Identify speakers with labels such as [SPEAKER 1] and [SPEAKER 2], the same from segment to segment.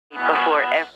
[SPEAKER 1] before every.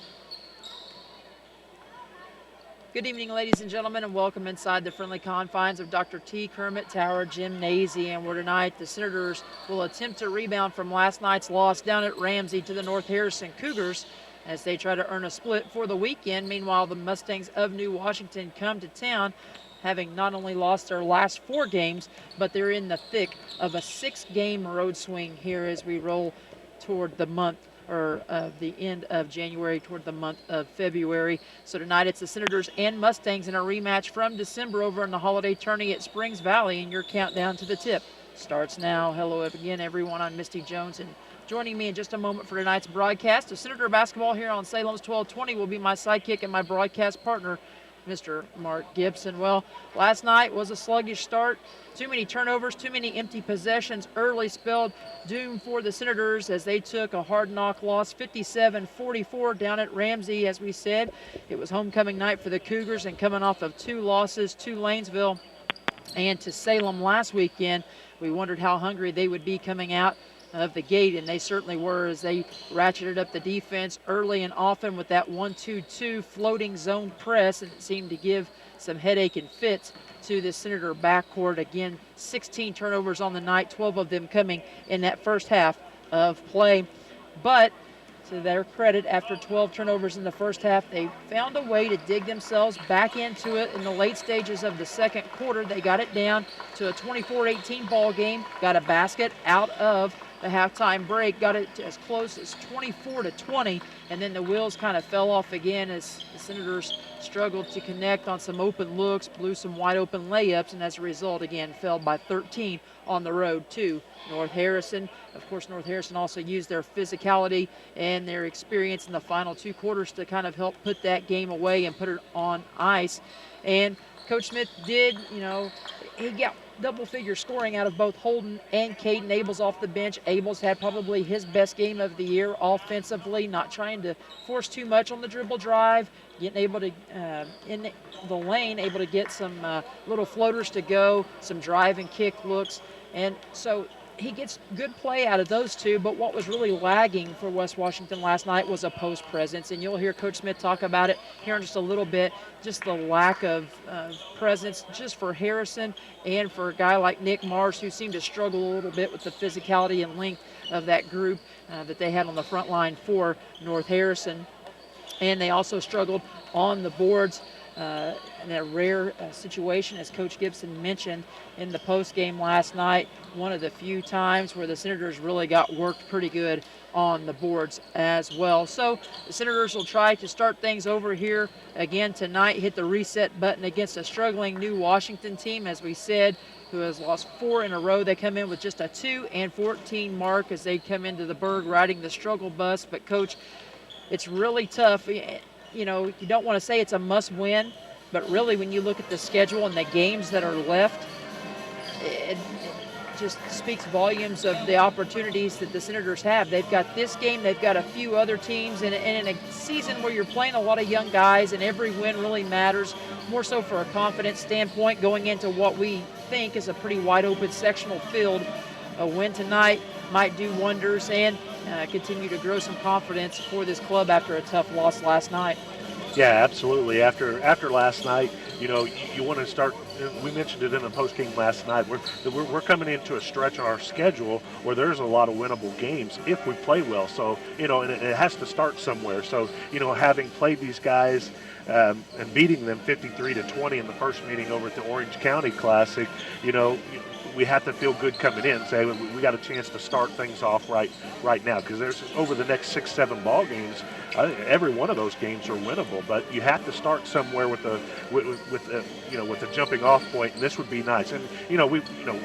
[SPEAKER 2] Good evening, ladies and gentlemen, and welcome inside the friendly confines of Dr. T. Kermit Tower Gymnasium, where tonight the Senators will attempt to rebound from last night's loss down at Ramsey to the North Harrison Cougars as they try to earn a split for the weekend. Meanwhile, the Mustangs of New Washington come to town, having not only lost their last 4 games, but they're in the thick of a 6-game road swing here as we roll toward the month or the end of January toward the month of February. So tonight it's the Senators and Mustangs in a rematch from December over in the holiday tourney at Springs Valley, and your countdown to the tip starts now. Hello again, everyone. I'm Misty Jones, and joining me in just a moment for tonight's broadcast of Senator basketball here on Salem's 1220 will be my sidekick and my broadcast partner, Mr. Mark Gibson. Well, last night was a sluggish start. Too many turnovers, too many empty possessions early spelled doom for the Senators as they took a hard knock loss 57-44 down at Ramsey. As we said, it was homecoming night for the Cougars, and coming off of 2 losses to Lanesville and to Salem last weekend, we wondered how hungry they would be coming out of the gate, and they certainly were as they ratcheted up the defense early and often with that 1-2-2 floating zone press, and it seemed to give some headache and fits to the Senator backcourt. Again, 16 turnovers on the night, 12 of them coming in that first half of play. But to their credit, after 12 turnovers in the first half, they found a way to dig themselves back into it in the late stages of the second quarter. They got it down to a 24-18 ball game, got a basket out of the halftime break, got it as close as 24-20, and then the wheels kind of fell off again as the Senators struggled to connect on some open looks, blew some wide open layups, and as a result, again, fell by 13 on the road to North Harrison. Of course, North Harrison also used their physicality and their experience in the final 2 quarters to kind of help put that game away and put it on ice. And Coach Smith did, he got double-figure scoring out of both Holden and Caden. Abels off the bench. Abels had probably his best game of the year offensively, not trying to force too much on the dribble drive, getting able to, in the lane, able to get some little floaters to go, some drive and kick looks. And so he gets good play out of those 2, but what was really lagging for West Washington last night was a post presence, and you'll hear Coach Smith talk about it here in just a little bit, just the lack of presence just for Harrison and for a guy like Nick Mars, who seemed to struggle a little bit with the physicality and length of that group that they had on the front line for North Harrison. And they also struggled on the boards in a rare situation, as Coach Gibson mentioned in the post game last night, one of the few times where the Senators really got worked pretty good on the boards as well. So the Senators will try to start things over here again tonight, hit the reset button against a struggling New Washington team, as we said, who has lost 4 in a row. They come in with just a 2-14 mark as they come into the Berg riding the struggle bus. But Coach, it's really tough. You don't want to say it's a must-win, but really when you look at the schedule and the games that are left, it just speaks volumes of the opportunities that the Senators have. They've got this game, they've got a few other teams, and in a season where you're playing a lot of young guys and every win really matters, more so for a confidence standpoint going into what we think is a pretty wide-open sectional field. A win tonight might do wonders and continue to grow some confidence for this club after a tough loss last night.
[SPEAKER 3] Yeah, absolutely. After last night, you want to start. We mentioned it in the post game last night. We're coming into a stretch on our schedule where there's a lot of winnable games if we play well. So and it has to start somewhere. So having played these guys and beating them 53-20 in the first meeting over at the Orange County Classic, we have to feel good coming in. Say we got a chance to start things off right now, because there's over the next 6-7 ball games. I think every one of those games are winnable, but you have to start somewhere with a jumping off point, and this would be nice. And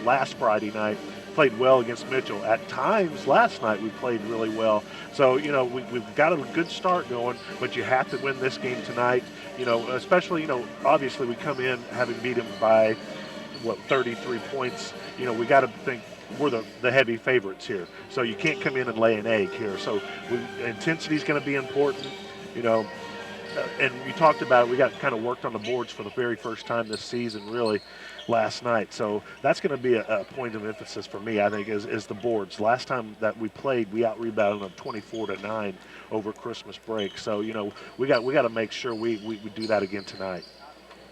[SPEAKER 3] last Friday night played well against Mitchell. At times last night we played really well. So we've got a good start going, but you have to win this game tonight. Especially obviously we come in having beat them by 33 points. We got to think we're the heavy favorites here. So you can't come in and lay an egg here. So intensity is going to be important. and you talked about it, we got kind of worked on the boards for the very first time this season, really, last night. So that's going to be a point of emphasis for me, I think, is the boards. Last time that we played, we out-rebounded them 24-9 over Christmas break. So, we got to make sure we do that again tonight.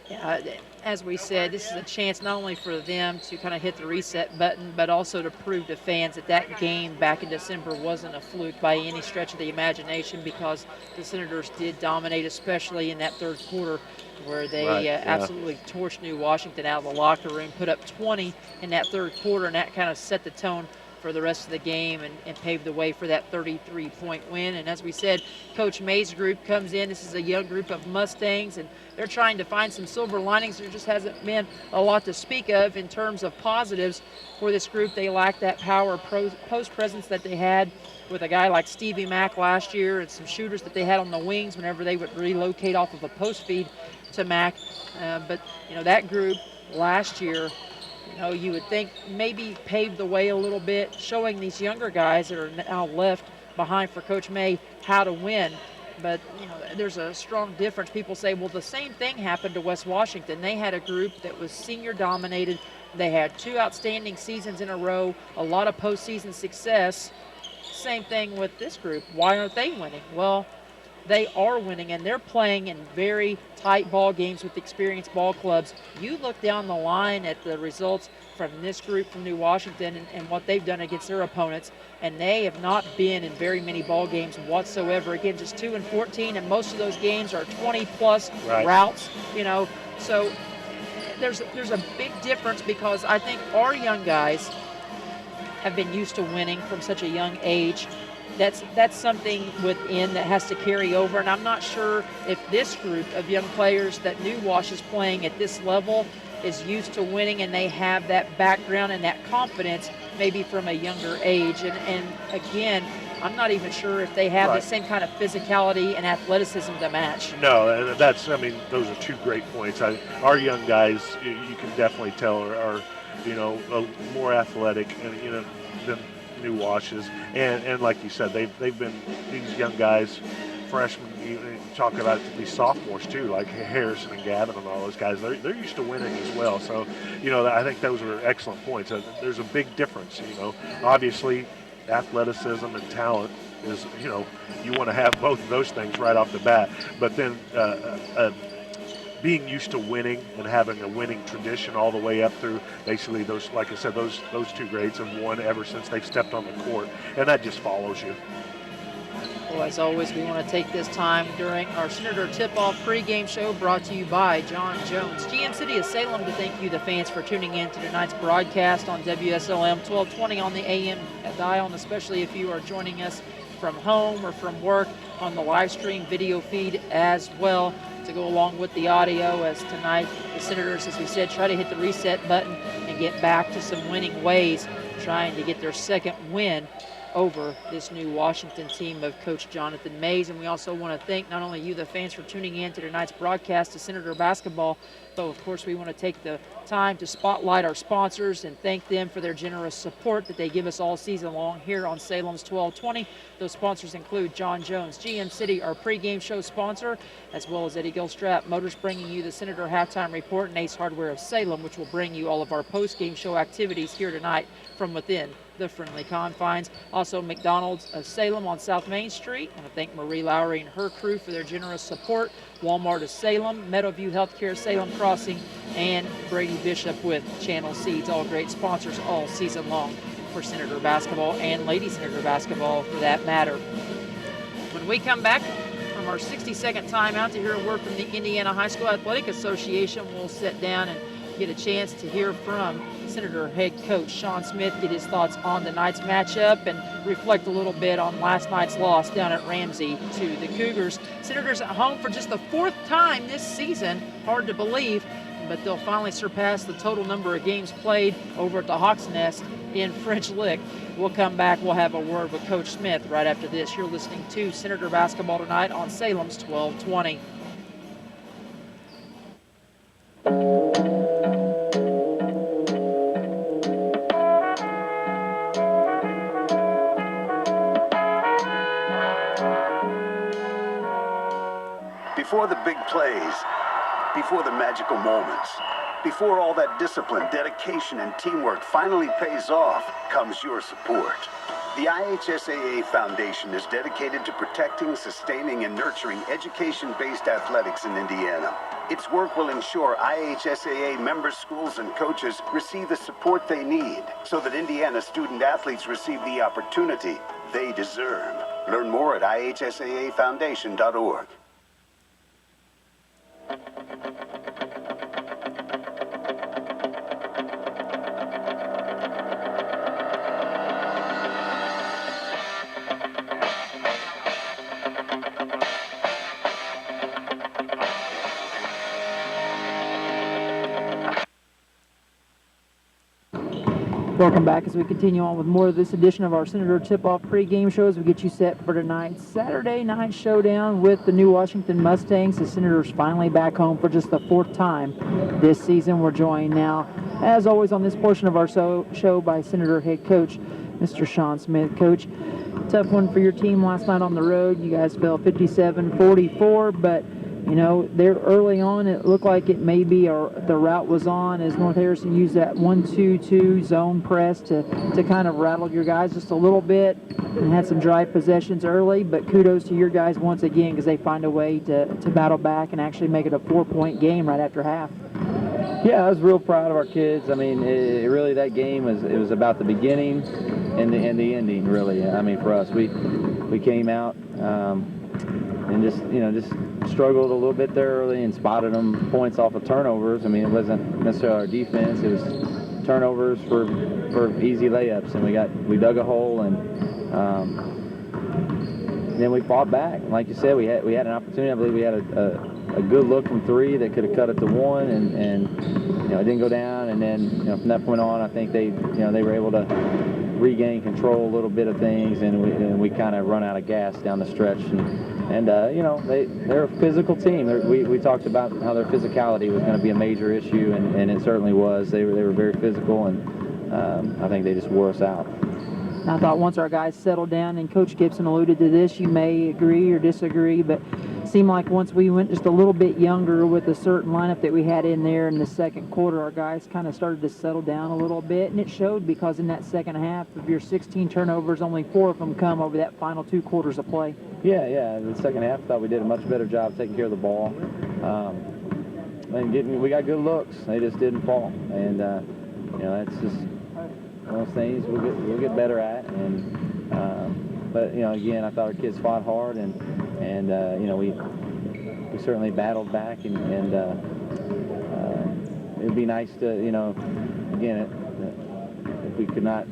[SPEAKER 2] Yeah, as we said, this is a chance not only for them to kind of hit the reset button, but also to prove to fans that that game back in December wasn't a fluke by any stretch of the imagination, because the Senators did dominate, especially in that third quarter, where they absolutely torched New Washington out of the locker room, put up 20 in that third quarter, and that kind of set the tone for the rest of the game and paved the way for that 33-point win. And as we said, Coach May's group comes in. This is a young group of Mustangs, and they're trying to find some silver linings. There just hasn't been a lot to speak of in terms of positives for this group. They lack that power post presence that they had with a guy like Stevie Mack last year, and some shooters that they had on the wings whenever they would relocate off of a post feed to Mack. But that group last year, you would think maybe paved the way a little bit, showing these younger guys that are now left behind for Coach May how to win. But, there's a strong difference. People say, well, the same thing happened to West Washington. They had a group that was senior dominated. They had 2 outstanding seasons in a row, a lot of postseason success. Same thing with this group. Why aren't they winning? Well, they are winning, and they're playing in very tight ball games with experienced ball clubs. You look down the line at the results from this group from New Washington and what they've done against their opponents, and they have not been in very many ball games whatsoever. Again, just 2-14, and most of those games are 20-plus routes. So there's a big difference, because I think our young guys have been used to winning from such a young age. That's something within that has to carry over, and I'm not sure if this group of young players that New Wash is playing at this level is used to winning, and they have that background and that confidence maybe from a younger age. And again, I'm not even sure if they have the same kind of physicality and athleticism to match.
[SPEAKER 3] No, those are 2 great points. Our young guys, you can definitely tell, are more athletic and than New Washes, and like you said, they've been, these young guys, freshmen, you talk about these sophomores too, like Harrison and Gavin and all those guys. They're used to winning as well. So, I think those are excellent points. There's a big difference. Obviously, athleticism and talent is, you want to have both of those things right off the bat. But then being used to winning and having a winning tradition all the way up through basically those, like I said, those 2 grades have won ever since they've stepped on the court, and that just follows you.
[SPEAKER 2] Well, as always, we want to take this time during our Senator Tip-Off pregame show, brought to you by John Jones, GM City of Salem, to thank you, the fans, for tuning in to tonight's broadcast on WSLM 1220 on the AM dial, and especially if you are joining us from home or from work on the live stream video feed as well, to go along with the audio, as tonight the Senators, as we said, try to hit the reset button and get back to some winning ways, trying to get their second win over this New Washington team of Coach Jonathan Mays. And we also want to thank not only you, the fans, for tuning in to tonight's broadcast of Senator basketball, but of course we want to take the time to spotlight our sponsors and thank them for their generous support that they give us all season long here on Salem's 1220. Those sponsors include John Jones, GM City, our pregame show sponsor, as well as Eddie Gilstrap Motors, bringing you the Senator Halftime Report, and Ace Hardware of Salem, which will bring you all of our postgame show activities here tonight from within the friendly confines. Also, McDonald's of Salem on South Main Street. I want to thank Marie Lowry and her crew for their generous support. Walmart of Salem, Meadowview Healthcare Salem Crossing, and Brady Bishop with Channel Seeds, all great sponsors all season long for Senator basketball and Lady Senator basketball for that matter. When we come back from our 60-second timeout to hear a word from the Indiana High School Athletic Association, we'll sit down and get a chance to hear from Senator head coach Sean Smith, get his thoughts on tonight's matchup and reflect a little bit on last night's loss down at Ramsey to the Cougars. Senators at home for just the 4th time this season, hard to believe, but they'll finally surpass the total number of games played over at the Hawks Nest in French Lick. We'll come back, we'll have a word with Coach Smith right after this. You're listening to Senator Basketball tonight on Salem's 1220.
[SPEAKER 1] Before plays, before the magical moments, before all that discipline, dedication, and teamwork finally pays off, comes your support. The IHSAA Foundation is dedicated to protecting, sustaining, and nurturing education-based athletics in Indiana. Its work will ensure IHSAA member schools and coaches receive the support they need so that Indiana student-athletes receive the opportunity they deserve. Learn more at ihsaafoundation.org.
[SPEAKER 2] Welcome back as we continue on with more of this edition of our Senator Tip-Off pregame show as we get you set for tonight's Saturday night showdown with the New Washington Mustangs. The Senators finally back home for just the 4th time this season. We're joined now, as always, on this portion of our show by Senator head coach, Mr. Sean Smith. Coach, tough one for your team last night on the road. You guys fell 57-44, but you know, there early on, it looked like it may be, or the route was on as North Harrison used that 1-2-2 zone press to kind of rattle your guys just a little bit and had some drive possessions early. But kudos to your guys once again because they find a way to battle back and actually make it a 4-point game right after half.
[SPEAKER 4] Yeah, I was real proud of our kids. I mean, really that game was about the beginning and the ending. Really, I mean, for us, we came out and just struggled a little bit there early and spotted them points off of turnovers. I mean, it wasn't necessarily our defense; it was turnovers for easy layups, and we dug a hole and then we fought back. Like you said, we had an opportunity. I believe we had a good look from 3 that could have cut it to 1, and it didn't go down. And then from that point on, I think they were able to regain control a little bit of things, and we kind of run out of gas down the stretch. And they're a physical team. We talked about how their physicality was going to be a major issue, and it certainly was. They were very physical, and I think they just wore us out.
[SPEAKER 2] I thought once our guys settled down, and Coach Gibson alluded to this, you may agree or disagree, but it seemed like once we went just a little bit younger with a certain lineup that we had in there in the second quarter, our guys kind of started to settle down a little bit, and it showed because in that second half of your 16 turnovers, only 4 of them come over that final 2 quarters of play. Yeah.
[SPEAKER 4] The second half, I thought we did a much better job taking care of the ball. And we got good looks. They just didn't fall. And, that's just one of those things we'll get better at. And but again, I thought our kids fought hard, and we certainly battled back, and it'd be nice to again if we could have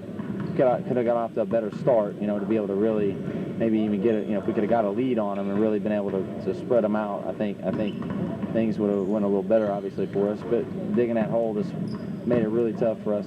[SPEAKER 4] got off to a better start, to be able to really maybe even get it. If we could have got a lead on them and really been able to spread them out, I think things would have went a little better, obviously, for us. But digging that hole just made it really tough for us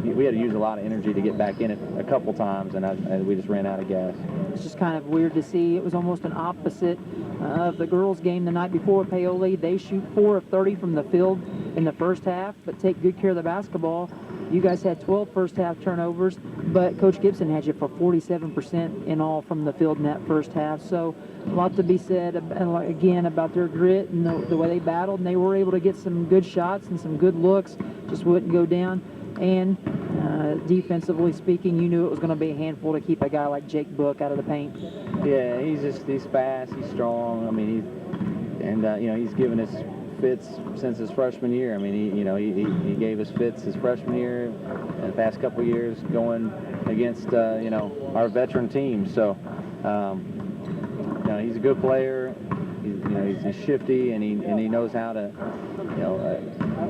[SPEAKER 4] we had to use a lot of energy to get back in it a couple times, and we just ran out of gas.
[SPEAKER 2] It's just kind of weird to see. It was almost an opposite of the girls' game the night before at Paoli. They shoot 4 of 30 from the field in the first half, but take good care of the basketball. You guys had 12 first half turnovers, but Coach Gibson had you for 47% in all from the field in that first half. So a lot to be said, again, about their grit and the way they battled, and they were able to get some good shots and some good looks, just wouldn't go down. And defensively speaking, you knew it was going to be a handful to keep a guy like Jake Book out of the paint.
[SPEAKER 4] Yeah, he's fast, he's strong. I mean, he's given us fits since his freshman year. I mean, he gave us fits his freshman year and the past couple of years going against our veteran team. So he's a good player. He's shifty, and he knows how to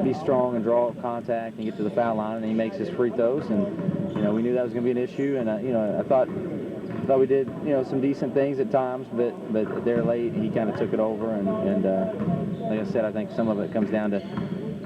[SPEAKER 4] be strong and draw contact and get to the foul line, and he makes his free throws. And we knew that was going to be an issue, and I thought we did some decent things at times, but there late he kind of took it over, and like I said, I think some of it comes down to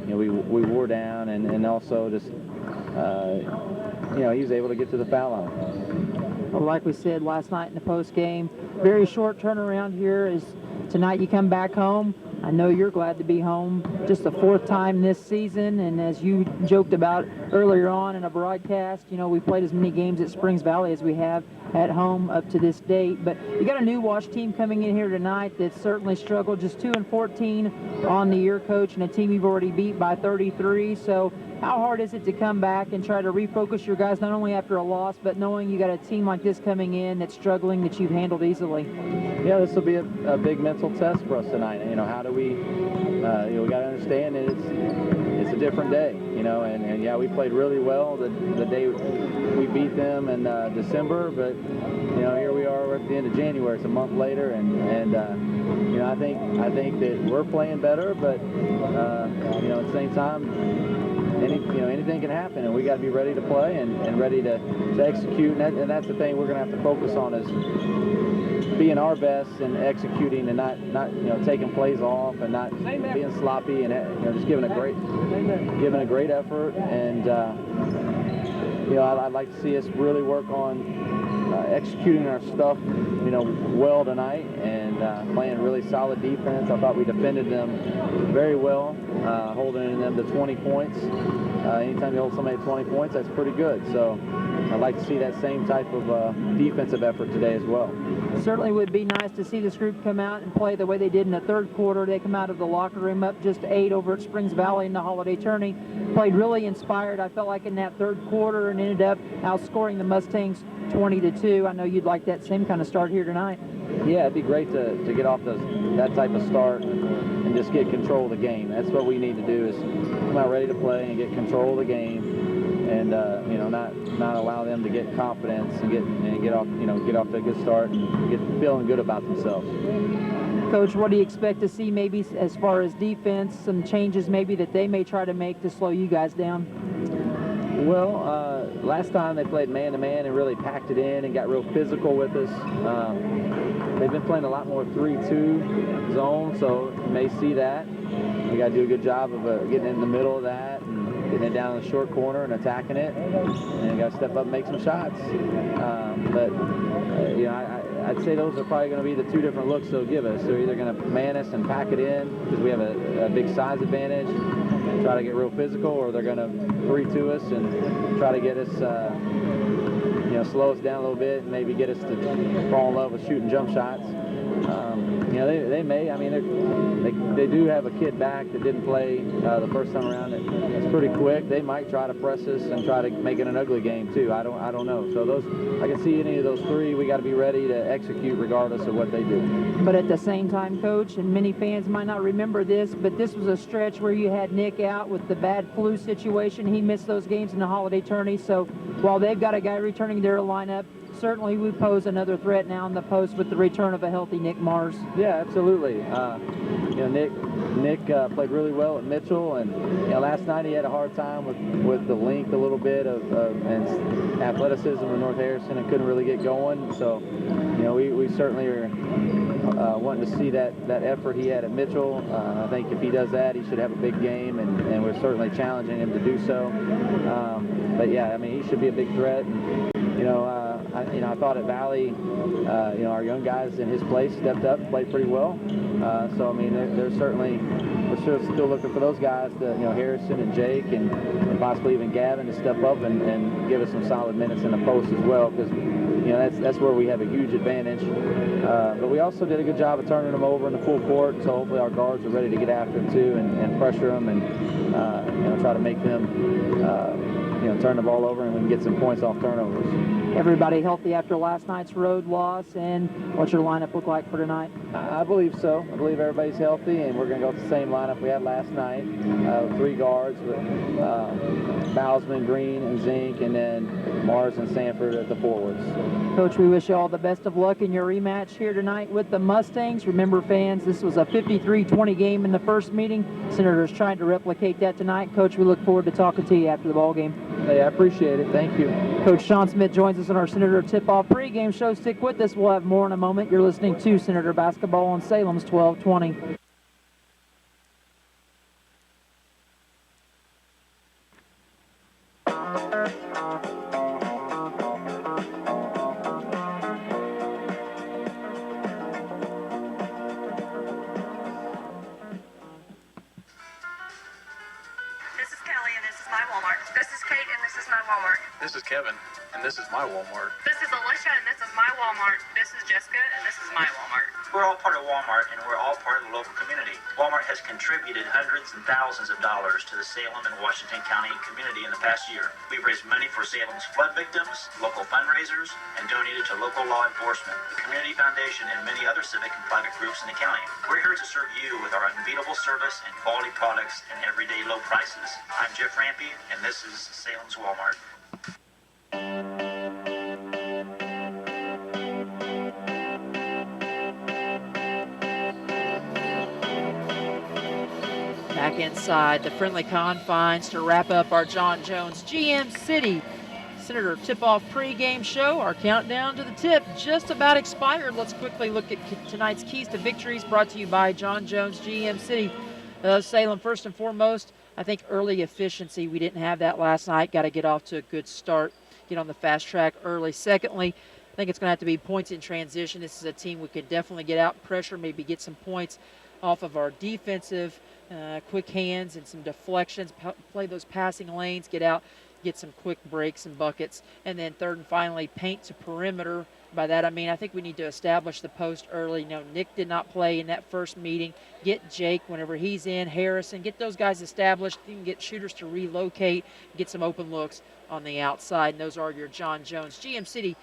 [SPEAKER 4] we wore down, and also just he was able to get to the foul line.
[SPEAKER 2] Well, like we said last night in the post game, very short turnaround here is tonight you come back home. I know you're glad to be home. Just the 4th time this season, and as you joked about earlier on in a broadcast, you know, we played as many games at Springs Valley as we have at home up to this date. But you got a new Wash team coming in here tonight that certainly struggled, just 2-14 on the year, Coach, and a team you've already beat by 33. So how hard is it to come back and try to refocus your guys, not only after a loss, but knowing you got a team like this coming in that's struggling that you've handled easily?
[SPEAKER 4] Yeah, this will be a big mental test for us tonight. You know, how do we, you know, we got to understand that it's a different day, you know, and yeah, we played really well the day we beat them in December, but, you know, here we are at the end of January. It's a month later, and you know, I think that we're playing better, but, you know, at the same time, anything can happen, and we got to be ready to play and ready to execute, and that's the thing we're going to have to focus on, is being our best and executing, and not you know, taking plays off and not being sloppy, and you know, just giving a great effort. And you know, I'd like to see us really work on executing our stuff, you know, well tonight, and playing really solid defense. I thought we defended them very well, holding them to 20 points. Anytime you hold somebody to 20 points, that's pretty good. So I'd like to see that same type of defensive effort today as well.
[SPEAKER 2] Certainly would be nice to see this group come out and play the way they did in the 3rd quarter. They come out of the locker room up just 8 over at Springs Valley in the Holiday Tourney. Played really inspired, I felt like, in that 3rd quarter, and ended up outscoring the Mustangs 20-2. I know you'd like that same kind of start here tonight.
[SPEAKER 4] Yeah, it'd be great to get off that type of start and just get control of the game. That's what we need to do, is come out ready to play and get control of the game, and you know, not allow them to get confidence and get off to a good start and get feeling good about themselves.
[SPEAKER 2] Coach, what do you expect to see maybe as far as defense, some changes maybe that they may try to make to slow you guys down?
[SPEAKER 4] Well, last time they played man-to-man and really packed it in and got real physical with us. They've been playing a lot more 3-2 zone, so you may see that. We got to do a good job of getting in the middle of that and getting it down in the short corner and attacking it. And got to step up and make some shots. But you know, I'd say those are probably going to be the 2 different looks they'll give us. They're either going to man us and pack it in because we have a big size advantage, try to get real physical, or they're going to 3-2 us and try to get us, you know, slow us down a little bit and maybe get us to fall in love with shooting jump shots. You know, they may. I mean, they do have a kid back that didn't play the first time around. It's pretty quick. They might try to press us and try to make it an ugly game too. I don't know. So I can see any of those 3. We got to be ready to execute regardless of what they do.
[SPEAKER 2] But at the same time, Coach, and many fans might not remember this, but this was a stretch where you had Nick out with the bad flu situation. He missed those games in the Holiday Tourney. So while they've got a guy returning their lineup, certainly we pose another threat now in the post with the return of a healthy Nick Mars.
[SPEAKER 4] Yeah, absolutely. You know, Nick played really well at Mitchell, and you know, last night he had a hard time with the length a little bit and athleticism of North Harrison, and couldn't really get going. So, you know, we certainly are wanting to see that effort he had at Mitchell. I think if he does that, he should have a big game, and we're certainly challenging him to do so. But yeah, I mean, he should be a big threat. And, you know, I thought at Valley, you know, our young guys in his place stepped up, played pretty well. So I mean, they're certainly, we're still looking for those guys, to, you know, Harrison and Jake and possibly even Gavin, to step up and give us some solid minutes in the post as well, because you know, that's where we have a huge advantage. But we also did a good job of turning them over in the full court, so hopefully our guards are ready to get after them too and pressure them and you know, try to make them you know, turn the ball over, and we can get some points off turnovers.
[SPEAKER 2] Everybody healthy after last night's road loss, and what's your lineup look like for tonight?
[SPEAKER 4] I believe so. I believe everybody's healthy, and we're going to go with the same lineup we had last night. 3 guards with Bousman, Green, and Zink, and then Mars and Sanford at the forwards.
[SPEAKER 2] Coach, we wish you all the best of luck in your rematch here tonight with the Mustangs. Remember, fans, this was a 53-20 game in the first meeting. Senators trying to replicate that tonight. Coach, we look forward to talking to you after the ball game.
[SPEAKER 4] Hey, I appreciate it. Thank you.
[SPEAKER 2] Coach Sean Smith joins us on our Senator Tip-Off pregame show. Stick with us. We'll have more in a moment. You're listening to Senator Basketball on Salem's 1220.
[SPEAKER 5] is my Walmart. This is Kate, and this is my Walmart.
[SPEAKER 6] This is Kevin, and this is my Walmart.
[SPEAKER 5] This is Alicia, and this is my Walmart. This is Jessica, and this is my Walmart.
[SPEAKER 7] We're all part of Walmart, and we're all part of the local community. Walmart has contributed hundreds and thousands of dollars to the Salem and Washington County community in the past year. We've raised money for Salem's flood victims, local fundraisers, and donated to local law enforcement, the Community Foundation, and many other civic and private groups in the county. We're here to serve you with our unbeatable service and quality products and everyday low prices. I'm Jeff Rampy, and this is Salem's Walmart.
[SPEAKER 2] Back inside the friendly confines to wrap up our John Jones GM City Senator tip-off pregame show. Our countdown to the tip just about expired. Let's quickly look at tonight's keys to victories, brought to you by John Jones GM City. Salem, first and foremost, I think early efficiency. We didn't have that last night. Got to get off to a good start, get on the fast track early. Secondly, I think it's going to have to be points in transition. This is a team we could definitely get out pressure, maybe get some points off of our defensive quick hands and some deflections, play those passing lanes, get out, get some quick breaks and buckets. And then third and finally, paint to perimeter. By that I mean I think we need to establish the post early. Nick did not play in that first meeting. Get Jake whenever he's in, Harrison, get those guys established. You can get shooters to relocate, get some open looks on the outside. And those are your John Jones GM City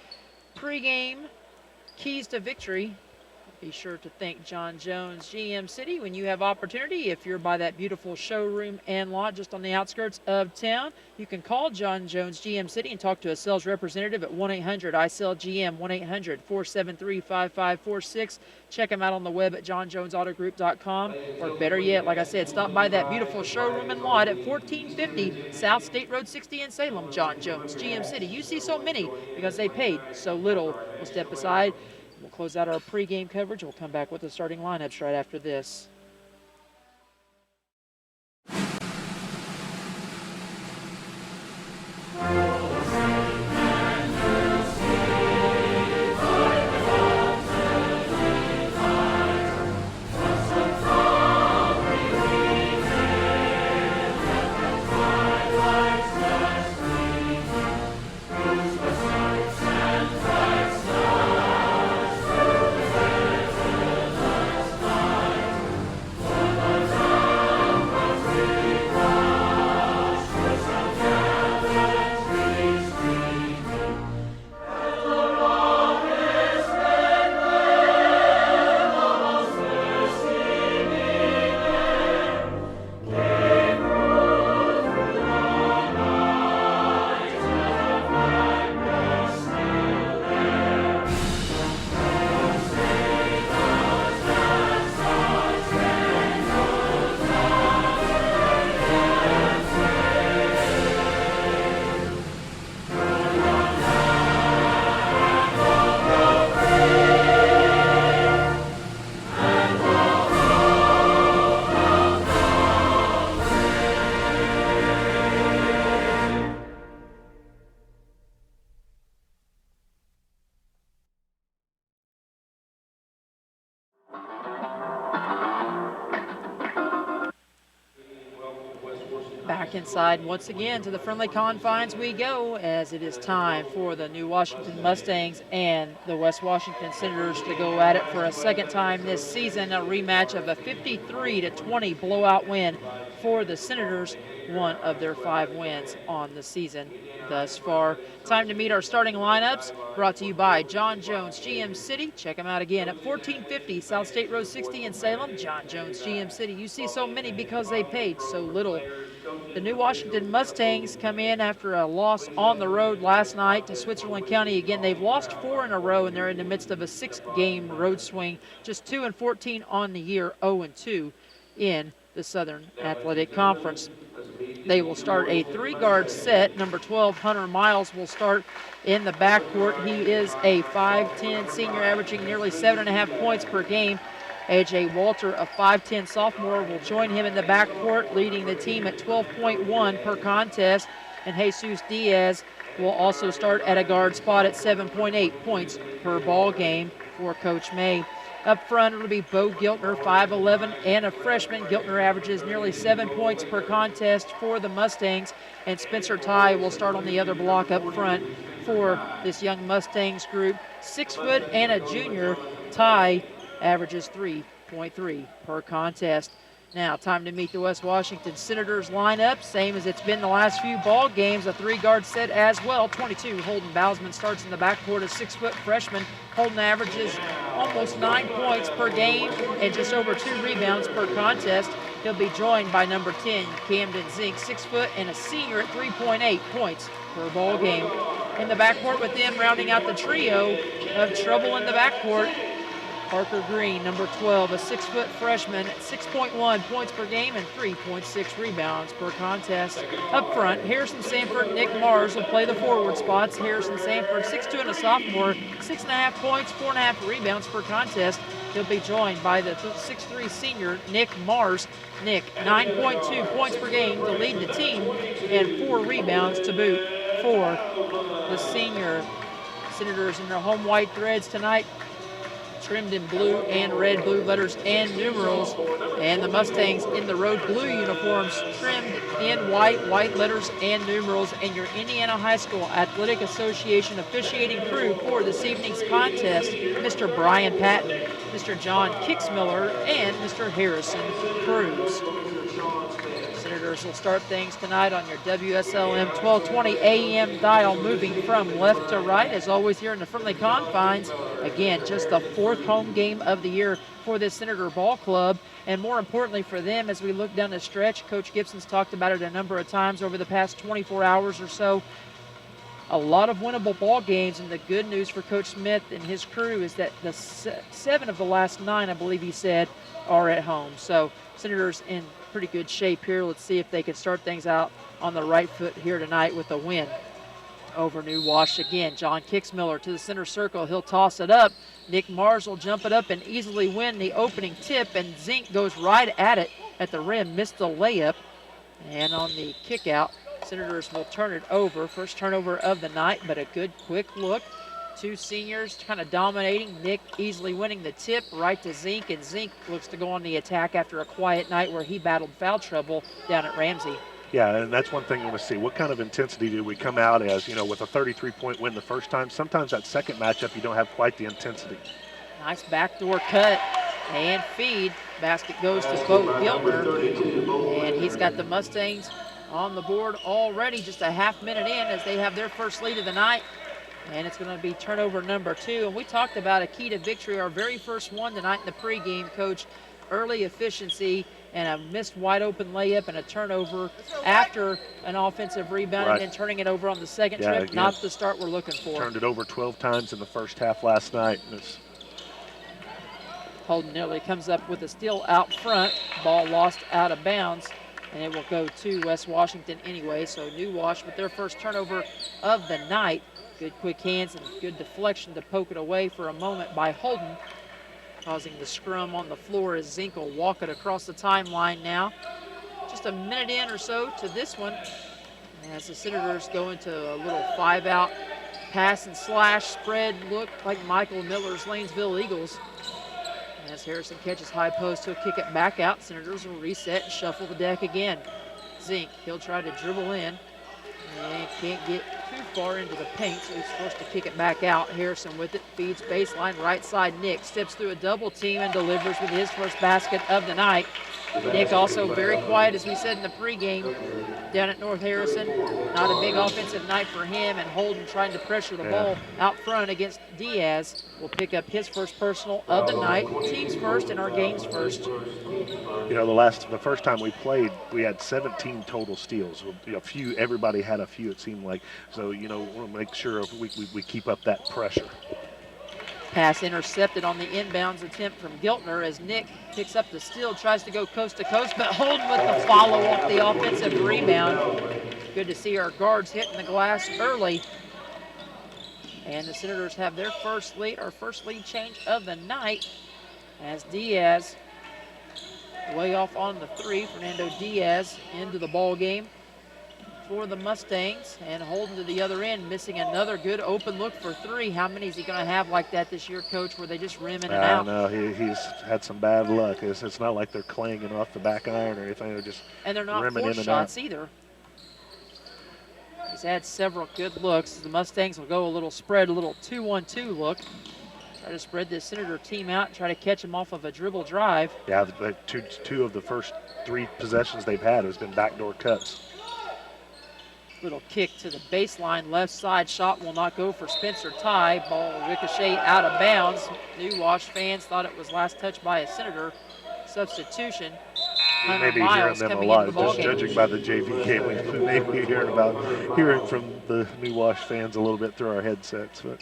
[SPEAKER 2] pregame keys to victory. Be sure to thank John Jones GM City when you have opportunity. If you're by that beautiful showroom and lot just on the outskirts of town, you can call John Jones GM City and talk to a sales representative at 1-800-I-SELL-GM, 1-800-473-5546. Check them out on the web at johnjonesautogroup.com, or better yet, like I said, stop by that beautiful showroom and lot at 1450 South State Road 60 in Salem. John Jones GM City. You see so many because they paid so little. We'll step aside. We'll close out our pregame coverage. We'll come back with the starting lineups right after this. Back inside once again to the friendly confines we go, as it is time for the New Washington Mustangs and the West Washington Senators to go at it for a second time this season. A rematch of a 53-20 blowout win for the Senators, one of their 5 wins on the season thus far. Time to meet our starting lineups, brought to you by John Jones GM City. Check them out again at 1450 South State Road 60 in Salem. John Jones GM City. You see so many because they paid so little. The New Washington Mustangs come in after a loss on the road last night to Switzerland County. Again, they've lost 4 in a row, and they're in the midst of a 6-game road swing. Just 2-14 on the year, 0-2 in the Southern Athletic Conference. They will start a 3-guard set. Number 12, Hunter Miles, will start in the backcourt. He is a 5'10 senior, averaging nearly 7.5 points per game. A.J. Walter, a 5'10 sophomore, will join him in the backcourt, leading the team at 12.1 per contest. And Jesus Diaz will also start at a guard spot at 7.8 points per ball game for Coach May. Up front, it'll be Bo Giltner, 5'11", and a freshman. Giltner averages nearly 7 points per contest for the Mustangs, and Spencer Ty will start on the other block up front for this young Mustangs group. 6 foot and a junior. Ty averages 3.3 per contest. Now, time to meet the West Washington Senators lineup, same as it's been the last few ball games. A 3-guard set as well. 22, Holden Bousman starts in the backcourt, a 6-foot freshman. Holden averages almost 9 points per game and just over 2 rebounds per contest. He'll be joined by number 10, Camden Zink, 6 foot and a senior at 3.8 points per ball game. In the backcourt with them, rounding out the trio of trouble in the backcourt, Parker Green, number 12, a 6-foot freshman, 6.1 points per game and 3.6 rebounds per contest. Up front, Harrison Sanford, Nick Mars will play the forward spots. Harrison Sanford, 6'2" and a sophomore, 6.5 points, 4.5 rebounds per contest. He'll be joined by the 6'3" senior, Nick Mars. Nick, 9.2 points per game to lead the team and 4 rebounds to boot for the senior. Senators in their home white threads tonight, trimmed in blue and red, blue letters and numerals, and the Mustangs in the road blue uniforms trimmed in white, white letters and numerals. And your Indiana High School Athletic Association officiating crew for this evening's contest, Mr. Brian Patton, Mr. John Kicksmiller, and Mr. Harrison Cruz. Senators will start things tonight on your WSLM 1220 AM dial, moving from left to right, as always here in the friendly confines. Again, just the 4th home game of the year for this Senator Ball Club, and more importantly for them, as we look down the stretch, Coach Gibson's talked about it a number of times over the past 24 hours or so. A lot of winnable ball games, and the good news for Coach Smith and his crew is that the 7 of the last 9, I believe he said, are at home. So Senators in pretty good shape here. Let's see if they can start things out on the right foot here tonight with a win over New Wash. Again, John Kicksmiller to the center circle. He'll toss it up. Nick Mars will jump it up and easily win the opening tip, and Zink goes right at it at the rim, missed the layup. And on the kick out, Senators will turn it over. First turnover of the night, but a good quick look. 2 seniors kind of dominating. Nick easily winning the tip right to Zink, and Zink looks to go on the attack after a quiet night where he battled foul trouble down at Ramsey.
[SPEAKER 3] Yeah, and that's one thing you want to see. What kind of intensity do we come out as, with a 33-point win the first time? Sometimes that second matchup, you don't have quite the intensity.
[SPEAKER 2] Nice backdoor cut and feed. Basket goes to Bo Giltner, and he's got the Mustangs on the board already, just a half minute in as they have their first lead of the night. And it's going to be turnover number 2. And we talked about a key to victory, our very first one tonight in the pregame, Coach. Early efficiency and a missed wide open layup and a turnover after an offensive rebound,
[SPEAKER 3] right,
[SPEAKER 2] and then turning it over on the second trip.
[SPEAKER 3] Again,
[SPEAKER 2] not the start we're looking for.
[SPEAKER 3] Turned it over 12 times in the first half last night.
[SPEAKER 2] Holden nearly comes up with a steal out front. Ball lost out of bounds, and it will go to West Washington anyway. So New Wash with their first turnover of the night. Good quick hands and good deflection to poke it away for a moment by Holden, causing the scrum on the floor as Zink will walk it across the timeline now. Just a minute in or so to this one, as the Senators go into a little 5-out pass and slash spread look like Michael Miller's Lanesville Eagles. As Harrison catches high post, he'll kick it back out. Senators will reset and shuffle the deck again. Zink, he'll try to dribble in and can't get too far into the paint, so he's forced to kick it back out. Harrison with it, feeds baseline right side. Nick steps through a double team and delivers with his first basket of the night. Nick also very quiet, as we said in the pregame, down at North Harrison. Not a big offensive night for him, and Holden trying to pressure the ball out front against Diaz will pick up his first personal of the night. Teams first and our games first.
[SPEAKER 3] The first time we played, we had 17 total steals. Everybody had a few, it seemed like. So, we want to make sure we keep up that pressure.
[SPEAKER 2] Pass intercepted on the inbounds attempt from Giltner as Nick picks up the steal, tries to go coast to coast, but Holden with the follow off the offensive rebound. Good to see our guards hitting the glass early. And the Senators have their first lead, our first lead change of the night, as Diaz way off on the 3. Fernando Diaz into the ball game for the Mustangs, and Holden to the other end, missing another good open look for three. How many is he going to have like that this year, Coach, where they just rim in and out?
[SPEAKER 3] No, he's had some bad luck. It's not like they're clanging off the back iron or anything. They're just
[SPEAKER 2] and they're not
[SPEAKER 3] rimming
[SPEAKER 2] forced
[SPEAKER 3] in and
[SPEAKER 2] shots
[SPEAKER 3] out.
[SPEAKER 2] either. He's had several good looks. The Mustangs will go a little spread, a little 2-1-2 look. Try to spread the Senator team out and try to catch him off of a dribble drive.
[SPEAKER 3] Yeah, two of the first three possessions they've had has been backdoor cuts.
[SPEAKER 2] Little kick to the baseline, left side shot will not go for Spencer Ty. Ball ricochet out of bounds. New Wash fans thought it was last touched by a Senator. Substitution.
[SPEAKER 3] Maybe hearing them a lot, just judging by the JV game. We may be hearing from the New Wash fans a little bit through our headsets. But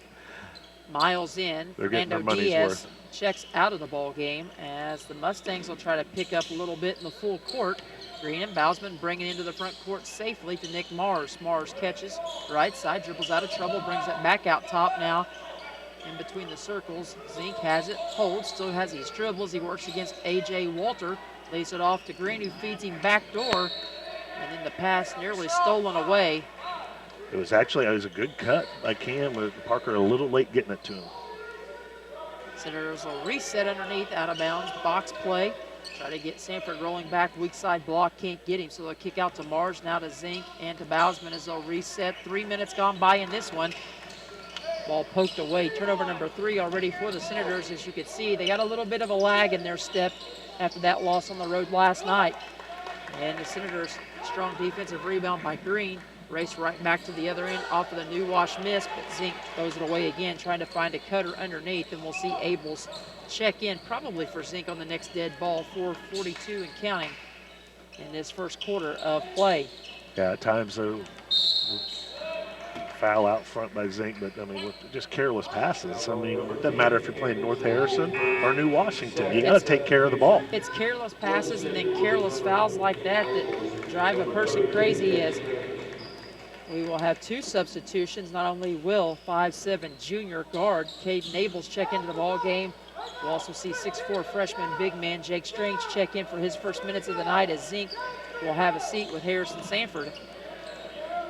[SPEAKER 2] Miles in.
[SPEAKER 3] They're getting their
[SPEAKER 2] Fernando
[SPEAKER 3] money's
[SPEAKER 2] Diaz
[SPEAKER 3] worth.
[SPEAKER 2] checks out of the ball game as the Mustangs will try to pick up a little bit in the full court. Green and Bausman bringing into the front court safely to Nick Mars. Mars catches right side, dribbles out of trouble, brings it back out top now. In between the circles, Zink has it, holds, still has his dribbles. He works against A.J. Walter, lays it off to Green, who feeds him back door, and then the pass nearly stolen away.
[SPEAKER 3] It was a good cut by Cam, with Parker a little late getting it to him.
[SPEAKER 2] Senators will reset underneath, out of bounds, box play. Try to get Sanford rolling back, weak side block, can't get him, so they'll kick out to Mars, now to Zink and to Bausman as they'll reset. 3 minutes gone by in this one. Ball poked away. Turnover number 3 already for the Senators. As you can see, they got a little bit of a lag in their step after that loss on the road last night. And the Senators, strong defensive rebound by Green. Race right back to the other end off of the New Wash miss, but Zink throws it away again, trying to find a cutter underneath, and we'll see Abels check in probably for Zink on the next dead ball. 4:42 and counting in this first quarter of play.
[SPEAKER 3] Yeah, at times foul out front by Zink, but I mean, with just careless passes. I mean, it doesn't matter if you're playing North Harrison or New Washington. You got to take care of the ball.
[SPEAKER 2] It's careless passes and then careless fouls like that that drive a person crazy. As we will have 2 substitutions. Not only will 5'7" junior guard Caden Abels check into the ball game, we'll also see 6'4" freshman big man Jake Strange check in for his first minutes of the night, as Zink will have a seat with Harrison Sanford.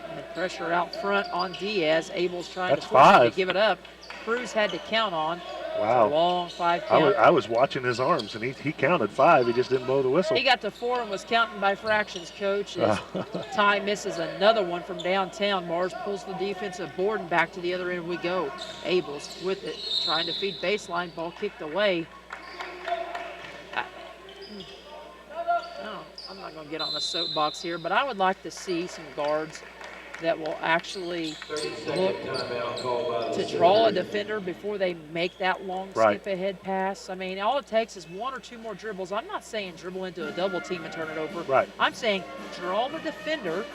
[SPEAKER 2] And pressure out front on Diaz. Abel's trying to force him to give it up. Cruz had to count on.
[SPEAKER 3] Wow.
[SPEAKER 2] It's a long 5 count.
[SPEAKER 3] I was watching his arms, and he counted 5. He just didn't blow the whistle.
[SPEAKER 2] He got to 4 and was counting by fractions, Coach. As Ty misses another one from downtown. Mars pulls the defensive board, and back to the other end we go. Abels with it, trying to feed baseline. Ball kicked away. I'm not going to get on the soapbox here, but I would like to see some guards that will actually look to draw a defender before they make that long skip ahead pass. I mean, all it takes is 1 or 2 more dribbles. I'm not saying dribble into a double team and turn it over.
[SPEAKER 3] Right.
[SPEAKER 2] I'm saying draw the defender.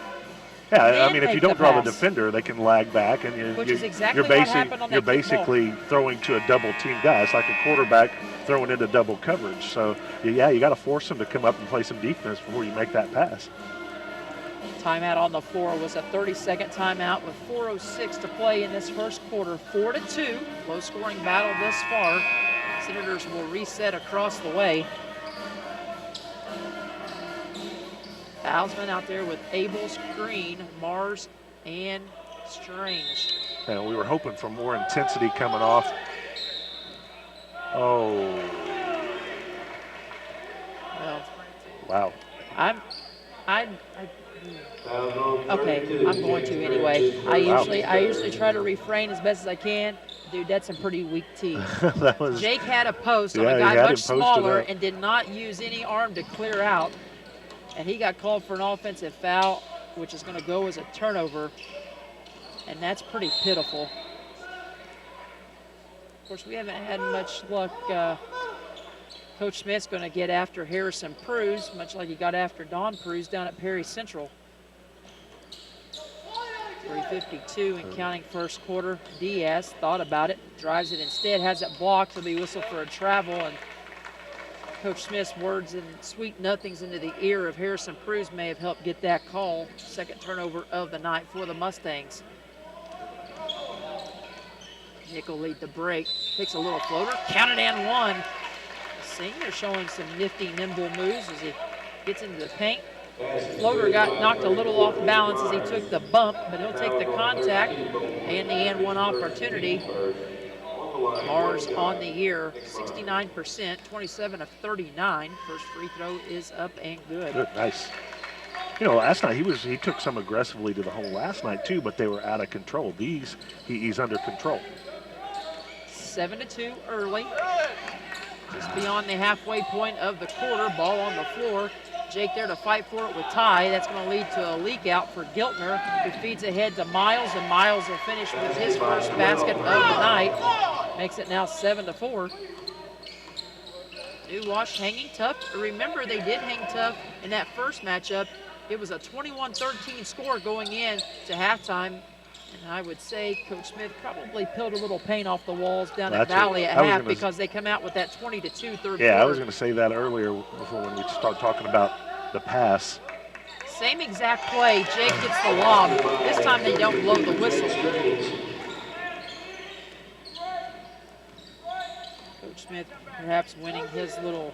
[SPEAKER 3] Yeah, I mean, if you don't draw the defender, they can lag back, and you're basically throwing to a double team guy. It's like a quarterback throwing into double coverage. So, yeah, you got to force them to come up and play some defense before you make that pass.
[SPEAKER 2] Timeout on the floor was a 30-second timeout with 4:06 to play in this first quarter. 4-2, low-scoring battle thus far. Senators will reset across the way. Bausman out there with Abels, Green, Mars, and Strange.
[SPEAKER 3] And we were hoping for more intensity coming off. Oh.
[SPEAKER 2] Well,
[SPEAKER 3] wow.
[SPEAKER 2] Okay, I'm going to anyway. I usually try to refrain as best as I can. Dude, that's some pretty weak teeth. Jake had a post on a guy much smaller and did not use any arm to clear out. And he got called for an offensive foul, which is going to go as a turnover. And that's pretty pitiful. Of course, we haven't had much luck. Coach Smith's going to get after Harrison Pruse, much like he got after Don Pruse down at Perry Central. 3:52 and counting first quarter. Diaz thought about it, drives it instead, has it blocked. He'll be whistled for a travel, and Coach Smith's words and sweet nothings into the ear of Harrison Pruse may have helped get that call. Second turnover of the night for the Mustangs. Nick will lead the break, takes a little floater, counted and one. The senior showing some nifty, nimble moves as he gets into the paint, Floater got knocked a little off balance as he took the bump, but he'll take the contact and the and one opportunity. Mars on the year, 69%, 27 of 39. First free throw is up and good.
[SPEAKER 3] Good, nice. You know, last night he took some aggressively to the hole last night too, but they were out of control. He's under control.
[SPEAKER 2] 7-2 early. Just beyond the halfway point of the quarter, ball on the floor. Jake there to fight for it with Ty. That's going to lead to a leak out for Giltner, who feeds ahead to Miles, and Miles will finish with his first basket of the night. Makes it now 7-4. New Wash hanging tough. Remember, they did hang tough in that first matchup. It was a 21-13 score going in to halftime. And I would say Coach Smith probably peeled a little paint off the walls down at Valley at half because they come out with that 20-2 third quarter.
[SPEAKER 3] Yeah, I was going to say that earlier before when we start talking about the pass.
[SPEAKER 2] Same exact play. Jake gets the lob. This time they don't blow the whistle. Coach Smith perhaps winning his little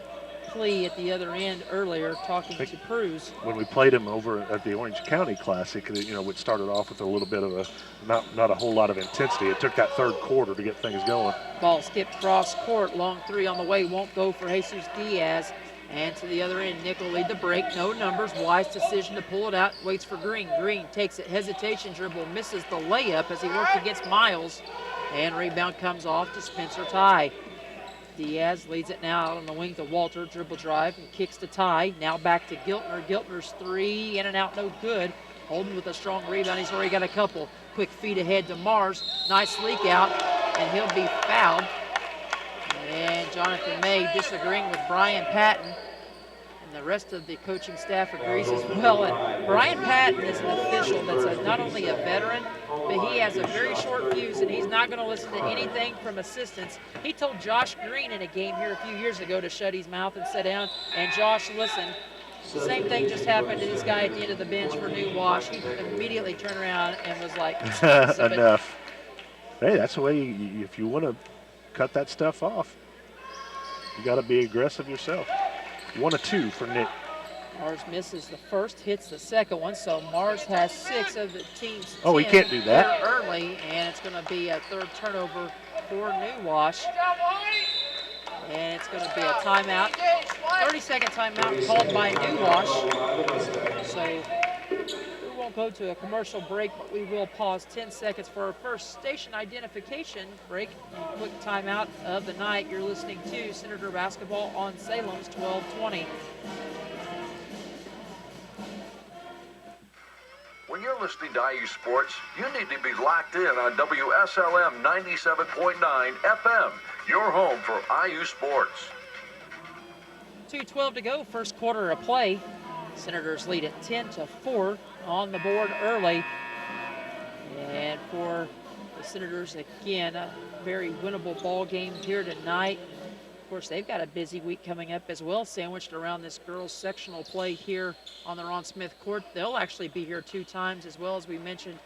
[SPEAKER 2] plea at the other end earlier, talking to Cruz.
[SPEAKER 3] When we played him over at the Orange County Classic, you know, it started off with a little bit of a, not a whole lot of intensity. It took that third quarter to get things going.
[SPEAKER 2] Ball skipped cross court, long three on the way, won't go for Jesus Diaz. And to the other end, Nick will lead the break. No numbers, wise decision to pull it out, waits for Green. Green takes it, hesitation dribble, misses the layup as he worked against Miles. And rebound comes off to Spencer Ty. Diaz leads it now out on the wing to Walter, dribble drive and kicks to Ty. Now back to Giltner. Giltner's three, in and out, no good. Holden with a strong rebound, he's already got a couple. Quick feed ahead to Mars, nice leak out, and he'll be fouled. And Jonathan May disagreeing with Brian Patton. And the rest of the coaching staff agrees as well. And Brian Patton is an official that's not only a veteran, but he has a very short fuse, and he's not going to listen to anything from assistants. He told Josh Green in a game here a few years ago to shut his mouth and sit down, and Josh listened. The same thing just happened to this guy at the end of the bench for New Wash. He immediately turned around and was like,
[SPEAKER 3] enough. Hey, that's the way if you want to cut that stuff off, you got to be aggressive yourself. 1 of 2 for Nick.
[SPEAKER 2] Mars misses the first, hits the second one, so Mars has 6 of the team's
[SPEAKER 3] 10 he can't do that
[SPEAKER 2] early, and it's going to be a third turnover for New Wash. And it's going to be a timeout, 30-second timeout called by New Wash. So we won't go to a commercial break, but we will pause 10 seconds for our first station identification break. And quick timeout of the night. You're listening to Senator Basketball on Salem's 1220.
[SPEAKER 8] When you're listening to IU Sports, you need to be locked in on WSLM 97.9 FM, your home for IU Sports.
[SPEAKER 2] 2:12 to go, first quarter of play. Senators lead at 10-4 on the board early. And for the Senators, again, a very winnable ball game here tonight. Of course, they've got a busy week coming up as well, sandwiched around this girls' sectional play here on the Ron Smith court. They'll actually be here 2 times, as well as we mentioned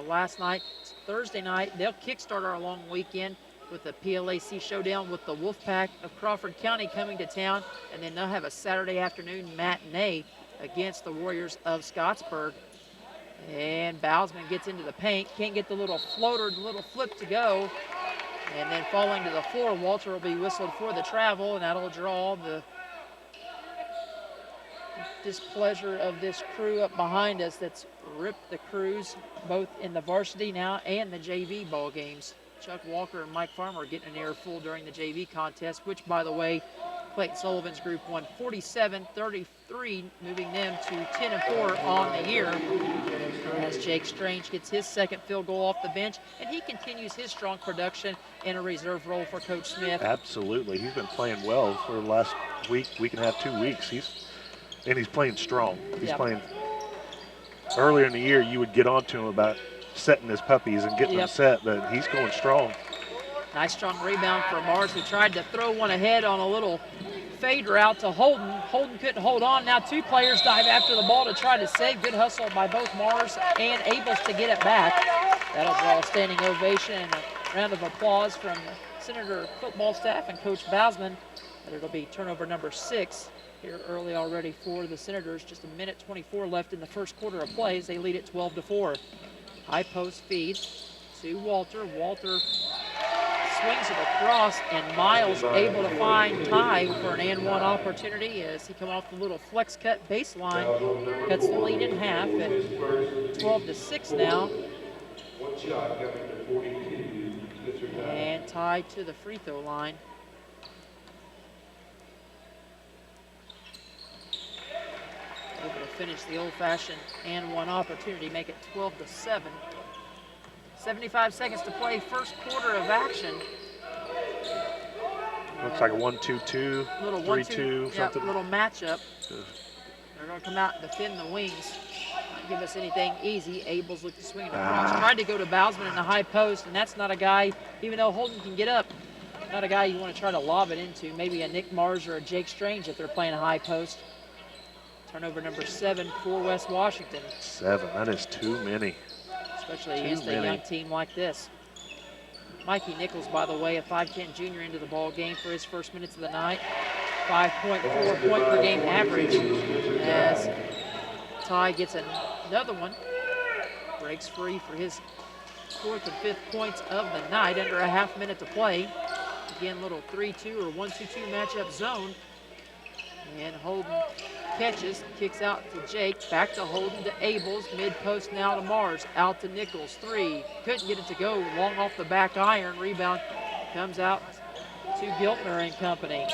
[SPEAKER 2] last night. It's Thursday night. They'll kickstart our long weekend with the PLAC showdown with the Wolfpack of Crawford County coming to town, and then they'll have a Saturday afternoon matinee against the Warriors of Scottsburg. And Bousman gets into the paint, can't get the little floater, the little flip to go. And then falling to the floor, Walter will be whistled for the travel, and that'll draw the displeasure of this crew up behind us that's ripped the crews both in the varsity now and the JV ball games. Chuck Walker and Mike Farmer getting an earful during the JV contest, which, by the way, Clayton Sullivan's group won 47-33, moving them to 10-4 on the year. As Jake Strange gets his second field goal off the bench, and he continues his strong production in a reserve role for Coach Smith.
[SPEAKER 3] Absolutely. He's been playing well for the last week and a half, 2 weeks. He's playing strong. He's playing. Earlier in the year, you would get on to him about setting his puppies and getting them set, but he's going strong.
[SPEAKER 2] Nice strong rebound for Mars, who tried to throw one ahead on a little fade route to Holden. Holden couldn't hold on. Now 2 players dive after the ball to try to save. Good hustle by both Mars and Abels to get it back. That'll draw a standing ovation and a round of applause from the Senator football staff and Coach Bousman. But it'll be turnover number 6 here early already for the Senators. Just a minute 24 left in the first quarter of play as they lead at 12-4. High post feed to Walter. Walter swings it across, and Miles able to find Ty for an and one opportunity as he come off the little flex cut baseline. Cuts the lead in half at 12-6 now. And Ty to the free throw line. Able to finish the old-fashioned and one opportunity, make it 12-7. 75 seconds to play, first quarter of action.
[SPEAKER 3] Looks like a 1-2-2, 3-2, something.
[SPEAKER 2] Little matchup. They're going to come out and defend the wings. Not give us anything easy. Abels looked to swing it across. Tried to go to Bousman in the high post, and that's not a guy, even though Holden can get up, not a guy you want to try to lob it into. Maybe a Nick Mars or a Jake Strange if they're playing a high post. Turnover number 7 for West Washington.
[SPEAKER 3] 7, that is too many.
[SPEAKER 2] Especially against a young team like this. Mikey Nichols, by the way, a 5'10" junior into the ball game for his first minutes of the night. 5.4 point per game average as Ty gets another one. Breaks free for his 4th and 5th points of the night under a half minute to play. Again, little 3-2 or 1-2-2 matchup zone. And Holden catches, kicks out to Jake, back to Holden to Abels, mid-post now to Mars, out to Nichols, 3, couldn't get it to go, long off the back iron, rebound comes out to Giltner and company.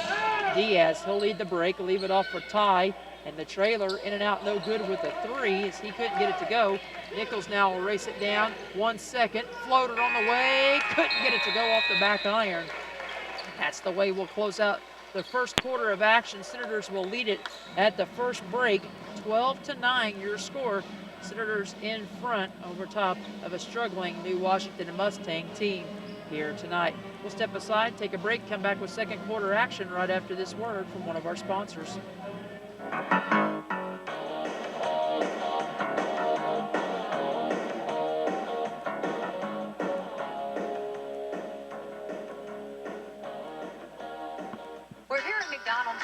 [SPEAKER 2] Diaz, he'll lead the break, leave it off for Ty, and the trailer in and out no good with the 3 as he couldn't get it to go. Nichols now will race it down, 1 second, floater on the way, couldn't get it to go off the back iron. That's the way we'll close out the first quarter of action. Senators will lead it at the first break, 12-9 your score. Senators in front over top of a struggling New Washington Mustang team here tonight. We'll step aside, take a break, come back with second quarter action right after this word from one of our sponsors.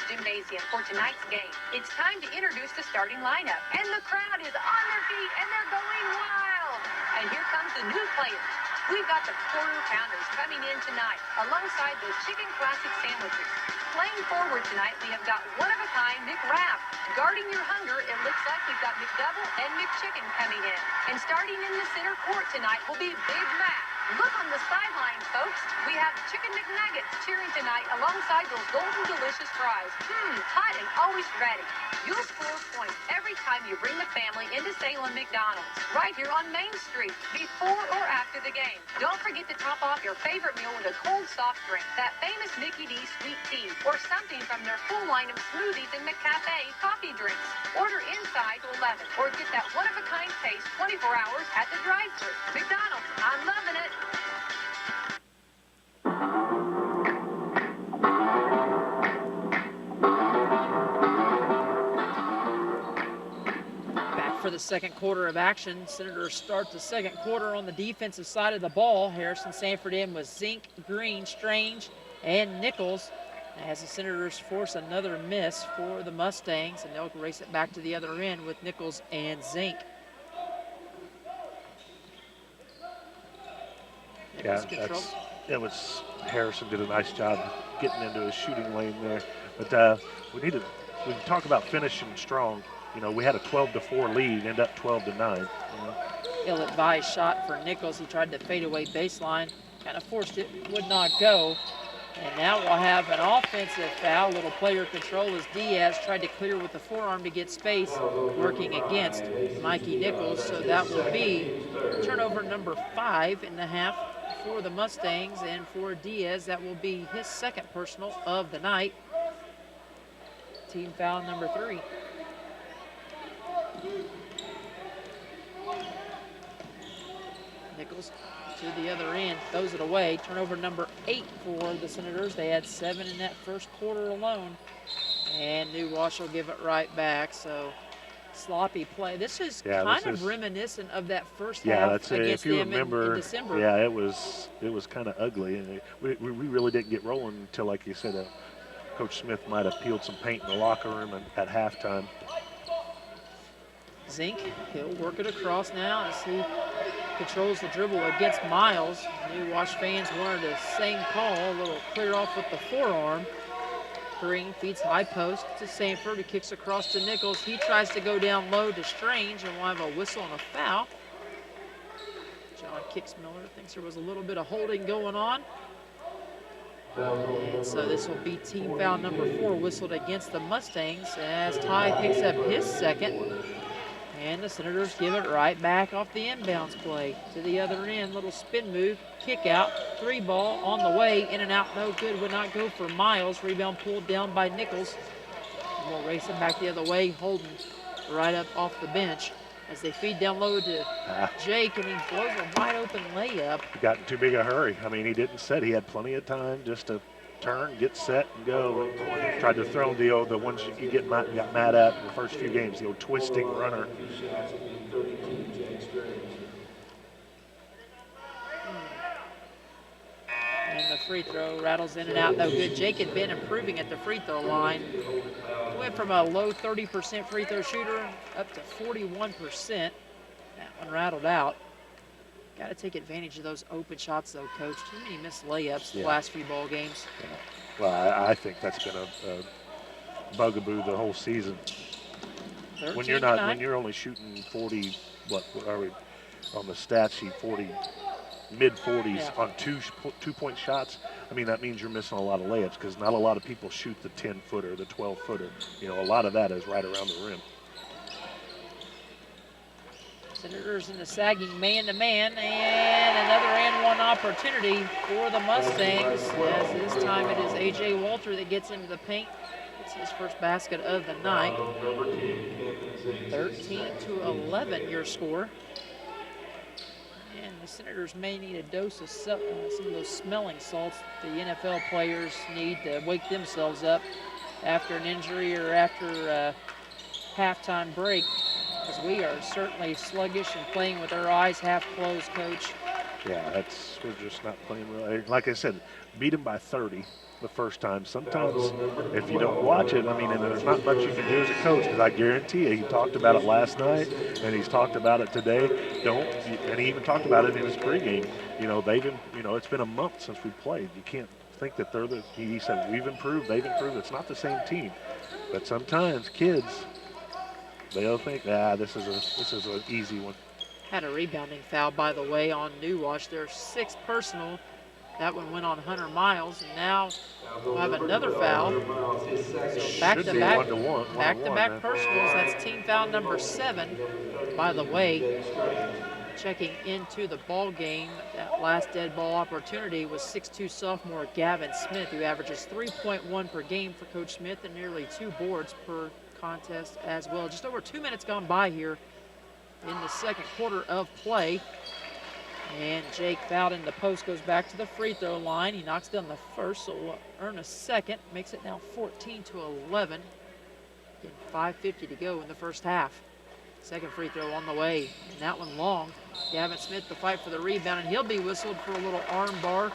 [SPEAKER 9] Gymnasium for tonight's game. It's time to introduce the starting lineup, and the crowd is on their feet and they're going wild. And here comes the new players. We've got the quarter pounders coming in tonight alongside the chicken classic sandwiches. Playing forward tonight, we have got one-of-a-kind McWrap. Guarding your hunger, it looks like we've got McDouble and McChicken coming in. And starting in the center court tonight will be Big Mac. Look on the sidelines, folks. We have Chicken McNuggets cheering tonight alongside those golden delicious fries. Hot and always ready. You'll score points every time you bring the family into Salem McDonald's, right here on Main Street, before or after the game. Don't forget to top off your favorite meal with a cold soft drink, that famous Mickey D sweet tea, or something from their full line of smoothies and McCafe coffee drinks. Order inside to 11, or get that one-of-a-kind taste 24 hours at the drive-thru. McDonald's, I'm loving it.
[SPEAKER 2] For the second quarter of action, Senators start the second quarter on the defensive side of the ball. Harrison Sanford in with Zink, Green, Strange, and Nichols as the Senators force another miss for the Mustangs, and they'll race it back to the other end with Nichols and Zink.
[SPEAKER 3] Yeah, it was Harrison did a nice job getting into his shooting lane there, but we can talk about finishing strong. You know, we had a 12-4 lead, end up 12-9. You know.
[SPEAKER 2] Ill-advised shot for Nichols. He tried to fade away baseline, kind of forced it, would not go. And now we'll have an offensive foul. Little player control as Diaz tried to clear with the forearm to get space, working against Mikey Nichols. So that will be turnover number 5 in the half for the Mustangs, and for Diaz, that will be his second personal of the night. Team foul number 3. Nichols to the other end, throws it away. Turnover number 8 for the Senators. They had 7 in that first quarter alone. And New Wash will give it right back. So sloppy play. This is kind of reminiscent of that first half against them in December.
[SPEAKER 3] Yeah, it was kind of ugly. And we really didn't get rolling until, like you said, Coach Smith might have peeled some paint in the locker room at halftime.
[SPEAKER 2] Zink, he'll work it across now as he controls the dribble against Miles. New Wash fans wanted the same call, a little clear off with the forearm. Green feeds high post to Sanford, who kicks across to Nichols. He tries to go down low to Strange, and we'll have a whistle and a foul. John Kixmiller thinks there was a little bit of holding going on. And so this will be team foul number 4 whistled against the Mustangs as Ty picks up his second. And the Senators give it right back off the inbounds play to the other end. Little spin move, kick out, 3 ball on the way, in and out, no good, would not go for Miles. Rebound pulled down by Nichols. And we'll race him back the other way, Holden right up off the bench as they feed down low to Jake, and he blows a wide open layup.
[SPEAKER 3] He got in too big a hurry. I mean, he didn't set. He had plenty of time just to turn, get set, and go. Tried to throw the ones you got mad at in the first few games, the old twisting runner.
[SPEAKER 2] And the free throw rattles in and out, no good. Jake had been improving at the free throw line. Went from a low 30% free throw shooter up to 41%. That one rattled out. Got to take advantage of those open shots, though, Coach. Too many missed layups the last few ball games.
[SPEAKER 3] Yeah. Well, I think that's been a bugaboo the whole season. When you're only shooting 40, what are we on the stat sheet? 40, mid 40s on two-point shots. I mean, that means you're missing a lot of layups because not a lot of people shoot the 10-footer, the 12-footer. You know, a lot of that is right around the rim.
[SPEAKER 2] Senators in the sagging man-to-man, and another and one opportunity for the Mustangs, as this time it is A.J. Walter that gets into the paint. It's his first basket of the night. 13-11 your score. And the Senators may need a dose of some of those smelling salts the NFL players need to wake themselves up after an injury or after a halftime break. Because we are certainly sluggish and playing with our eyes half closed, Coach.
[SPEAKER 3] Yeah, we're just not playing really. Like I said, beat them by 30 the first time. Sometimes if you don't watch it, I mean, and there's not much you can do as a coach, because I guarantee you, he talked about it last night and he's talked about it today. And he even talked about it in his pregame. You know, it's been a month since we played. You can't think that he said, we've improved, they've improved. It's not the same team. But sometimes kids, they'll think, this is an easy one.
[SPEAKER 2] Had a rebounding foul, by the way, on New Wash. Their 6th personal. That one went on Hunter Miles, and now we'll have another foul. So back-to-back personals. That's team foul number 7. By the way, checking into the ball game, that last dead ball opportunity was 6'2" sophomore Gavin Smith, who averages 3.1 per game for Coach Smith and nearly 2 boards per contest as well. Just over 2 minutes gone by here in the second quarter of play. And Jake fouled in the post, goes back to the free throw line. He knocks down the first, so will earn a second. Makes it now 14-11. Again, 5:50 to go in the first half. Second free throw on the way, and that one long. Gavin Smith to fight for the rebound, and he'll be whistled for a little arm bar.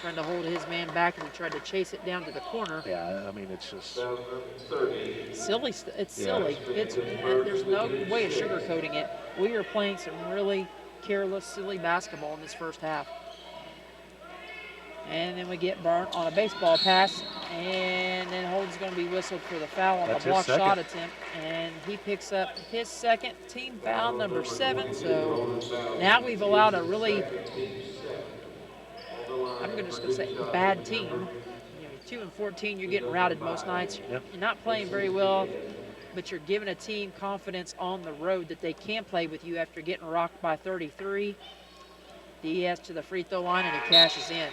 [SPEAKER 2] Trying to hold his man back, and he tried to chase it down to the corner.
[SPEAKER 3] Yeah, I mean, it's just
[SPEAKER 2] silly. It's silly. There's no way of sugarcoating it. We are playing some really careless, silly basketball in this first half. And then we get burnt on a baseball pass, and then Holden's going to be whistled for the foul on the block shot attempt, and he picks up his second, team foul number 7. So now we've allowed a really, I'm just going to say, bad team. 2-14, you're getting routed most nights. You're not playing very well, but you're giving a team confidence on the road that they can play with you after getting rocked by 33. Diaz to the free throw line, and he cashes in.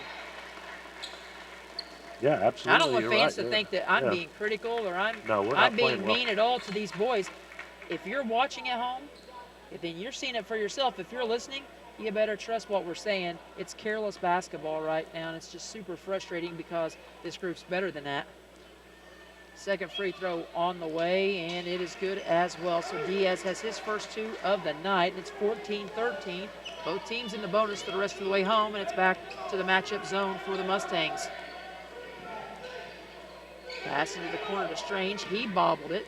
[SPEAKER 3] Yeah, absolutely.
[SPEAKER 2] I don't want fans to think that I'm being critical or I'm being mean at all to these boys. If you're watching at home, then you're seeing it for yourself. If you're listening, you better trust what we're saying. It's careless basketball right now, and it's just super frustrating because this group's better than that. Second free throw on the way, and it is good as well. So Diaz has his first 2 of the night, and it's 14-13. Both teams in the bonus for the rest of the way home, and it's back to the matchup zone for the Mustangs. Pass into the corner to Strange. He bobbled it.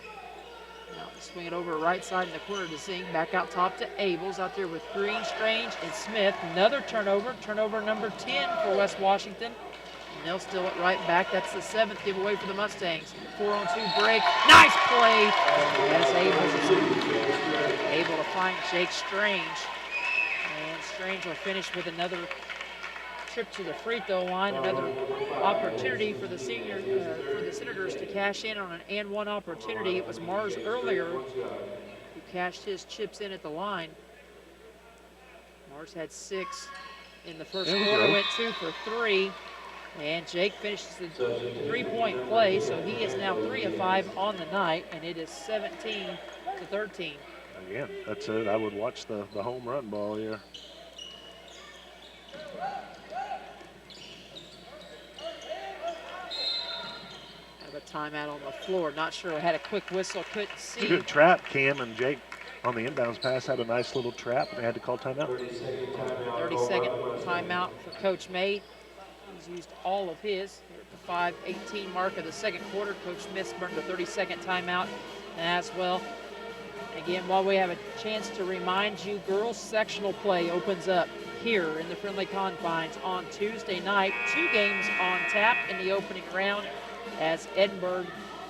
[SPEAKER 2] Now swing it over right side in the corner to Zink. Back out top to Abels. Out there with Green, Strange, and Smith. Another turnover. Turnover number 10 for West Washington. And they'll steal it right back. That's the 7th giveaway for the Mustangs. 4-on-2 break. Nice play as Abels is able to find Jake Strange. And Strange will finish with another trip to the free throw line, another opportunity for the Senators to cash in on an and-one opportunity. It was Mars earlier who cashed his chips in at the line. Mars had 6 in the first quarter, went 2 for 3, and Jake finishes the 3-point play, so he is now 3 of 5 on the night, and it is 17-13.
[SPEAKER 3] Again, that's it. I would watch the home run ball here.
[SPEAKER 2] A timeout on the floor. Not sure. I had a quick whistle. Couldn't see.
[SPEAKER 3] Good trap. Cam and Jake on the inbounds pass had a nice little trap, and they had to call timeout.
[SPEAKER 2] 30-second timeout for Coach May. He's used all of his. Here at the 5:18 mark of the second quarter. Coach Smith burned a 30-second timeout as well. Again, while we have a chance to remind you, girls sectional play opens up here in the Friendly Confines on Tuesday night. 2 games on tap in the opening round, as Edinburgh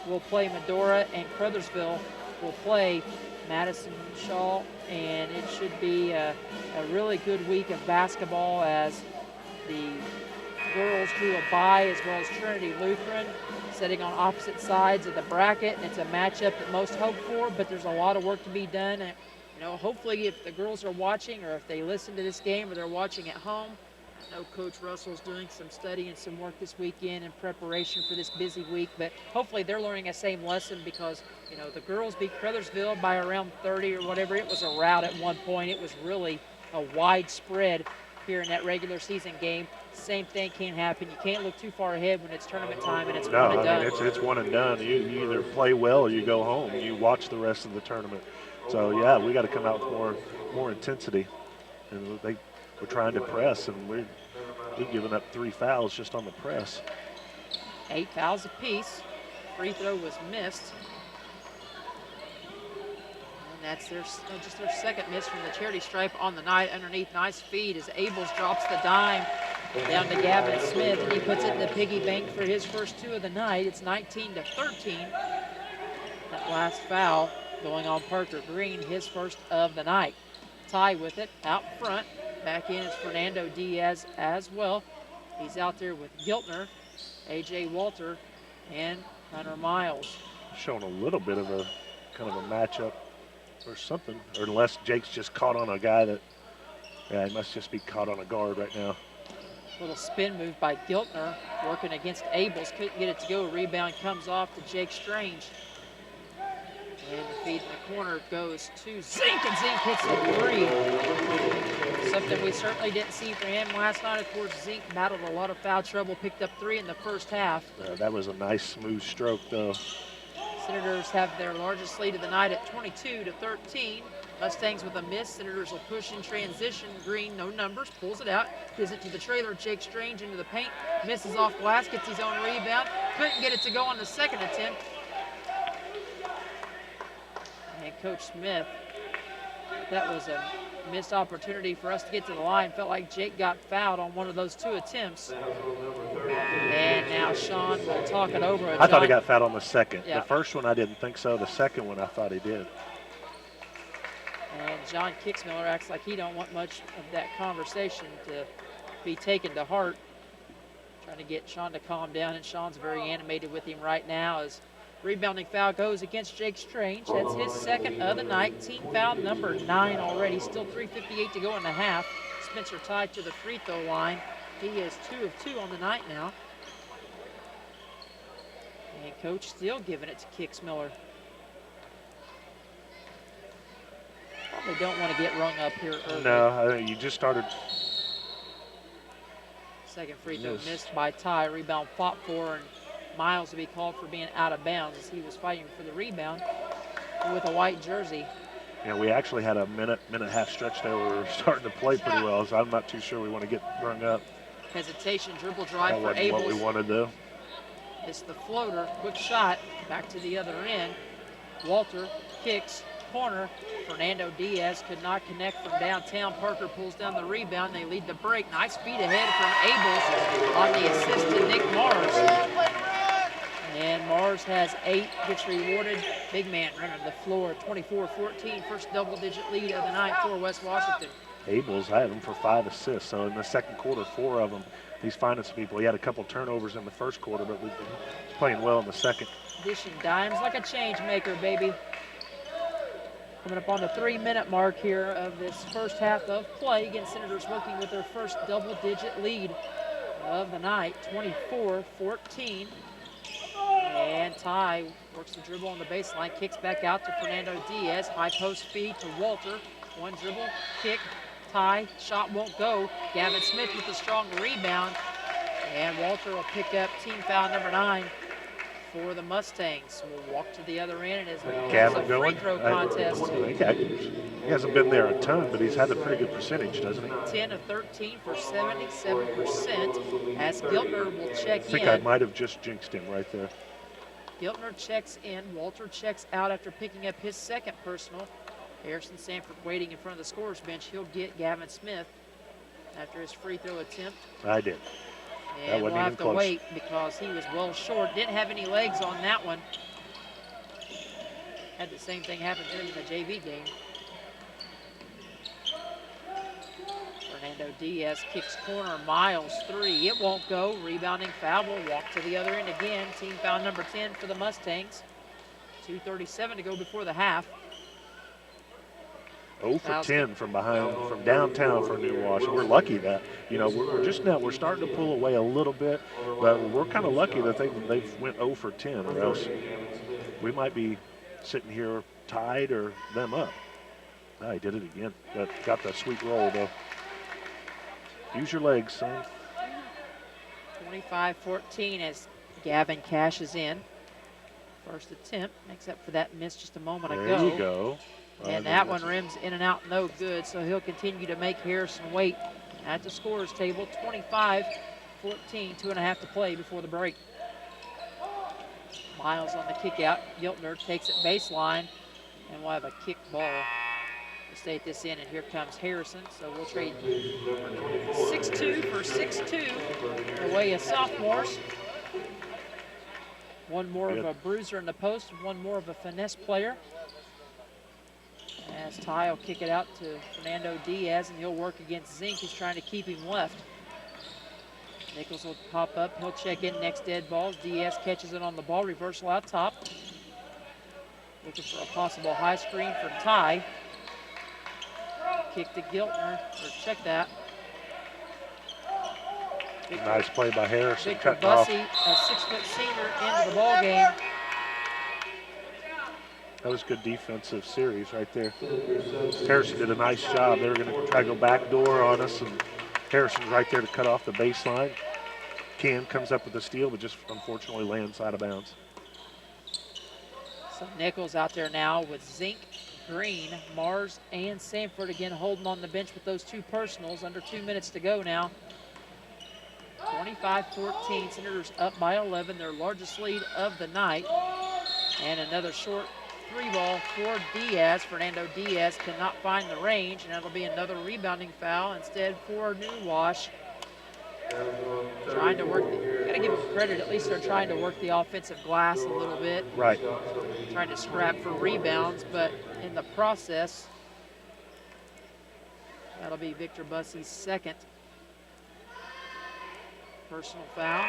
[SPEAKER 2] will play Medora and Crothersville will play Madison Shaw, and it should be a really good week of basketball as the girls drew a bye, as well as Trinity Lutheran, sitting on opposite sides of the bracket. And it's a matchup that most hope for, but there's a lot of work to be done. And, you know, hopefully if the girls are watching, or if they listen to this game, or they're watching at home, I know Coach Russell's doing some study and some work this weekend in preparation for this busy week, but hopefully they're learning the same lesson, because, you know, the girls beat Crothersville by around 30 or whatever. It was a rout at one point. It was really a wide spread here in that regular season game. Same thing can happen. You can't look too far ahead when it's tournament time and it's one and done.
[SPEAKER 3] It's one and done. You either play well or you go home. You watch the rest of the tournament. So, yeah, we got to come out with more intensity. And we're trying to press, and we've given up 3 fouls just on the press.
[SPEAKER 2] 8 fouls apiece. Free throw was missed. And that's just their second miss from the charity stripe on the night. Underneath, nice feed as Abels drops the dime down to Gavin Smith, and he puts it in the piggy bank for his first 2 of the night. It's 19-13. That last foul going on Parker Green, his first of the night. Ty with it out front. Back in is Fernando Diaz as well. He's out there with Giltner, A.J. Walter, and Hunter Miles.
[SPEAKER 3] Showing a little bit of a kind of a matchup or something, or unless Jake's just caught on a guy that, yeah, he must just be caught on a guard right now.
[SPEAKER 2] Little spin move by Giltner, working against Abels. Couldn't get it to go. Rebound comes off to Jake Strange. And the feed in the corner goes to Zink, and Zink hits a 3. Something we certainly didn't see from him last night. Of course, Zink battled a lot of foul trouble, picked up 3 in the first half.
[SPEAKER 3] That was a nice, smooth stroke, though.
[SPEAKER 2] Senators have their largest lead of the night at 22-13. Mustangs with a miss. Senators will push in transition. Green, no numbers, pulls it out, gives it to the trailer. Jake Strange into the paint, misses off glass, gets his own rebound. Couldn't get it to go on the second attempt. And Coach Smith, that was a missed opportunity for us to get to the line. Felt like Jake got fouled on one of those 2 attempts. And now Sean will talk it over.
[SPEAKER 3] I thought he got fouled on the second.
[SPEAKER 2] Yeah.
[SPEAKER 3] The first one I didn't think so. The second one I thought he did.
[SPEAKER 2] And John Kixmiller acts like he don't want much of that conversation to be taken to heart. Trying to get Sean to calm down, and Sean's very animated with him right now as rebounding foul goes against Jake Strange. That's his second of the night. Team foul number 9 already. Still 3:58 to go in the half. Spencer tied to the free throw line. He is 2 of 2 on the night now. And Coach still giving it to Kixmiller. Probably don't want to get rung up here early.
[SPEAKER 3] No, you just started.
[SPEAKER 2] Second free throw missed by Ty. Rebound fought for, and Miles to be called for being out of bounds as he was fighting for the rebound with a white jersey.
[SPEAKER 3] Yeah, we actually had a minute and a half stretch there where we were starting to play pretty well, so I'm not too sure we want to get rung up.
[SPEAKER 2] Hesitation, dribble drive
[SPEAKER 3] That
[SPEAKER 2] for
[SPEAKER 3] wasn't what
[SPEAKER 2] Abels.
[SPEAKER 3] we wanted, though.
[SPEAKER 2] Missed the floater. Quick shot. Back to the other end. Walter kicks. Corner. Fernando Diaz could not connect from downtown. Parker pulls down the rebound. They lead the break. Nice speed ahead from Abels on the assist to Nick Mars. And Mars has 8, gets rewarded. Big man running the floor, 24-14, first double-digit lead of the night for West Washington.
[SPEAKER 3] Abels had him for 5 assists, so in the second quarter, 4 of them. He's finding some people. He had a couple turnovers in the first quarter, but he's playing well in the second.
[SPEAKER 2] Dishing dimes like a change maker, baby. Coming up on the 3-minute mark here of this first half of play. Again, Senators working with their first double-digit lead of the night, 24-14. And Ty works the dribble on the baseline, kicks back out to Fernando Diaz. High post feed to Walter. One dribble, kick, Ty, shot won't go. Gavin Smith with a strong rebound. And Walter will pick up team foul number 9 for the Mustangs. We'll walk to the other end as a free throw contest.
[SPEAKER 3] He hasn't been there a ton, but he's had a pretty good percentage, doesn't he?
[SPEAKER 2] 10 of 13 for 77% as Giltner will check in.
[SPEAKER 3] I think I might have just jinxed him right there.
[SPEAKER 2] Giltner checks in. Walter checks out after picking up his second personal. Harrison Sanford waiting in front of the scorer's bench. He'll get Gavin Smith after his free throw attempt.
[SPEAKER 3] I did.
[SPEAKER 2] And we'll have to wait because he was well short. Didn't have any legs on that one. Had the same thing happen to him in the JV game. Fernando Diaz kicks corner. Miles 3. It won't go. Rebounding foul. Will walk to the other end again. Team foul number 10 for the Mustangs. 2:37 to go before the half.
[SPEAKER 3] 0 for 10 from behind, from downtown for New Washington. We're lucky that, you know, we're starting to pull away a little bit, but we're kind of lucky that they went 0 for 10, or else we might be sitting here tied or them up. Oh, he did it again. Got the sweet roll, though. Use your legs, son.
[SPEAKER 2] 25-14 as Gavin cashes in. First attempt, makes up for that miss just a moment ago.
[SPEAKER 3] There you go.
[SPEAKER 2] And that one rims in and out, no good. So he'll continue to make Harrison wait at the scorer's table. 25-14, 2.5 to play before the break. Miles on the kick out. Giltner takes it baseline, and we'll have a kick ball to stay at this end. And here comes Harrison. So we'll trade 6'2" for 6'2" the way of sophomores. One more of a bruiser in the post, one more of a finesse player. As Ty will kick it out to Fernando Diaz, and he'll work against Zink, who's trying to keep him left. Nichols will pop up. He'll check in next dead ball. Diaz catches it on the ball. Reversal out top. Looking for a possible high screen for Ty. Kick to Giltner, or check that.
[SPEAKER 3] Nice play by Harrison.
[SPEAKER 2] Victor Bussey, a 6-foot senior, into the ball game.
[SPEAKER 3] That was good defensive series right there. Harrison did a nice job. They were going to try to go backdoor on us, and Harrison's right there to cut off the baseline. Cam comes up with the steal, but just unfortunately lands out of bounds.
[SPEAKER 2] So Nichols out there now with Zink, Green, Mars, and Sanford again holding on the bench with those 2 personals. Under 2 minutes to go now. 25-14, Senators up by 11, their largest lead of the night. And another short 3-ball for Diaz. Fernando Diaz cannot find the range, and that'll be another rebounding foul instead for New Wash. Trying to work, gotta give them credit, at least they're trying to work the offensive glass a little bit.
[SPEAKER 3] Right.
[SPEAKER 2] Trying to scrap for rebounds, but in the process, that'll be Victor Bussey's second personal foul.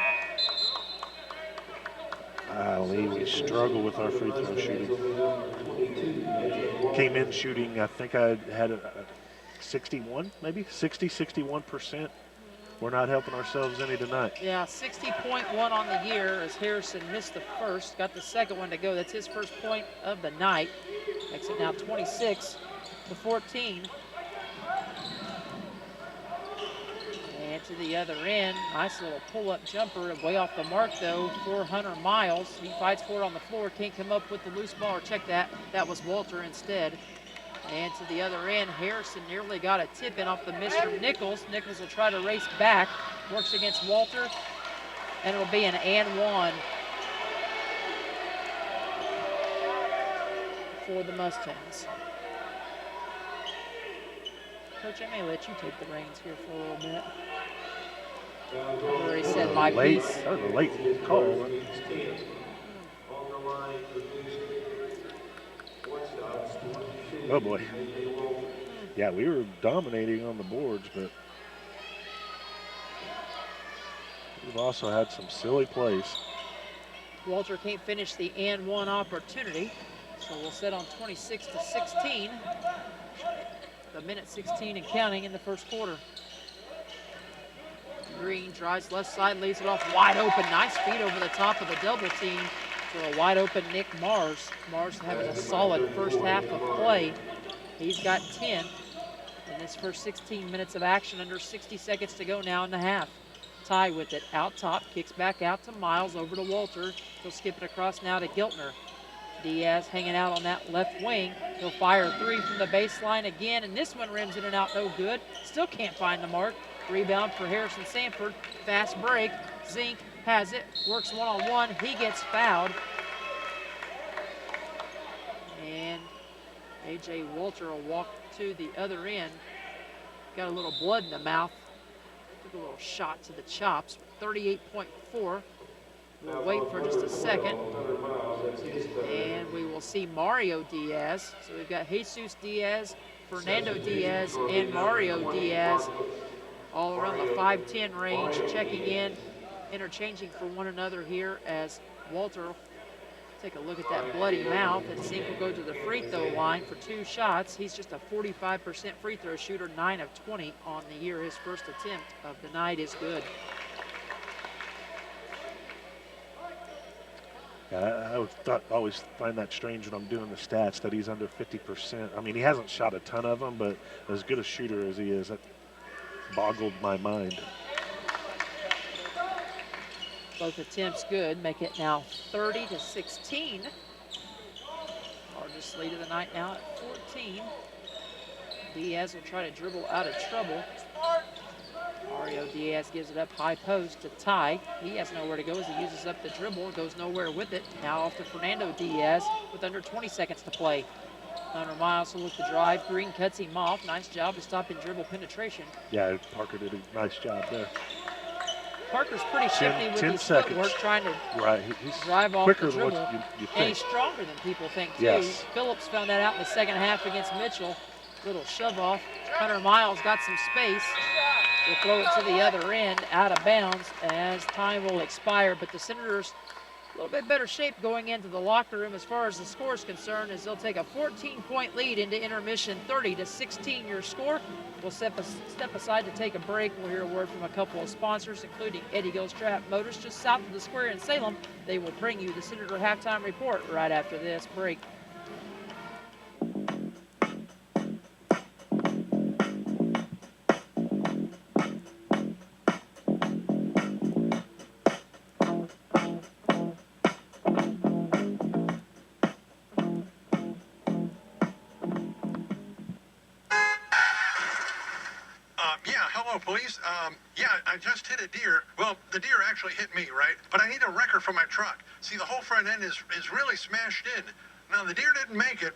[SPEAKER 3] Golly, we struggle with our free throw shooting. Came in shooting, I think I had a 61, maybe 61%. We're not helping ourselves any tonight.
[SPEAKER 2] Yeah, 60.1 on the year as Harrison missed the first, got the second one to go. That's his first point of the night. Makes it now 26-14. And to the other end, nice little pull-up jumper, way off the mark though for Hunter Miles. He fights for it on the floor, can't come up with the loose ball, or check that. That was Walter instead. And to the other end, Harrison nearly got a tip in off the miss from Nichols. Nichols will try to race back, works against Walter, and it'll be an and one for the Mustangs. Coach, I may let you take the reins here for a little bit. I've already said my piece.
[SPEAKER 3] That was a late call. Oh boy. Yeah, we were dominating on the boards, but we've also had some silly plays.
[SPEAKER 2] Walter can't finish the and one opportunity, so we'll set on 26-16. The minute 16 and counting in the first quarter. Green drives left side, leaves it off wide open. Nice feed over the top of the double team for a wide open Nick Mars. Mars having a solid first half of play. He's got 10 in this first 16 minutes of action, under 60 seconds to go now in the half. Ty with it out top, kicks back out to Miles, over to Walter. He'll skip it across now to Giltner. Diaz hanging out on that left wing. He'll fire a three from the baseline again, and this one rims in and out, no good. Still can't find the mark. Rebound for Harrison Sanford. Fast break. Zink has it, works one-on-one. He gets fouled. And A.J. Walter will walk to the other end. Got a little blood in the mouth. Took a little shot to the chops. 38.4. We'll wait for just a second. And we will see Mario Diaz. So we've got Jesus Diaz, Fernando Diaz, and Mario Diaz all around the 5'10" range, checking in, interchanging for one another here as Walter will take a look at that bloody mouth, and Zink will go to the free throw line for 2 shots. He's just a 45% free throw shooter, 9 of 20 on the year. His first attempt of the night is good.
[SPEAKER 3] Yeah, I always find that strange when I'm doing the stats that he's under 50%. I mean, he hasn't shot a ton of them, but as good a shooter as he is, that boggled my mind.
[SPEAKER 2] Both attempts good, make it now 30-16. Largest lead of the night now at 14. Diaz will try to dribble out of trouble. Mario Diaz gives it up high post to Ty. He has nowhere to go as he uses up the dribble, goes nowhere with it. Now off to Fernando Diaz with under 20 seconds to play. Hunter Miles will look to drive. Green cuts him off. Nice job to stop in dribble penetration.
[SPEAKER 3] Yeah, Parker did a nice job there.
[SPEAKER 2] Parker's pretty shifty with his footwork, trying to drive off the dribble.
[SPEAKER 3] You think.
[SPEAKER 2] And he's stronger than people think, too.
[SPEAKER 3] Yes.
[SPEAKER 2] Phillips found that out in the second half against Mitchell. Little shove off. Hunter Miles got some space. Will throw it to the other end, out of bounds, as time will expire. But the Senators a little bit better shape going into the locker room as far as the score is concerned, as they'll take a 14-point lead into intermission. 30-16 your score. We'll step aside to take a break. We'll hear a word from a couple of sponsors, including Eddie Gilstrap Motors, just south of the square in Salem. They will bring you the Senator halftime report right after this break.
[SPEAKER 10] Police, I just hit a deer. Well, the deer actually hit me, right? But I need a wrecker for my truck. See, the whole front end is really smashed in. Now, the deer didn't make it,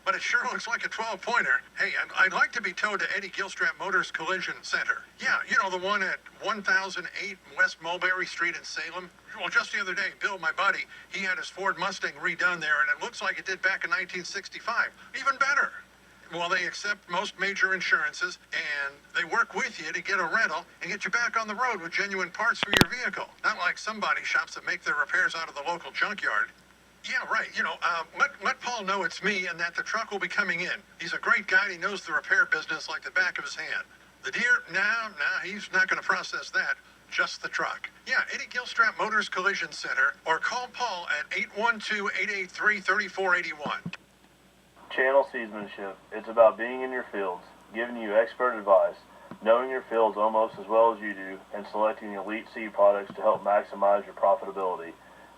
[SPEAKER 10] but it sure looks like a 12-pointer. Hey, I'd like to be towed to Eddie Gilstrap Motors Collision Center. Yeah, you know, the one at 1008 West Mulberry Street in Salem. Well, just the other day, Bill, my buddy, he had his Ford Mustang redone there, and it looks like it did back in 1965. Even better. Well, they accept most major insurances, and they work with you to get a rental and get you back on the road with genuine parts for your vehicle. Not like some body shops that make their repairs out of the local junkyard. Yeah, right. You know, let Paul know it's me and that the truck will be coming in. He's a great guy. He knows the repair business like the back of his hand. The deer, nah, he's not going to process that. Just the truck. Yeah, Eddie Gilstrap Motors Collision Center, or call Paul at 812-883-3481.
[SPEAKER 11] Channel Seedsmanship. It's about being in your fields, giving you expert advice, knowing your fields almost as well as you do, and selecting elite seed products to help maximize your profitability.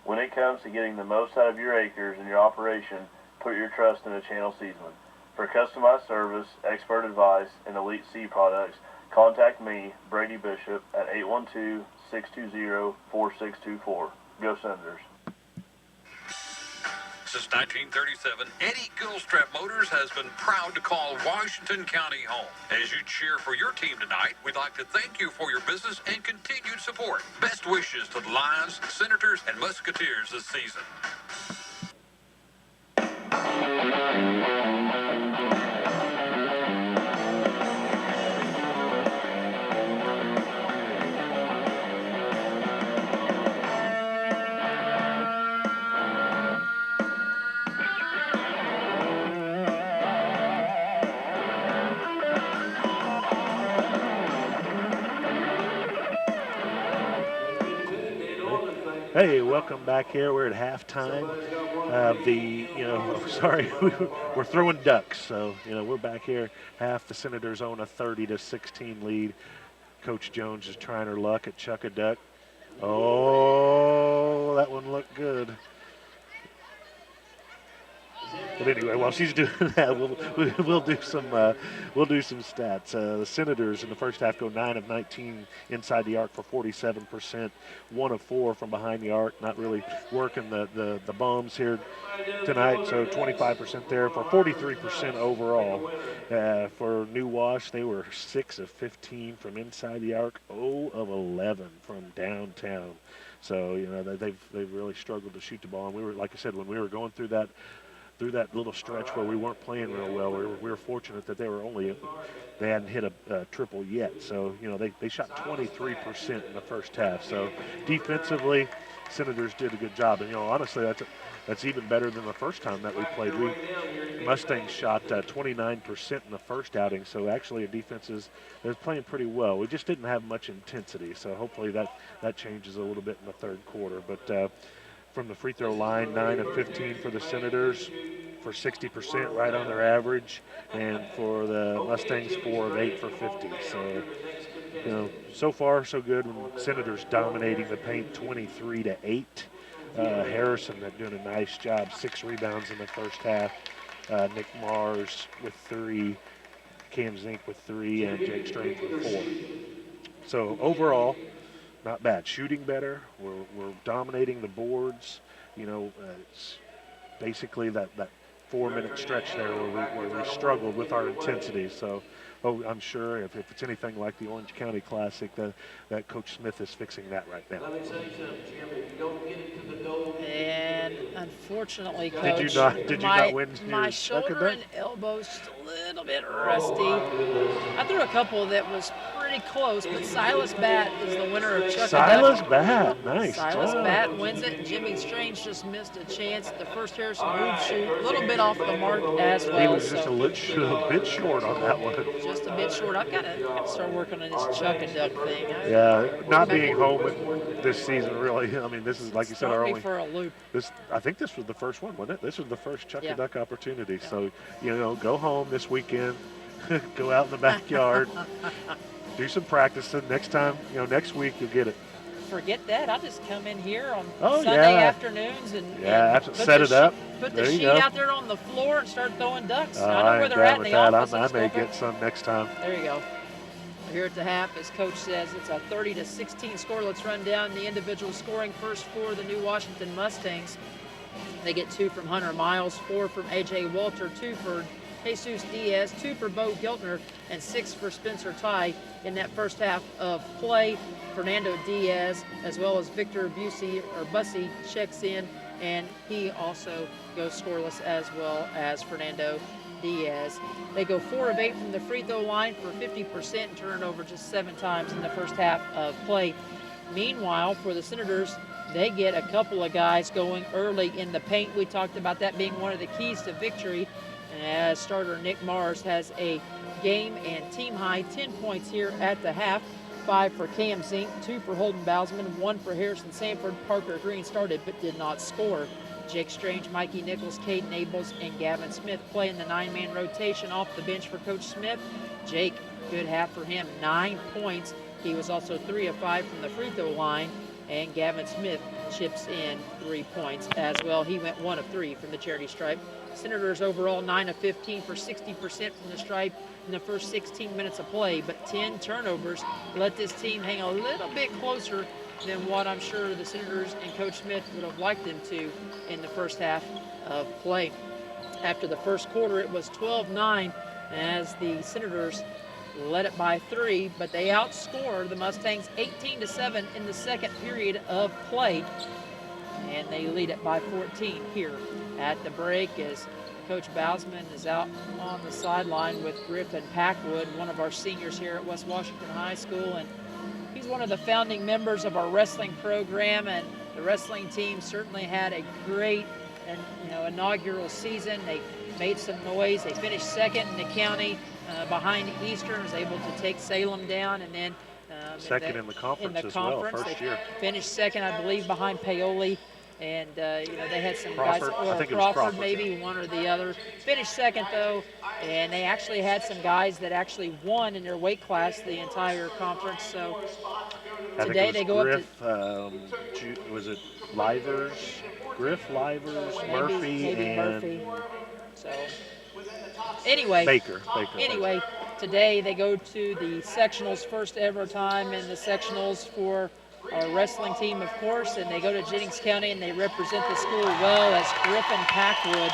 [SPEAKER 11] When it comes to getting the most out of your acres and your operation, put your trust in a Channel Seedsman. For customized service, expert advice, and elite seed products, contact me, Brady Bishop, at 812-620-4624. Go Senators.
[SPEAKER 12] Since 1937, Eddie Gilstrap Motors has been proud to call Washington County home. As you cheer for your team tonight, we'd like to thank you for your business and continued support. Best wishes to the Lions, Senators, and Musketeers this season.
[SPEAKER 3] Hey, welcome back here. We're at halftime. We're throwing ducks. So, we're back here. Half the Senators own a 30-16 lead. Coach Jones is trying her luck at Chuck-a-Duck. Oh, that one looked good. But anyway, while she's doing that, we'll do some stats. The Senators in the first half go 9 of 19 inside the arc for 47%, 1 of 4 from behind the arc. Not really working the bombs here tonight, so 25% there for 43% overall. For New Wash, they were 6 of 15 from inside the arc, 0 of 11 from downtown. So they've really struggled to shoot the ball. And we were, like I said, when we were going through that little stretch where we weren't playing real well, we were fortunate that they hadn't hit a triple yet. So, they shot 23% in the first half. So defensively, Senators did a good job. And, honestly, that's even better than the first time that we played. Mustangs shot 29% in the first outing. So actually, they're playing pretty well. We just didn't have much intensity. So hopefully that changes a little bit in the third quarter. But from the free throw line, 9 of 15 for the Senators for 60%, right on their average. And for the Mustangs, 4 of 8 for 50. So, so far so good. Senators dominating the paint 23-8. Harrison doing a nice job, 6 rebounds in the first half. Nick Mars with 3, Cam Zink with 3, and Jake Strange with 4. So overall, not bad. Shooting better. We're dominating the boards. It's basically that 4-minute stretch there where we struggled with our intensity. So, I'm sure if it's anything like the Orange County Classic, that Coach Smith is fixing that right now.
[SPEAKER 2] And unfortunately, Coach,
[SPEAKER 3] did you not win?
[SPEAKER 2] My shoulder and elbow's just a little bit rusty. I threw a couple that was pretty close, but Silas Batt is the winner of Chuck.
[SPEAKER 3] Silas Batt, nice.
[SPEAKER 2] Silas Batt wins it. Jimmy Strange just missed a chance at the first Harrison Group shoot, a little bit off the mark as well.
[SPEAKER 3] He was just a bit short on that one.
[SPEAKER 2] Just a bit short. I've got to start working on this Chuck-a-Duck thing.
[SPEAKER 3] Not being home this season really. I mean, this is, like you said, our only.
[SPEAKER 2] For a loop.
[SPEAKER 3] I think this was the first one, wasn't it? This was the first Chuck-a-Duck opportunity. Yeah. So, go home this weekend, go out in the backyard, do some practicing. Next time, next week you'll get it.
[SPEAKER 2] Forget that. I'll just come in here on Sunday afternoons and
[SPEAKER 3] set it up.
[SPEAKER 2] Put the sheet out there on the floor and start throwing ducks. I know where they're at in the office.
[SPEAKER 3] I may get some next time.
[SPEAKER 2] There you go. Here at the half, as Coach says, it's a 30-16 score. Let's run down the individual scoring first for the New Washington Mustangs. They get 2 from Hunter Miles, 4 from A.J. Walter, 2 for Jesus Diaz, 2 for Bo Giltner, and 6 for Spencer Ty in that first half of play. Fernando Diaz, as well as Victor Bussy checks in, and he also goes scoreless as well as Fernando Diaz. They go 4 of 8 from the free throw line for 50% and turn it over just 7 times in the first half of play. Meanwhile, for the Senators, they get a couple of guys going early in the paint. We talked about that being one of the keys to victory. And as starter Nick Mars has a game and team high 10 points here at the half. 5 for Cam Zink, 2 for Holden Bousman, 1 for Harrison Sanford. Parker Green started but did not score. Jake Strange, Mikey Nichols, Caden Abels, and Gavin Smith play in the 9-man rotation off the bench for Coach Smith. Jake, good half for him, 9 points. He was also 3 of 5 from the free throw line, and Gavin Smith chips in 3 points as well. He went 1 of 3 from the charity stripe. Senators overall 9 of 15 for 60% from the stripe in the first 16 minutes of play, but 10 turnovers let this team hang a little bit closer than what I'm sure the Senators and Coach Smith would have liked them to in the first half of play. After the first quarter, it was 12-9 as the Senators led it by 3, but they outscored the Mustangs 18-7 in the second period of play, and they lead it by 14 here at the break as Coach Bousman is out on the sideline with Griffin Packwood, one of our seniors here at West Washington High School, and he's one of the founding members of our wrestling program, and the wrestling team certainly had a great inaugural season. They made some noise. They finished second in the county behind Eastern, was able to take Salem down, and then
[SPEAKER 3] second in the conference as well, first year.
[SPEAKER 2] Finished second, I believe, behind Paoli. And, they had some
[SPEAKER 3] Crawford,
[SPEAKER 2] guys, or Crawford maybe, one or the other. Finished second, though, and they actually had some guys that actually won in their weight class the entire conference. So today they go
[SPEAKER 3] Griff,
[SPEAKER 2] up
[SPEAKER 3] to... was it Livers? Griff, Livers,
[SPEAKER 2] maybe
[SPEAKER 3] and...
[SPEAKER 2] Murphy. So, anyway.
[SPEAKER 3] Baker.
[SPEAKER 2] Anyway, today they go to the sectionals, first ever time in the sectionals for our wrestling team, of course, and they go to Jennings County and they represent the school well as Griffin Packwood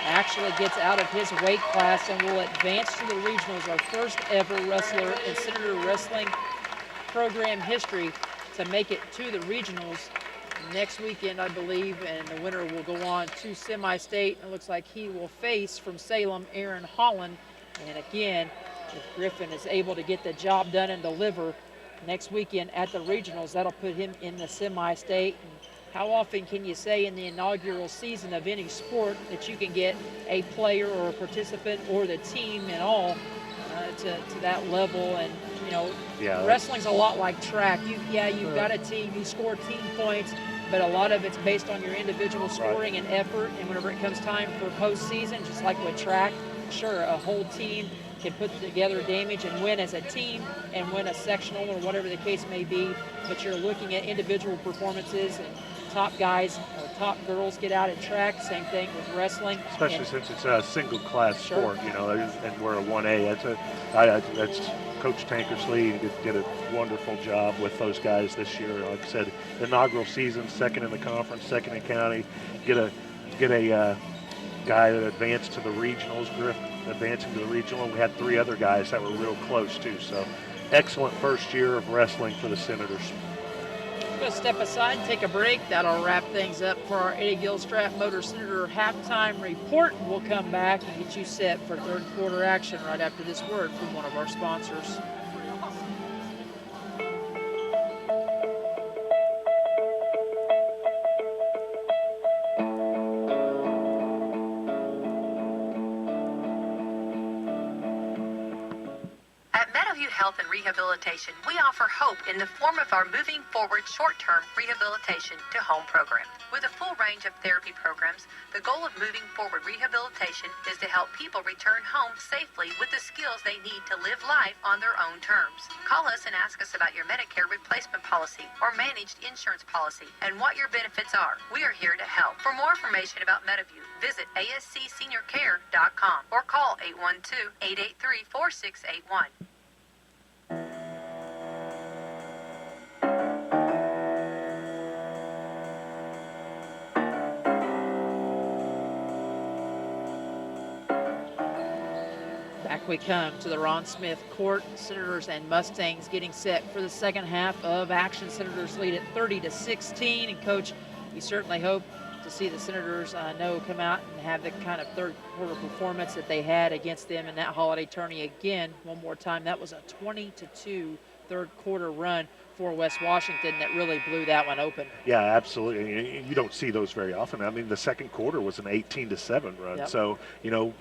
[SPEAKER 2] actually gets out of his weight class and will advance to the regionals, our first ever wrestler in Senator Wrestling program history to make it to the regionals next weekend, I believe, and the winner will go on to semi-state. It looks like he will face from Salem, Aaron Holland, and again, if Griffin is able to get the job done and deliver next weekend at the regionals, that'll put him in the semi-state. And how often can you say in the inaugural season of any sport that you can get a player or a participant or the team and all to that level? And wrestling's a lot like track. You've got a team, you score team points, but a lot of it's based on your individual scoring and effort. And whenever it comes time for postseason, just like with track, sure, a whole team can put together damage and win as a team and win a sectional or whatever the case may be, but you're looking at individual performances, and top guys or top girls get out at track. Same thing with wrestling.
[SPEAKER 3] Especially since it's a single class sport, and we're a 1A. That's Coach Tankersley did a wonderful job with those guys this year. Like I said, inaugural season, second in the conference, second in county. Get a guy that advanced to the regionals, Griff advancing to the regional, and we had 3 other guys that were real close too. So excellent first year of wrestling for the Senators.
[SPEAKER 2] I'm going to step aside and take a break. That'll wrap things up for our Eddie Gilstrap Motor Senator halftime report. We'll come back and get you set for third quarter action right after this word from one of our sponsors.
[SPEAKER 9] Health and Rehabilitation, we offer hope in the form of our Moving Forward short-term rehabilitation to home program. With a full range of therapy programs, the goal of Moving Forward Rehabilitation is to help people return home safely with the skills they need to live life on their own terms. Call us and ask us about your Medicare replacement policy or managed insurance policy and what your benefits are. We are here to help. For more information about MediView, visit ascseniorcare.com or call 812-883-4681.
[SPEAKER 2] Back we come to the Ron Smith Court. Senators and Mustangs getting set for the second half of action. Senators lead at 30-16, and Coach, we certainly hope to see the Senators come out and have the kind of third quarter performance that they had against them in that holiday tourney again. One more time, that was a 20-2 third quarter run for West Washington that really blew that one open.
[SPEAKER 3] Yeah, absolutely. You don't see those very often. I mean, the second quarter was an 18-7 run. Yep. So,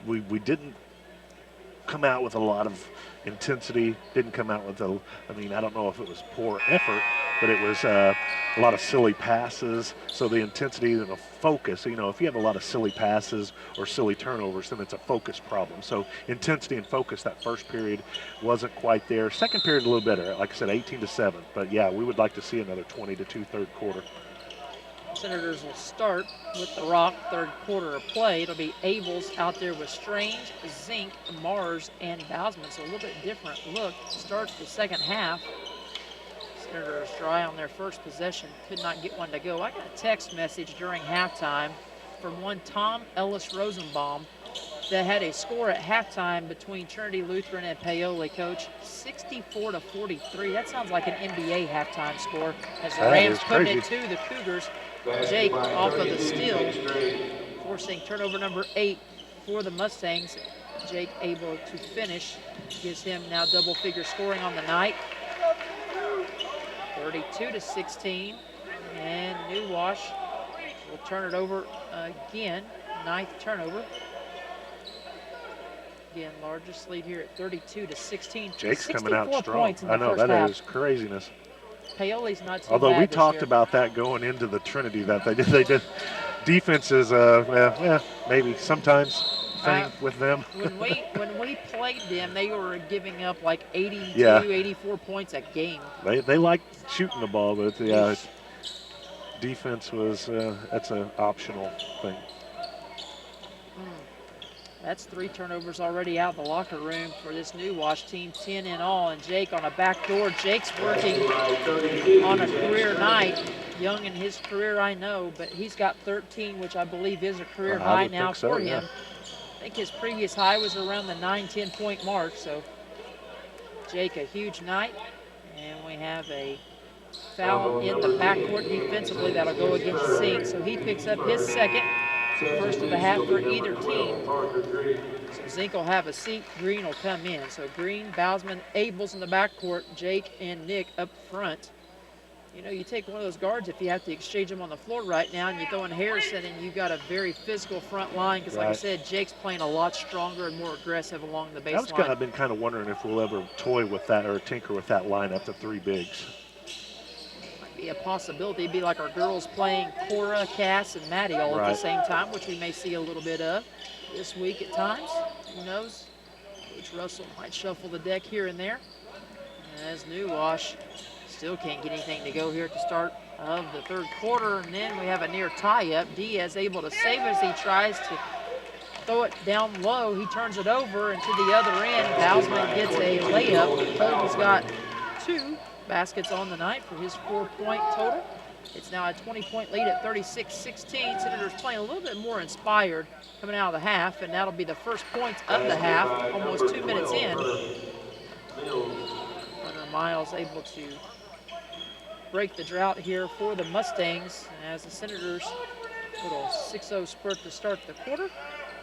[SPEAKER 3] we didn't come out with a lot of intensity, didn't come out with I don't know if it was poor effort, but it was a lot of silly passes. So the intensity and the focus, if you have a lot of silly passes or silly turnovers, then it's a focus problem. So intensity and focus that first period wasn't quite there. Second period a little better, like I said, 18-7. But yeah, we would like to see another 20-2 third quarter.
[SPEAKER 2] Senators will start with the Rock third quarter of play. It'll be Abels out there with Strange, Zink, Mars, and Bousman. So a little bit different look to start the second half. Senators dry on their first possession, could not get one to go. I got a text message during halftime from one Tom Ellis Rosenbaum that had a score at halftime between Trinity Lutheran and Paoli, Coach, 64-43. That sounds like an NBA halftime score as the Rams putting it to the Cougars. Jake off of the steal, forcing turnover number 8 for the Mustangs. Jake able to finish, gives him now double-figure scoring on the night. 32-16, and New Wash will turn it over again, 9th turnover. Again, largest lead here at 32-16.
[SPEAKER 3] Jake's coming out strong.
[SPEAKER 2] Points in the
[SPEAKER 3] I know,
[SPEAKER 2] first
[SPEAKER 3] that
[SPEAKER 2] half.
[SPEAKER 3] is craziness.
[SPEAKER 2] Paoli's not too
[SPEAKER 3] Although
[SPEAKER 2] bad
[SPEAKER 3] we
[SPEAKER 2] this
[SPEAKER 3] talked
[SPEAKER 2] year.
[SPEAKER 3] about that going into the Trinity, that they did defenses, maybe sometimes thing with them.
[SPEAKER 2] when we played them, they were giving up like 82, 84 points a game.
[SPEAKER 3] They like shooting the ball, but defense was that's an optional thing.
[SPEAKER 2] That's 3 turnovers already out of the locker room for this New Wash team, 10 in all. And Jake on a back door. Jake's working on a career night. Young in his career, I know, but he's got 13, which I believe is a career high now for him. I think his previous high was around the 9-10 point mark. So Jake, a huge night. And we have a foul in the backcourt defensively that'll go against Zink. So he picks up his second. First of the half for either team. So Zink will have a seat, Green will come in. So Green, Bousman, Abels in the backcourt, Jake and Nick up front. You know, you take one of those guards if you have to exchange them on the floor right now, and you throw in Harrison, and you've got a very physical front line because, like I said, Jake's playing a lot stronger and more aggressive along the baseline.
[SPEAKER 3] I've been kind of wondering if we'll ever toy with that or tinker with that lineup, the 3 bigs.
[SPEAKER 2] Be a possibility. It'd be like our girls playing Cora, Cass, and Maddie all at the same time, which we may see a little bit of this week at times. Who knows? Coach Russell might shuffle the deck here and there. As New Wash still can't get anything to go here at the start of the third quarter, and then we have a near tie-up. Diaz able to save as he tries to throw it down low. He turns it over and to the other end. Bousman gets a layup. Holden's got 2 baskets on the night for his 4-point total. It's now a 20-point lead at 36-16. Senators playing a little bit more inspired coming out of the half, and that'll be the first points of the half, almost 2 minutes in. Hunter Miles able to break the drought here for the Mustangs as the Senators little 6-0 spurt to start the quarter.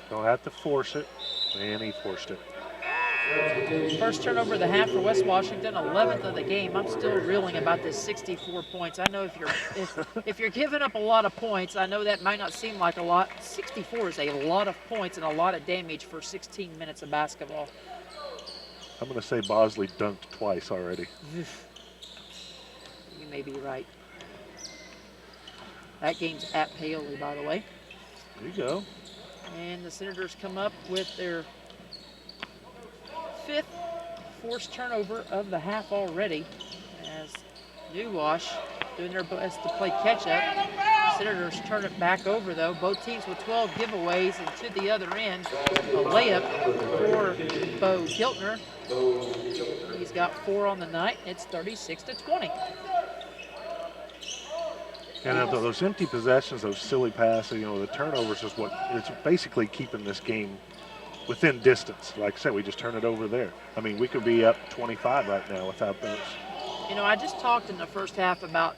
[SPEAKER 3] Don't have to force it, and he forced it.
[SPEAKER 2] First turnover of the half for West Washington, 11th of the game. I'm still reeling about this 64 points. I know if you're giving up a lot of points, I know that might not seem like a lot. 64 is a lot of points and a lot of damage for 16 minutes of basketball.
[SPEAKER 3] I'm going to say Bosley dunked twice already.
[SPEAKER 2] You may be right. That game's at Paoli, by the way.
[SPEAKER 3] There you go.
[SPEAKER 2] And the Senators come up with their 5th forced turnover of the half already as New Wash doing their best to play catch-up. Senators turn it back over, though. Both teams with 12 giveaways, and to the other end, a layup for Bo Giltner. He's got 4 on the night. It's 36-20.
[SPEAKER 3] And those empty possessions, those silly passes, you know, the turnovers is what it's basically keeping this game within distance. Like I said, we just turn it over there. I mean, we could be up 25 right now without those.
[SPEAKER 2] You know, I just talked in the first half about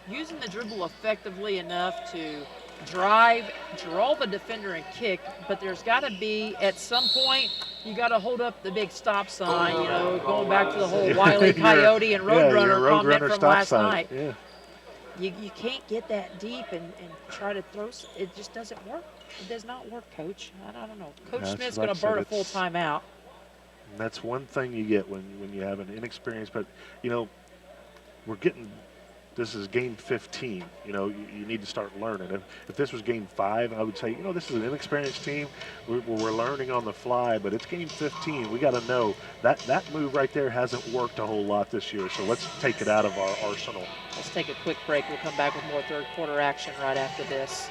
[SPEAKER 2] using the dribble effectively enough to drive, draw the defender and kick, but there's got to be, at some point, you got to hold up the big stop sign, you know, going back to the whole Wile E. Coyote and Roadrunner comment from last night.
[SPEAKER 3] Yeah.
[SPEAKER 2] You can't get that deep and try to throw. It just doesn't work. It does not work, Coach. I don't know. Coach Smith's going to burn a full timeout.
[SPEAKER 3] That's one thing you get when you have an inexperienced, but, you know, this is game 15. You know, you need to start learning. If this was game 5, I would say, you know, this is an inexperienced team. We're learning on the fly, but it's game 15. We got to know that move right there hasn't worked a whole lot this year, so let's take it out of our arsenal.
[SPEAKER 2] Let's take a quick break. We'll come back with more third quarter action right after this.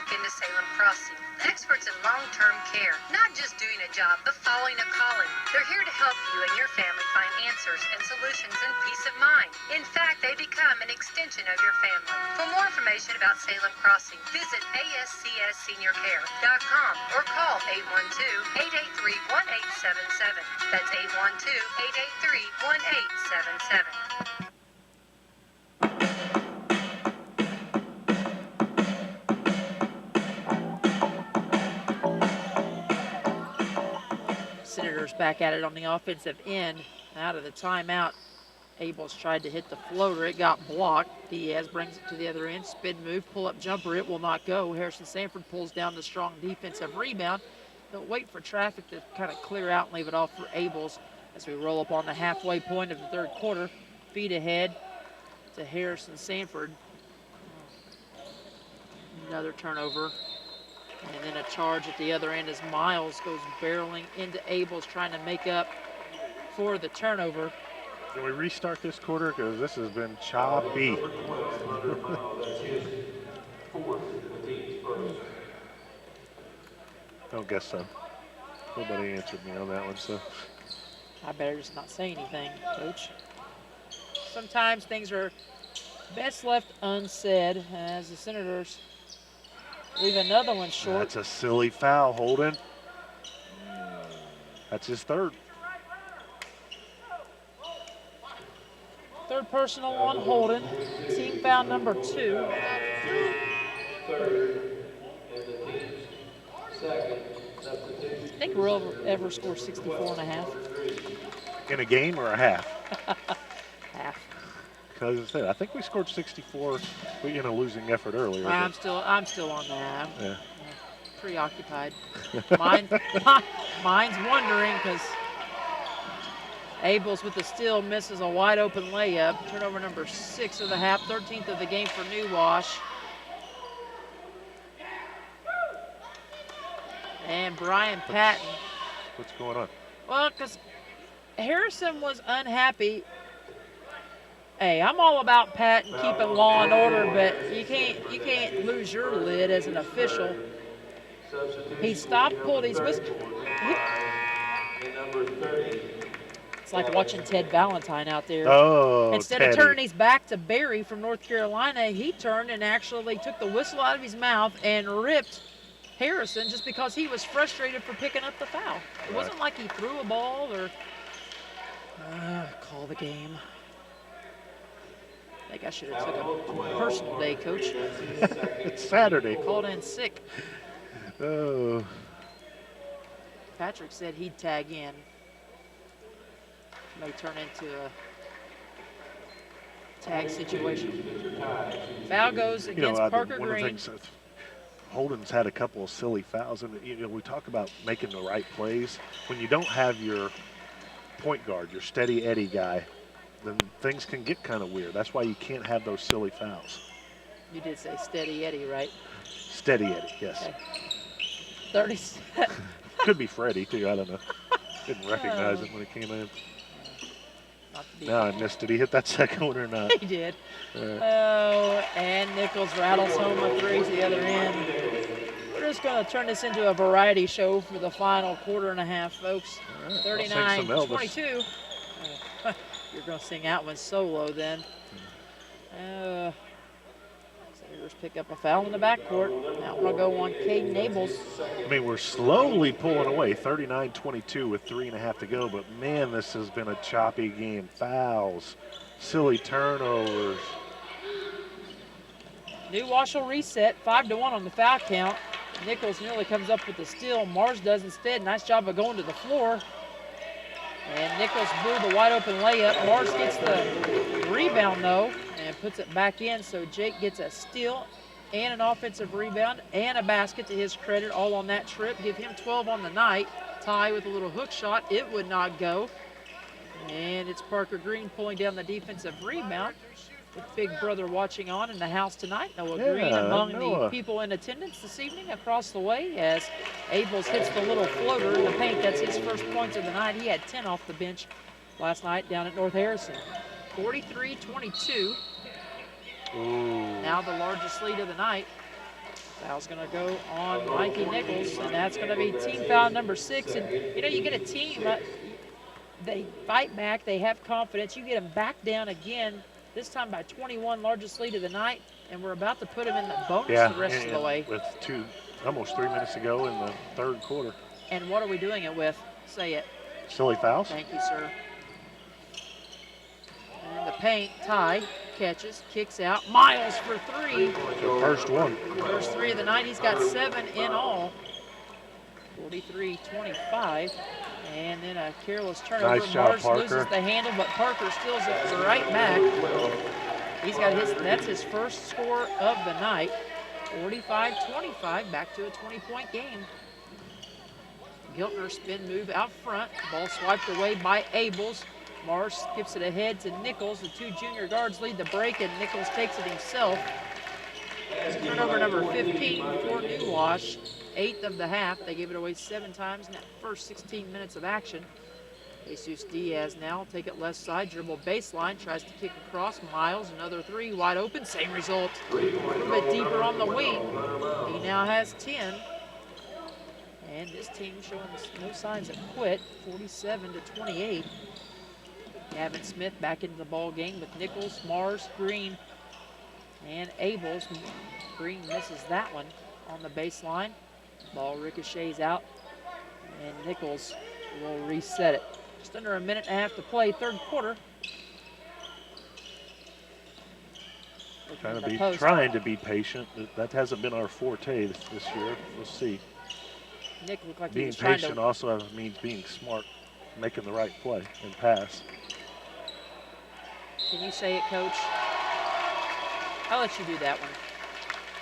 [SPEAKER 9] walk into Salem Crossing. Experts in long-term care, not just doing a job, but following a calling. They're here to help you and your family find answers and solutions and peace of mind. In fact, they become an extension of your family. For more information about Salem Crossing, visit ASCSSeniorCare.com or call 812-883-1877. That's 812-883-1877.
[SPEAKER 2] Senators back at it on the offensive end. Out of the timeout, Abels tried to hit the floater. It got blocked. Diaz brings it to the other end. Spin move, pull-up jumper. It will not go. Harrison Sanford pulls down the strong defensive rebound. They'll wait for traffic to kind of clear out and leave it off for Abels as we roll up on the halfway point of the third quarter. Feed ahead to Harrison Sanford. Another turnover. And then a charge at the other end as Miles goes barreling into Abels, trying to make up for the turnover.
[SPEAKER 3] Can we restart this quarter? Because this has been choppy. Don't guess so. Nobody answered me on that one, so.
[SPEAKER 2] I better just not say anything, Coach. Sometimes things are best left unsaid as the Senators leave another one short.
[SPEAKER 3] That's a silly foul, Holden. That's his third.
[SPEAKER 2] Third personal on Holden. Team foul number 2. I think we'll ever score 64.5.
[SPEAKER 3] In a game or a half?
[SPEAKER 2] Half.
[SPEAKER 3] Because I said, I think we scored 64 in a losing effort earlier.
[SPEAKER 2] I'm still on that.
[SPEAKER 3] Yeah.
[SPEAKER 2] Preoccupied. Mine's wondering because Abels with the steal misses a wide open layup. Turnover number 6 of the half, 13th of the game for New Wash. And Brian Patton.
[SPEAKER 3] What's going on?
[SPEAKER 2] Well, because Harrison was unhappy. Hey, I'm all about Patton keeping law and order, but you can't lose your lid as an official. He stopped, pulled his whistle. It's like watching Ted Valentine out there.
[SPEAKER 3] Oh,
[SPEAKER 2] Instead of turning his back to Barry from North Carolina, he turned and actually took the whistle out of his mouth and ripped Harrison just because he was frustrated for picking up the foul. It wasn't like he threw a ball or call the game. I think I should have took a personal day, Coach.
[SPEAKER 3] It's Saturday.
[SPEAKER 2] Called in sick.
[SPEAKER 3] Oh.
[SPEAKER 2] Patrick said he'd tag in. May turn into a tag situation. Foul goes against Parker
[SPEAKER 3] one
[SPEAKER 2] Green.
[SPEAKER 3] Of the things Holden's had a couple of silly fouls, and we talk about making the right plays. When you don't have your point guard, your steady Eddie guy, then things can get kind of weird. That's why you can't have those silly fouls.
[SPEAKER 2] You did say steady Eddie, right?
[SPEAKER 3] Steady Eddie, yes.
[SPEAKER 2] Okay. 37.
[SPEAKER 3] Could be Freddie, too. I don't know. Didn't recognize him when he came in. No, I missed it. He hit that second one or not?
[SPEAKER 2] He did. And Nichols rattles home a 3 to the other end. We're just going to turn this into a variety show for the final quarter and a half, folks.
[SPEAKER 3] Right,
[SPEAKER 2] 39-22. You're going to sing that one solo then. Senators pick up a foul in the backcourt. Now we'll go on Caden Abels.
[SPEAKER 3] I mean, we're slowly pulling away, 39-22 with 3.5 to go, but man, this has been a choppy game. Fouls, silly turnovers.
[SPEAKER 2] New Wash will reset, 5-1 on the foul count. Nichols nearly comes up with the steal. Mars does instead. Nice job of going to the floor. And Nichols blew the wide open layup. Mars gets the rebound though and puts it back in. So Jake gets a steal and an offensive rebound and a basket to his credit all on that trip. Give him 12 on the night. Ty with a little hook shot. It would not go. And it's Parker Green pulling down the defensive rebound. With Big Brother watching on in the house tonight. Noah Green among the people in attendance this evening across the way as Abels hits the little floater in the paint. That's his first points of the night. He had 10 off the bench last night down at North Harrison. 43-22. Now the largest lead of the night. Foul's going to go on Mikey Nichols, and that's going to be team foul number 6. And, you know, you get a team, they fight back, they have confidence. You get them back down again, this time by 21, largest lead of the night, and we're about to put them in the bonus the rest of the way.
[SPEAKER 3] With almost 3 minutes to go in the third quarter.
[SPEAKER 2] And what are we doing it with? Say it.
[SPEAKER 3] Silly fouls.
[SPEAKER 2] Thank you, sir. And the paint, Ty catches, kicks out. Miles for 3.
[SPEAKER 3] The first one.
[SPEAKER 2] First 3 of the night. He's got 7 in all. 43-25. And then a careless turnover.
[SPEAKER 3] Nice shot,
[SPEAKER 2] Mars
[SPEAKER 3] Parker.
[SPEAKER 2] loses the handle, but Parker steals it right back. He's got that's his first score of the night. 45-25, back to a 20-point game. Giltner spin move out front. Ball swiped away by Abels. Mars skips it ahead to Nichols. The 2 junior guards lead the break, and Nichols takes it himself. Turnover number 15 for New Wash. 8th of the half. They gave it away 7 times in that first 16 minutes of action. Jesus Diaz now take it left side, dribble baseline, tries to kick across. Miles, another 3, wide open, same result. A little bit deeper on the wing. He now has 10. And this team showing no signs of quit, 47-28. Gavin Smith back into the ball game with Nichols, Mars, Green, and Abels. Green misses that one on the baseline. Ball ricochets out, and Nichols will reset it. Just under a minute and a half to play, third quarter.
[SPEAKER 3] Trying to be patient. That hasn't been our forte this year. We'll see.
[SPEAKER 2] Nick looked like
[SPEAKER 3] being
[SPEAKER 2] he was trying
[SPEAKER 3] patient
[SPEAKER 2] to...
[SPEAKER 3] also means being smart, making the right play and pass.
[SPEAKER 2] Can you say it, Coach? I'll let you do that one.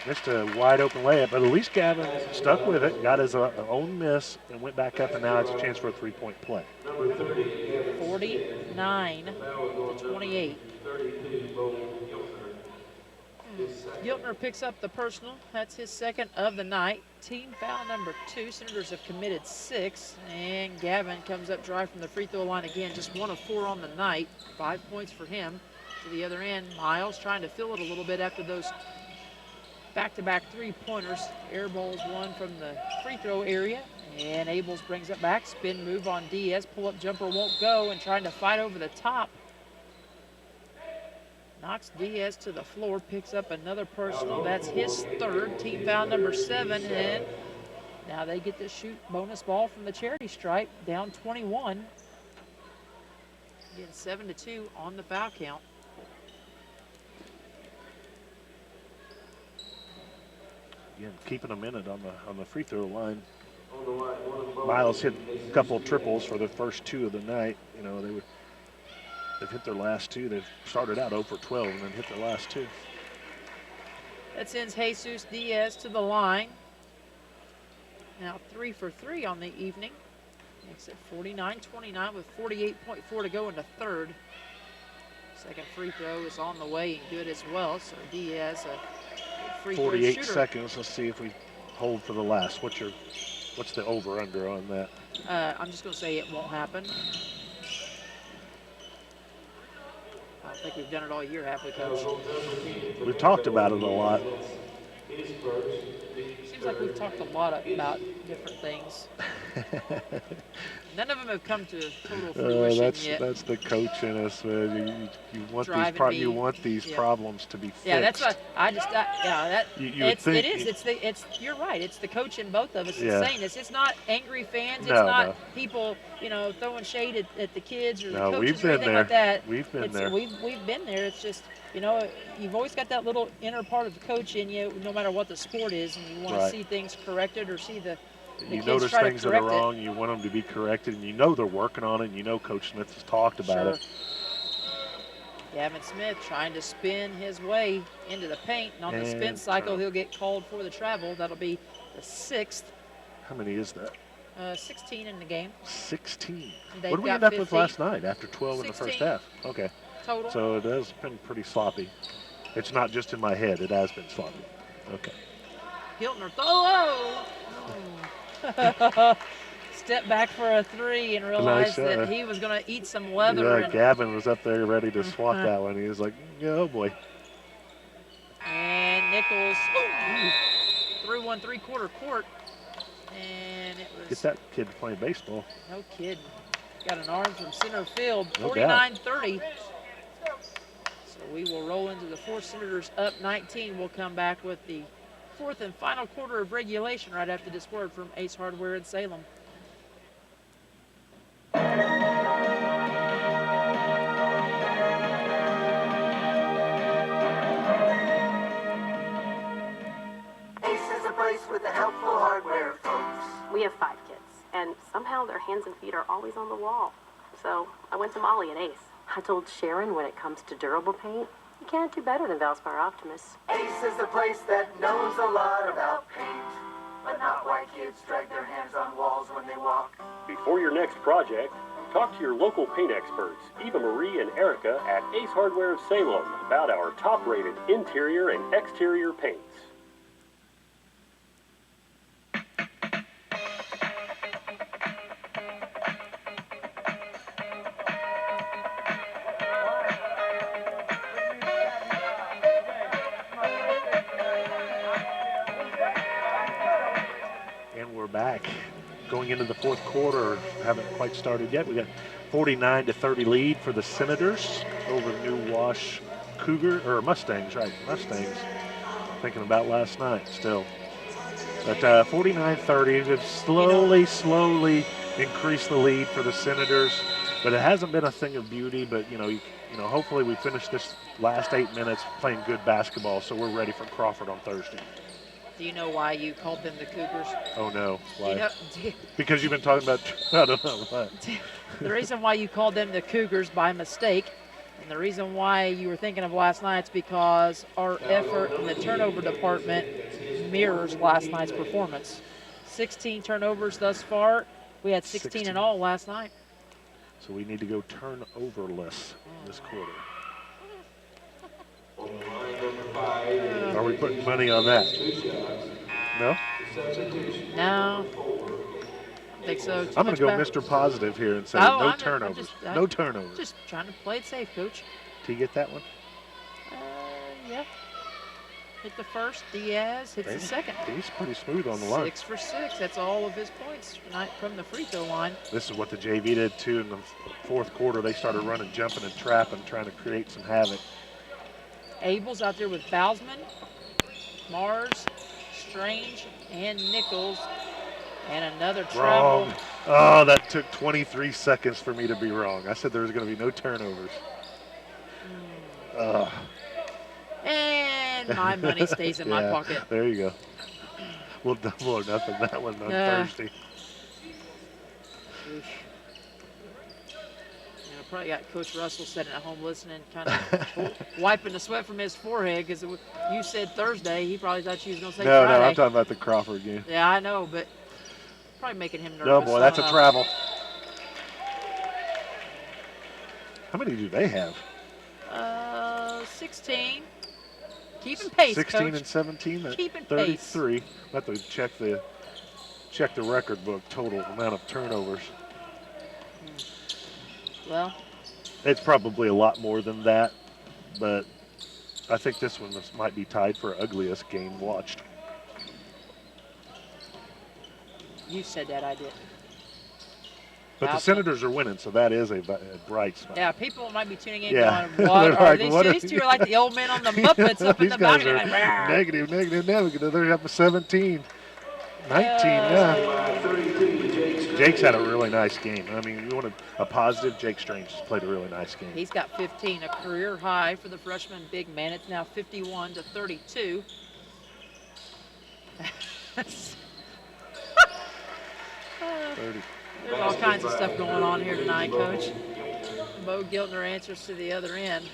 [SPEAKER 3] Missed a wide open layup, but at least Gavin stuck with it, got his own miss, and went back up, and now it's a chance for a 3-point play.
[SPEAKER 2] 49-28. Giltner picks up the personal. That's his second of the night. Team foul number 2. Senators have committed 6, and Gavin comes up dry from the free throw line again. Just 1 of 4 on the night. 5 points for him. To the other end, Miles trying to fill it a little bit after those back-to-back 3-pointers. Air balls 1 from the free throw area, and Abels brings it back. Spin move on Diaz. Pull-up jumper won't go, and trying to fight over the top. Knocks Diaz to the floor, picks up another personal. That's his third. Team foul number 7, and now they get to shoot bonus ball from the charity stripe, down 21. Again, 7-2 on the foul count.
[SPEAKER 3] Again, keeping a minute on the free throw line. Miles hit a couple triples for the first 2 of the night. You know, they've hit their last 2. They've started out 0 for 12 and then hit their last 2.
[SPEAKER 2] That sends Jesus Diaz to the line. Now 3 for 3 on the evening. Makes it 49-29 with 48.4 to go in the third. Second free throw is on the way and good as well. So Diaz, a free throw
[SPEAKER 3] 48
[SPEAKER 2] shooter.
[SPEAKER 3] seconds. Let's see if we hold for the last. What's the over/under on that?
[SPEAKER 2] I'm just going to say it won't happen. I don't think we've done it all year, have we, Coach?
[SPEAKER 3] We've talked about it a lot.
[SPEAKER 2] Seems like we've talked a lot about different things. None of them have come to total fruition yet.
[SPEAKER 3] That's the coach in us, man. You want these problems to be fixed.
[SPEAKER 2] Yeah, that's what I just. You're right. It's the coach in both of us that's saying this. It's not angry fans. It's not people, throwing shade at the kids or the coaches or anything like that.
[SPEAKER 3] We've been there.
[SPEAKER 2] We've been there. It's just, you've always got that little inner part of the coach in you, no matter what the sport is, and you want to see things corrected or see the
[SPEAKER 3] you notice things that are wrong, you want them to be corrected, and they're working on it, and Coach Smith has talked about it.
[SPEAKER 2] Gavin Smith trying to spin his way into the paint, and on the spin cycle, he'll get called for the travel. That'll be the 6th.
[SPEAKER 3] How many is that?
[SPEAKER 2] 16 in the game.
[SPEAKER 3] 16. What did we end up with last night after 12 in the first half? Okay.
[SPEAKER 2] Total.
[SPEAKER 3] So it has been pretty sloppy. It's not just in my head. It has been sloppy. Okay.
[SPEAKER 2] Giltner. Step back for a 3 and realized that he was going to eat some leather.
[SPEAKER 3] Yeah, Gavin was up there ready to swat that one. He was like, oh boy.
[SPEAKER 2] And Nichols threw one three-quarter court, and it was...
[SPEAKER 3] Get that kid playing baseball.
[SPEAKER 2] No kidding. Got an arm from center field,
[SPEAKER 3] No
[SPEAKER 2] 49-30. So we will roll into the fourth. Senators up 19. We'll come back with the fourth and final quarter of regulation right after this word from Ace Hardware in Salem.
[SPEAKER 13] Ace is a place with the helpful hardware, folks.
[SPEAKER 14] We have 5 kids, and somehow their hands and feet are always on the wall. So I went to Molly at Ace. I told Sharon when it comes to durable paint, you can't do better than Valspar Optimus.
[SPEAKER 13] Ace is the place that knows a lot about paint, but not why kids drag their hands on walls when they walk.
[SPEAKER 15] Before your next project, talk to your local paint experts, Eva Marie and Erica at Ace Hardware of Salem, about our top-rated interior and exterior paints.
[SPEAKER 3] Back going into the fourth quarter, haven't quite started yet. We got 49-30 lead for the Senators over the New Wash Mustangs, right? Mustangs. Thinking about last night still. But 49-30, they've slowly increased the lead for the Senators, but it hasn't been a thing of beauty. But you know, hopefully we finish this last 8 minutes playing good basketball, so we're ready for Crawford on Thursday.
[SPEAKER 2] Do you know why you called them the Cougars?
[SPEAKER 3] Oh, no. Why?
[SPEAKER 2] Do
[SPEAKER 3] because you've been talking about, I don't know what.
[SPEAKER 2] The reason why you called them the Cougars by mistake, and the reason why you were thinking of last night's because our effort in the turnover department mirrors last night's performance. 16 turnovers thus far. We had 16 in all last night.
[SPEAKER 3] So we need to go turnoverless this quarter. Are we putting money on that? No?
[SPEAKER 2] No. I think so.
[SPEAKER 3] I'm going to go Mr. Positive here and say no turnovers. No turnovers.
[SPEAKER 2] Just trying to play it safe, Coach.
[SPEAKER 3] Do you get that one?
[SPEAKER 2] Yeah. Hit the first. Diaz hits the second.
[SPEAKER 3] He's pretty smooth on the line.
[SPEAKER 2] 6 for 6. That's all of his points tonight from the free throw line.
[SPEAKER 3] This is what the JV did, too. In the fourth quarter, they started running, jumping, and trapping, trying to create some havoc.
[SPEAKER 2] Abel's out there with Bausman, Mars, Strange, and Nichols. And another travel.
[SPEAKER 3] Wrong. Oh, that took 23 seconds for me to be wrong. I said there was going to be no turnovers.
[SPEAKER 2] And my money stays in my pocket.
[SPEAKER 3] There you go. We'll double or nothing that one on Thursday.
[SPEAKER 2] Probably got Coach Russell sitting at home listening, kind of wiping the sweat from his forehead because you said Thursday. He probably thought you was going to say Friday.
[SPEAKER 3] No, I'm talking about the Crawford game.
[SPEAKER 2] Yeah, I know, but probably making him nervous.
[SPEAKER 3] No, boy, that's a travel. How many do they have?
[SPEAKER 2] 16. Keeping pace,
[SPEAKER 3] 16
[SPEAKER 2] Coach.
[SPEAKER 3] and 17.
[SPEAKER 2] Keeping
[SPEAKER 3] 33. I'll have to check the record book total amount of turnovers.
[SPEAKER 2] Well,
[SPEAKER 3] it's probably a lot more than that, but I think this one might be tied for ugliest game watched.
[SPEAKER 2] You said that, I did.
[SPEAKER 3] But the Senators are winning, so that is a bright spot.
[SPEAKER 2] Yeah, people might be tuning in
[SPEAKER 3] going,
[SPEAKER 2] what are these? These two are like the old men on the Muppets up in the balcony.
[SPEAKER 3] These guys are negative. They're up to 17. 19 now. Jake's had a really nice game. I mean, you want a positive, Jake Strange has played a really nice game.
[SPEAKER 2] He's got 15, a career high for the freshman big man. It's now 51-32. There's all kinds of stuff going on here tonight, Coach. Bo Giltner answers to the other end.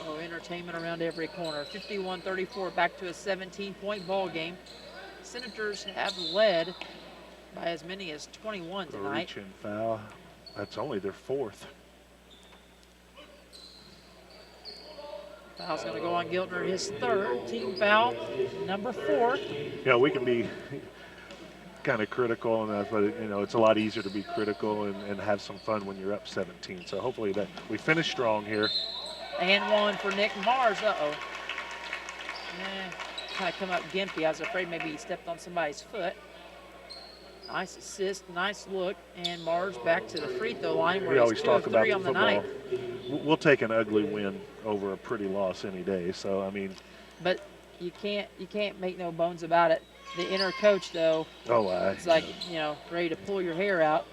[SPEAKER 2] Oh, entertainment around every corner. 51-34, back to a 17-point ball game. Senators have led by as many as 21 tonight.
[SPEAKER 3] Reach and foul. That's only their fourth.
[SPEAKER 2] Foul's going to go on Giltner, his third. Team foul, number 4.
[SPEAKER 3] Yeah, we can be kind of critical, but it's a lot easier to be critical and have some fun when you're up 17. So hopefully that we finish strong here.
[SPEAKER 2] And one for Nick Mars. kind of come up gimpy. I was afraid maybe he stepped on somebody's foot. Nice assist, nice look, and Mars back to the free throw line where he's 2 of 3 on the night.
[SPEAKER 3] We'll take an ugly win over a pretty loss any day. So I mean,
[SPEAKER 2] but you can't make no bones about it. The inner coach though, it's like, you know, ready to pull your hair out.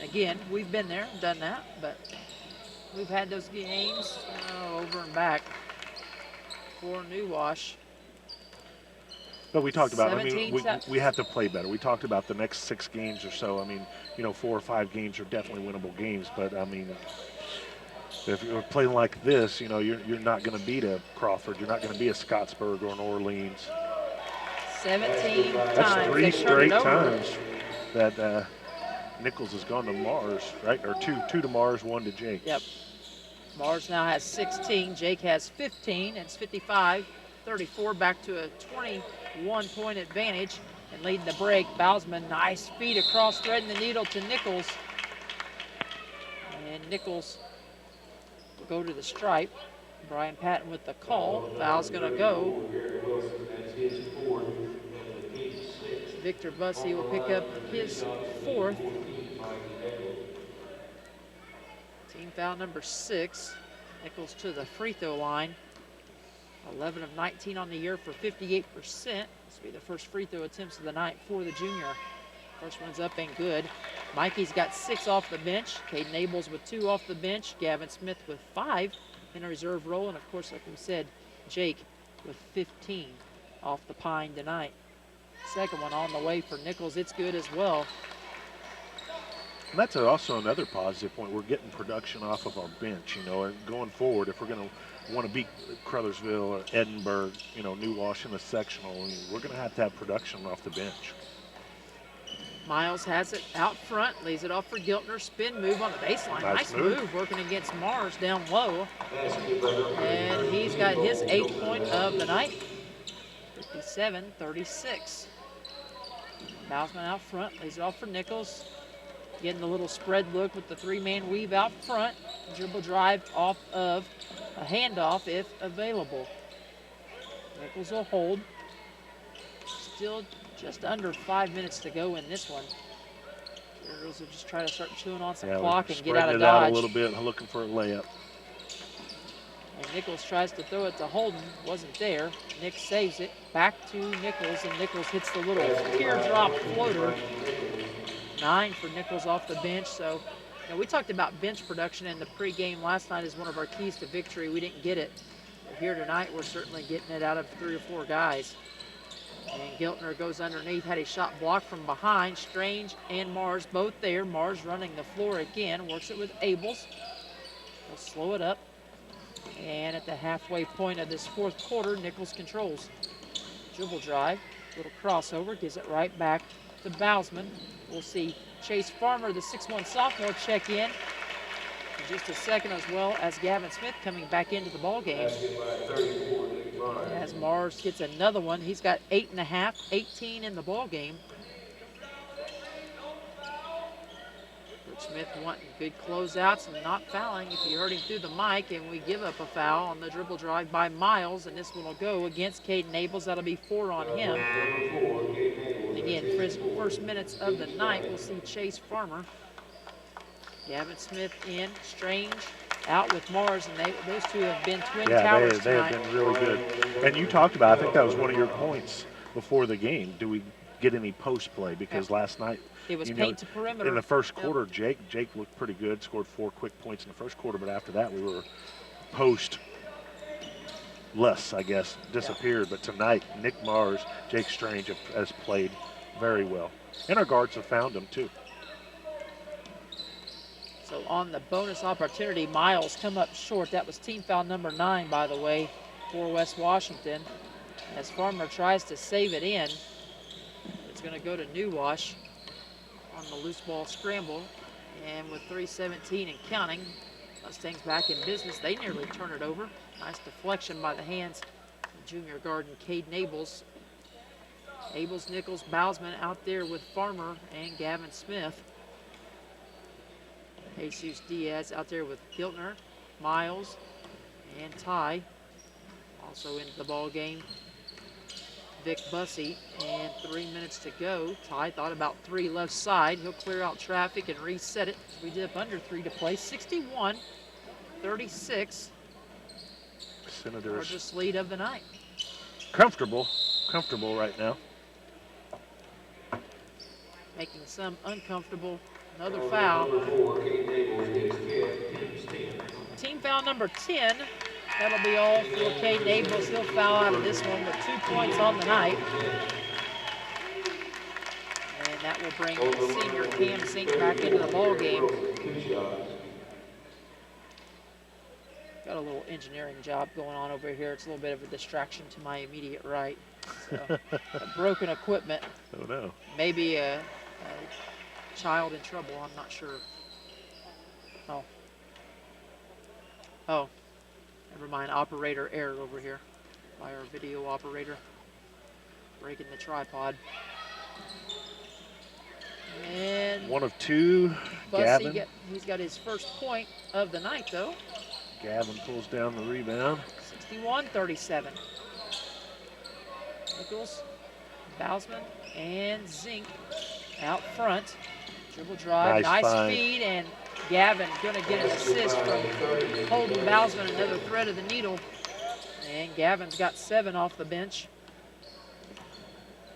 [SPEAKER 2] Again, we've been there, done that, but we've had those games over and back for New Wash.
[SPEAKER 3] But we talked about, I mean, we have to play better. We talked about the next 6 games or so. I mean, you know, 4 or 5 games are definitely winnable games. But, I mean, if you're playing like this, you know, you're not going to beat a Crawford. You're not going to beat a Scottsburg or an Orleans.
[SPEAKER 2] 17 times.
[SPEAKER 3] That's 3 straight times that Nichols has gone to Mars, right? Or two to Mars, 1 to Jake.
[SPEAKER 2] Yep. Mars now has 16. Jake has 15. It's 55-34, back to a 21-point advantage. And leading the break, Bausman, nice feed across, threading the needle to Nichols. And Nichols will go to the stripe. Brian Patton with the call. Foul's going to go. Victor Bussey will pick up his 4th. Team foul number 6. Nichols to the free throw line. 11 of 19 on the year for 58%. This will be the first free throw attempts of the night for the junior. First one's up and good. Mikey's got 6 off the bench. Caden Abels with 2 off the bench. Gavin Smith with 5 in a reserve role. And of course, like we said, Jake with 15 off the pine tonight. Second one on the way for Nichols. It's good as well.
[SPEAKER 3] And that's also another positive point. We're getting production off of our bench, you know, and going forward, if we're going to want to beat Crothersville or Edinburgh, you know, New Wash in the sectional, we're going to have production off the bench.
[SPEAKER 2] Miles has it out front, lays it off for Giltner. Spin move on the baseline. Nice move working against Mars down low. And he's got his 8th point of the night. 57-36. Bausman out front, lays it off for Nichols. Getting a little spread look with the 3-man weave out front. Dribble drive off of a handoff if available. Nichols will hold. Still just under 5 minutes to go in this one. Girls will just try to start chewing on some clock and get out of dodge.
[SPEAKER 3] Out a little bit, looking for a layup.
[SPEAKER 2] And Nichols tries to throw it to Holden. Wasn't there. Nick saves it. Back to Nichols, and Nichols hits the little teardrop floater. 9 for Nichols off the bench. So, you know, we talked about bench production in the pregame last night as one of our keys to victory. We didn't get it. But here tonight, we're certainly getting it out of 3 or 4 guys. And Giltner goes underneath, had a shot blocked from behind. Strange and Mars both there. Mars running the floor again, works it with Abels. We'll slow it up. And at the halfway point of this 4th quarter, Nichols controls. Dribble drive, little crossover, gives it right back to Bausman. We'll see Chase Farmer, the 6'1 sophomore, check in just a second, as well as Gavin Smith coming back into the ball game. As Mars gets another one, he's got 8.5, 18 in the ball game. Coach Smith wanting good closeouts and not fouling if you heard him through the mic, and we give up a foul on the dribble drive by Miles, and this one will go against Caden Abels. That'll be 4 on him. Again, for his first minutes of the night, we'll see Chase Farmer. Gavin Smith in, Strange out with Mars, and those two have been twin towers tonight.
[SPEAKER 3] They have been really good. And you talked about, I think that was one of your points before the game. Do we get any post play? Because last night,
[SPEAKER 2] it was paint to perimeter.
[SPEAKER 3] In the first quarter, Jake looked pretty good, scored 4 quick points in the first quarter, but after that we were post less, I guess, disappeared. But tonight, Nick Mars, Jake Strange has played very well. And our guards have found him too.
[SPEAKER 2] So on the bonus opportunity, Miles come up short. That was team foul number 9, by the way, for West Washington. As Farmer tries to save it in, it's going to go to New Wash on the loose ball scramble. And with 3:17 and counting, Mustangs back in business. They nearly turn it over. Nice deflection by the hands of junior guard Caden Abels. Abels, Nichols, Bausman out there with Farmer and Gavin Smith. Jesus Diaz out there with Giltner, Miles, and Ty also into the ball game Vic Bussey, and 3 minutes to go. Ty thought about 3 left side. He'll clear out traffic and reset it. We dip under 3 to play. 61-36.
[SPEAKER 3] Senators.
[SPEAKER 2] Largest lead of the night.
[SPEAKER 3] Comfortable right now.
[SPEAKER 2] Making some uncomfortable. Another foul. Team foul number 10. That'll be all for Caden Abrams. He'll foul out of this one with 2 points on the night. And that will bring senior Cam Zink back into the ball game. Got a little engineering job going on over here. It's a little bit of a distraction to my immediate right. So, broken equipment.
[SPEAKER 3] Oh no.
[SPEAKER 2] Maybe a child in trouble, I'm not sure. Oh, never mind, operator error over here by our video operator. Breaking the tripod. And
[SPEAKER 3] 1 of 2, Gavin.
[SPEAKER 2] He's got his first point of the night though.
[SPEAKER 3] Gavin pulls down the rebound.
[SPEAKER 2] 61-37. Nichols, Bausman, and Zink out front. Dribble drive, nice feed, and Gavin gonna get an assist from Holden Bausman, another thread of the needle. And Gavin's got 7 off the bench.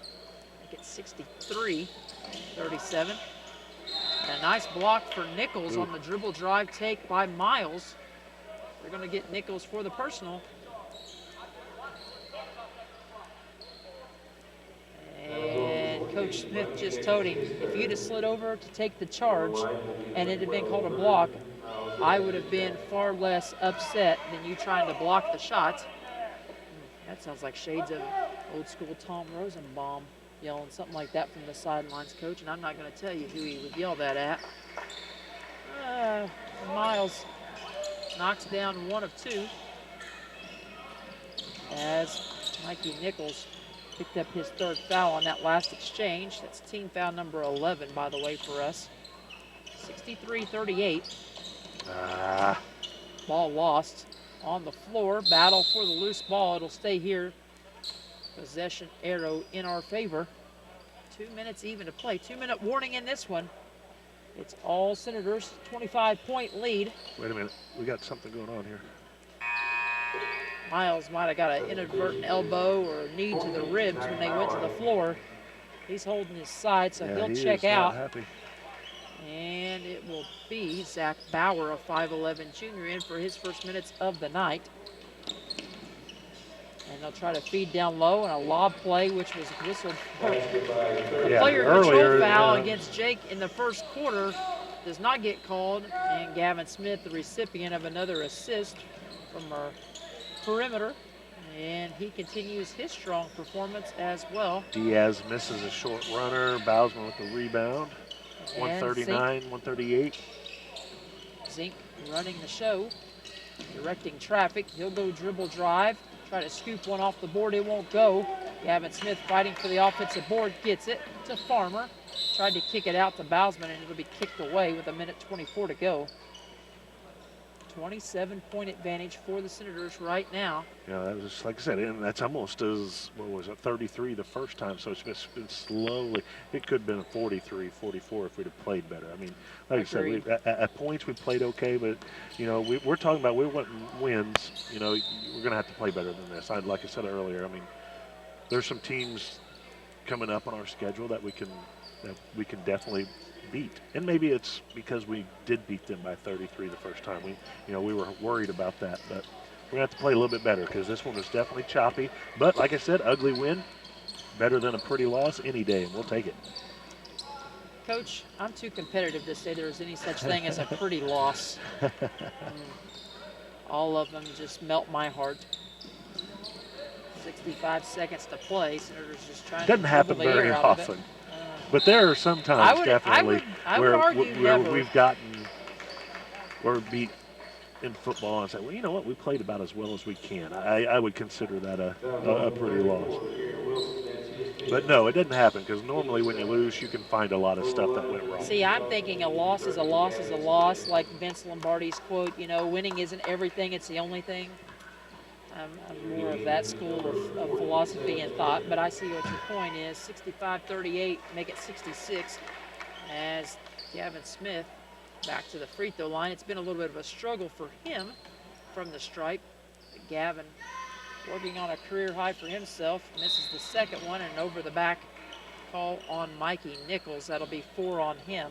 [SPEAKER 2] I think it's 63-37. And a nice block for Nichols on the dribble drive take by Miles. They're gonna get Nichols for the personal. And Coach Smith just told him, if you'd have slid over to take the charge and it had been called a block, I would have been far less upset than you trying to block the shot. That sounds like shades of old school Tom Rosenbaum yelling something like that from the sidelines, Coach, and I'm not going to tell you who he would yell that at. Miles knocks down 1 of 2 as Mikey Nichols picked up his 3rd foul on that last exchange. That's team foul number 11, by the way, for us. 63-38. Ball lost on the floor. Battle for the loose ball. It'll stay here. Possession arrow in our favor. 2 minutes even to play. 2-minute warning in this one. It's all Senators. 25-point lead.
[SPEAKER 3] Wait a minute. We got something going on here.
[SPEAKER 2] Miles might have got an inadvertent elbow or a knee to the ribs when they went to the floor. He's holding his side, so he'll check out.
[SPEAKER 3] Happy.
[SPEAKER 2] And it will be Zach Bauer, a 5'11 junior, in for his first minutes of the night. And they'll try to feed down low, and a lob play, which was whistled for. The player control foul against Jake in the first quarter does not get called, and Gavin Smith, the recipient of another assist from our perimeter, and he continues his strong performance as well.
[SPEAKER 3] Diaz misses a short runner. Bausman with the rebound. 139-138.
[SPEAKER 2] Zink running the show, directing traffic. He'll go dribble drive, try to scoop one off the board. It won't go. Gavin Smith fighting for the offensive board, gets it to Farmer. Tried to kick it out to Bausman, and it'll be kicked away with 1:24 to go. 27-point advantage for the Senators right now.
[SPEAKER 3] Yeah, that was just, like I said, and that's almost as, what was it, 33 the first time, so it's been slowly. It could have been a 43, 44 if we'd have played better. I mean, like I said, at points we played okay, but, you know, we're talking about we want wins. You know, we're going to have to play better than this. Like I said earlier, I mean, there's some teams coming up on our schedule that we can definitely beat, and maybe it's because we did beat them by 33 the first time. We were worried about that, but we're gonna have to play a little bit better because this one was definitely choppy. But like I said, ugly win, better than a pretty loss any day, and we'll take it.
[SPEAKER 2] Coach, I'm too competitive to say there's any such thing as a pretty loss. All of them just melt my heart. 65 seconds to play. Senators just trying
[SPEAKER 3] Doesn't
[SPEAKER 2] to
[SPEAKER 3] happen very often. But there are some times definitely where we're beat in football and say, well, you know what, we played about as well as we can. I would consider that a pretty loss. But no, it doesn't happen because normally when you lose, you can find a lot of stuff that went wrong.
[SPEAKER 2] See, I'm thinking a loss is a loss is a loss, like Vince Lombardi's quote, you know, winning isn't everything, it's the only thing. I'm more of that school of philosophy and thought, but I see what your point is. 65-38, make it 66 as Gavin Smith back to the free throw line. It's been a little bit of a struggle for him from the stripe. But Gavin working on a career high for himself, misses the second one, and over the back call on Mikey Nichols. That'll be 4 on him.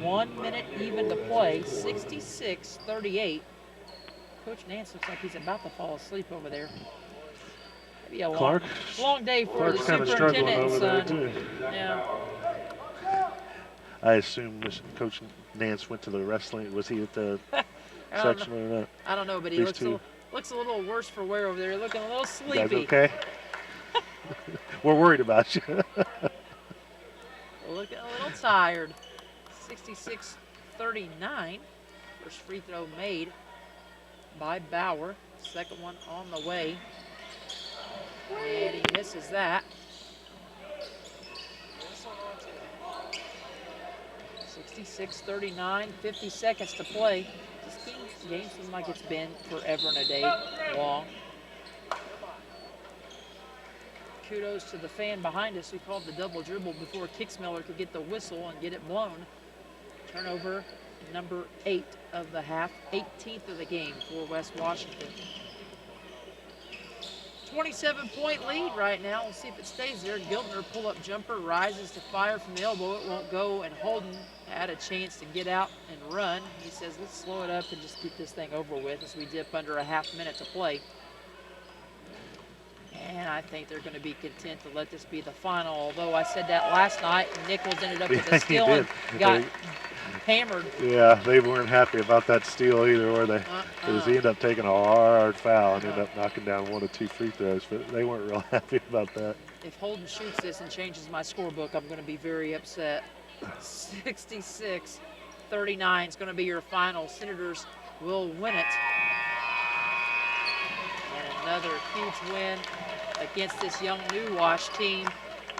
[SPEAKER 2] 1 minute even to play, 66-38. Coach Nance looks like he's about to fall asleep over there. Maybe a long day for
[SPEAKER 3] Clark's
[SPEAKER 2] the
[SPEAKER 3] kind of struggling
[SPEAKER 2] superintendent
[SPEAKER 3] over
[SPEAKER 2] and
[SPEAKER 3] there
[SPEAKER 2] son.
[SPEAKER 3] too.
[SPEAKER 2] Yeah.
[SPEAKER 3] I assume Coach Nance went to the wrestling. Was he at the section or not?
[SPEAKER 2] I don't know, but he looks a little worse for wear over there. Looking a little sleepy.
[SPEAKER 3] You guys okay? We're worried about you.
[SPEAKER 2] Looking a little tired. 66-39. First free throw made by Bauer. Second one on the way. And he misses that. 66-39, 50 seconds to play. This game seems like it's been forever and a day long. Kudos to the fan behind us who called the double dribble before Kixmiller could get the whistle and get it blown. Turnover number 8 of the half, 18th of the game for West Washington. 27-point lead right now. We'll see if it stays there. Giltner pull-up jumper rises to fire from the elbow. It won't go, and Holden had a chance to get out and run. He says, let's slow it up and just get this thing over with as we dip under a half minute to play. And I think they're going to be content to let this be the final, although I said that last night, and Nichols ended up with a steal and got hammered.
[SPEAKER 3] Yeah, they weren't happy about that steal either, were they? Because he ended up taking a hard foul and ended up knocking down 1 or 2 free throws, but they weren't real happy about that.
[SPEAKER 2] If Holden shoots this and changes my scorebook, I'm going to be very upset. 66-39 is going to be your final. Senators will win it. And another huge win against this young New Wash team.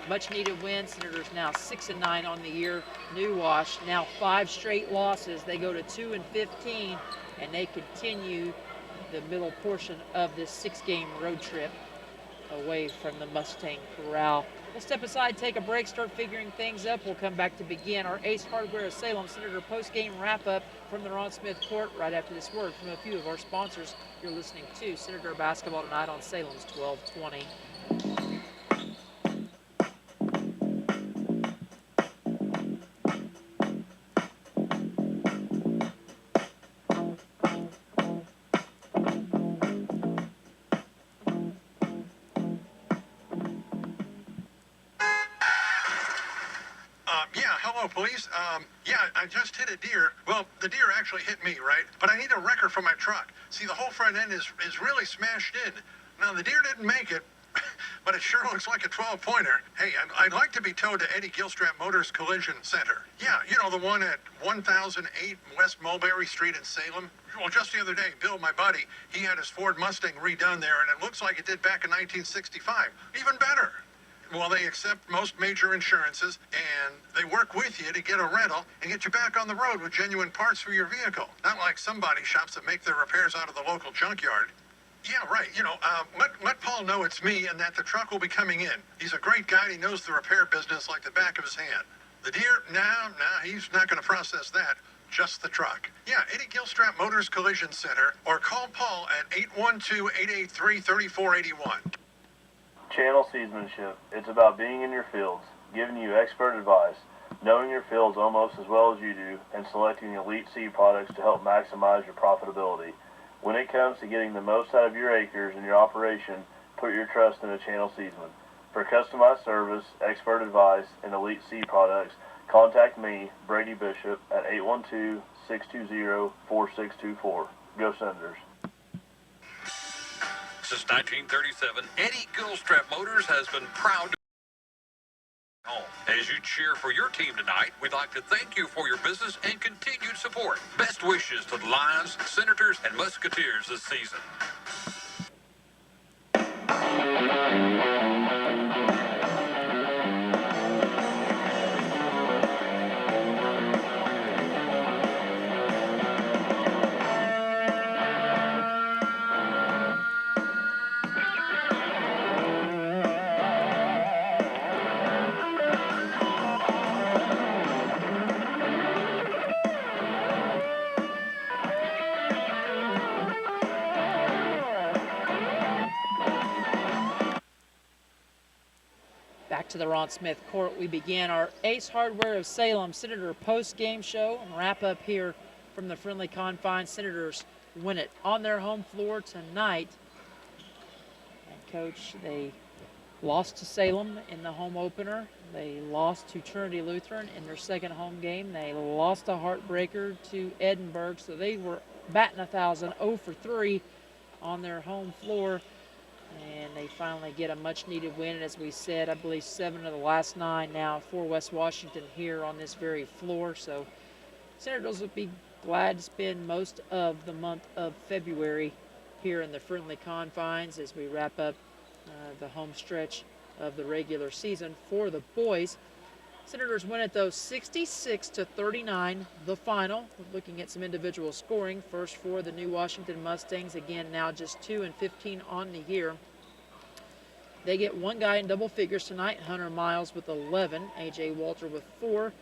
[SPEAKER 2] Much needed win. Senators now 6-9 on the year. New Wash now 5 straight losses. They go to 2-15, and they continue the middle portion of this 6-game road trip away from the Mustang Corral. We'll step aside, take a break, start figuring things up. We'll come back to begin our Ace Hardware of Salem Senator post-game wrap-up from the Ron Smith Court right after this word from a few of our sponsors. You're listening to Senator Basketball tonight on Salem's 1220.
[SPEAKER 10] Police, I just hit a deer. Well, the deer actually hit me, right? But I need a record for my truck. See, the whole front end is really smashed in. Now, the deer didn't make it, but it sure looks like a 12-pointer. Hey, I'd like to be towed to Eddie Gilstrap Motors Collision Center. Yeah, you know, the one at 1008 West Mulberry Street in Salem. Well, just the other day, Bill, my buddy, he had his Ford Mustang redone there, and it looks like it did back in 1965. Even better. Well, they accept most major insurances, and they work with you to get a rental and get you back on the road with genuine parts for your vehicle. Not like some body shops that make their repairs out of the local junkyard. Yeah, right. You know, let Paul know it's me and that the truck will be coming in. He's a great guy. He knows the repair business like the back of his hand. The deer? Nah, he's not going to process that. Just the truck. Yeah, Eddie Gilstrap Motors Collision Center, or call Paul at 812-883-3481.
[SPEAKER 11] Channel Seedsmanship. It's about being in your fields, giving you expert advice, knowing your fields almost as well as you do, and selecting elite seed products to help maximize your profitability. When it comes to getting the most out of your acres and your operation, put your trust in a Channel Seedsman. For customized service, expert advice, and elite seed products, contact me, Brady Bishop, at 812-620-4624. Go Senators.
[SPEAKER 12] Since 1937, Eddie Gilstrap Motors has been proud to home. As you cheer for your team tonight, we'd like to thank you for your business and continued support. Best wishes to the Lions, Senators, and Musketeers this season.
[SPEAKER 2] to the Ron Smith Court. We begin our Ace Hardware of Salem Senator post-game show and wrap up here from the friendly confines. Senators win it on their home floor tonight. And Coach, they lost to Salem in the home opener. They lost to Trinity Lutheran in their second home game. They lost a heartbreaker to Edinburgh, so they were batting 1,000, 0 for 3 on their home floor. And they finally get a much-needed win. And as we said, I believe 7 of the last 9 now for West Washington here on this very floor. So Senators will be glad to spend most of the month of February here in the friendly confines as we wrap up the home stretch of the regular season for the boys. Senators win it, though, 66-39, the final. We're looking at some individual scoring. First for the New Washington Mustangs, again, now just 2-15 on the year. They get one guy in double figures tonight, Hunter Miles with 11, A.J. Walter with 4,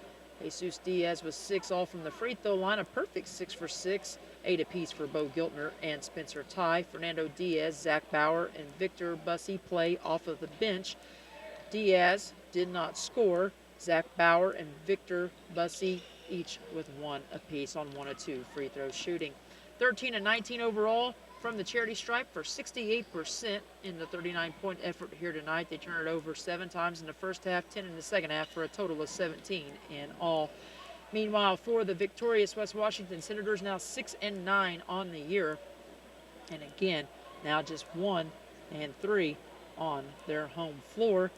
[SPEAKER 2] Jesus Diaz with 6, all from the free throw line, a perfect 6 for 6, 8 apiece for Bo Giltner and Spencer Ty. Fernando Diaz, Zach Bauer, and Victor Bussey play off of the bench. Diaz did not score. Zach Bauer and Victor Bussey each with 1 apiece on 1 of 2 free throw shooting. 13-19 overall from the charity stripe for 68% in the 39-point effort here tonight. They turn it over 7 times in the first half, 10 in the second half for a total of 17 in all. Meanwhile, for the victorious West Washington Senators, now 6-9 on the year. And again, now just 1-3 on their home floor.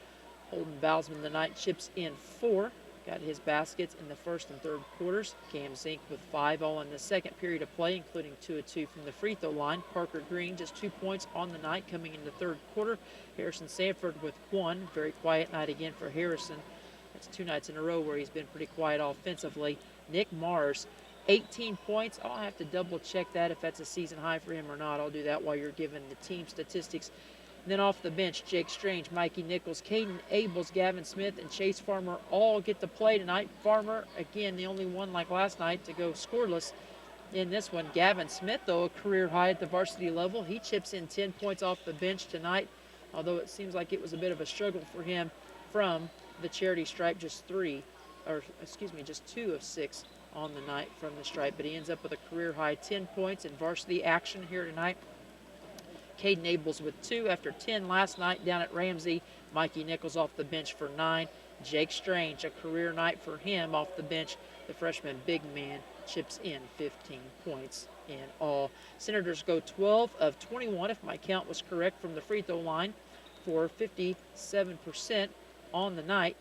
[SPEAKER 2] Holden Bousman tonight chips in 4. Got his baskets in the first and third quarters. Cam Zink with 5 all in the second period of play, including 2 of 2 from the free throw line. Parker Green just 2 points on the night coming in the third quarter. Harrison Sanford with 1. Very quiet night again for Harrison. That's 2 nights in a row where he's been pretty quiet offensively. Nick Mars, 18 points. I'll have to double check that if that's a season high for him or not. I'll do that while you're giving the team statistics. And then off the bench, Jake Strange, Mikey Nichols, Caden Abels, Gavin Smith, and Chase Farmer all get to play tonight. Farmer, again, the only one like last night to go scoreless in this one. Gavin Smith, though, a career high at the varsity level. He chips in 10 points off the bench tonight, although it seems like it was a bit of a struggle for him from the charity stripe. Just 2 of 6 on the night from the stripe, but he ends up with a career high 10 points in varsity action here tonight. Caden Abels with 2 after 10 last night down at Ramsey. Mikey Nichols off the bench for 9. Jake Strange, a career night for him off the bench. The freshman big man chips in 15 points in all. Senators go 12 of 21, if my count was correct, from the free throw line for 57% on the night.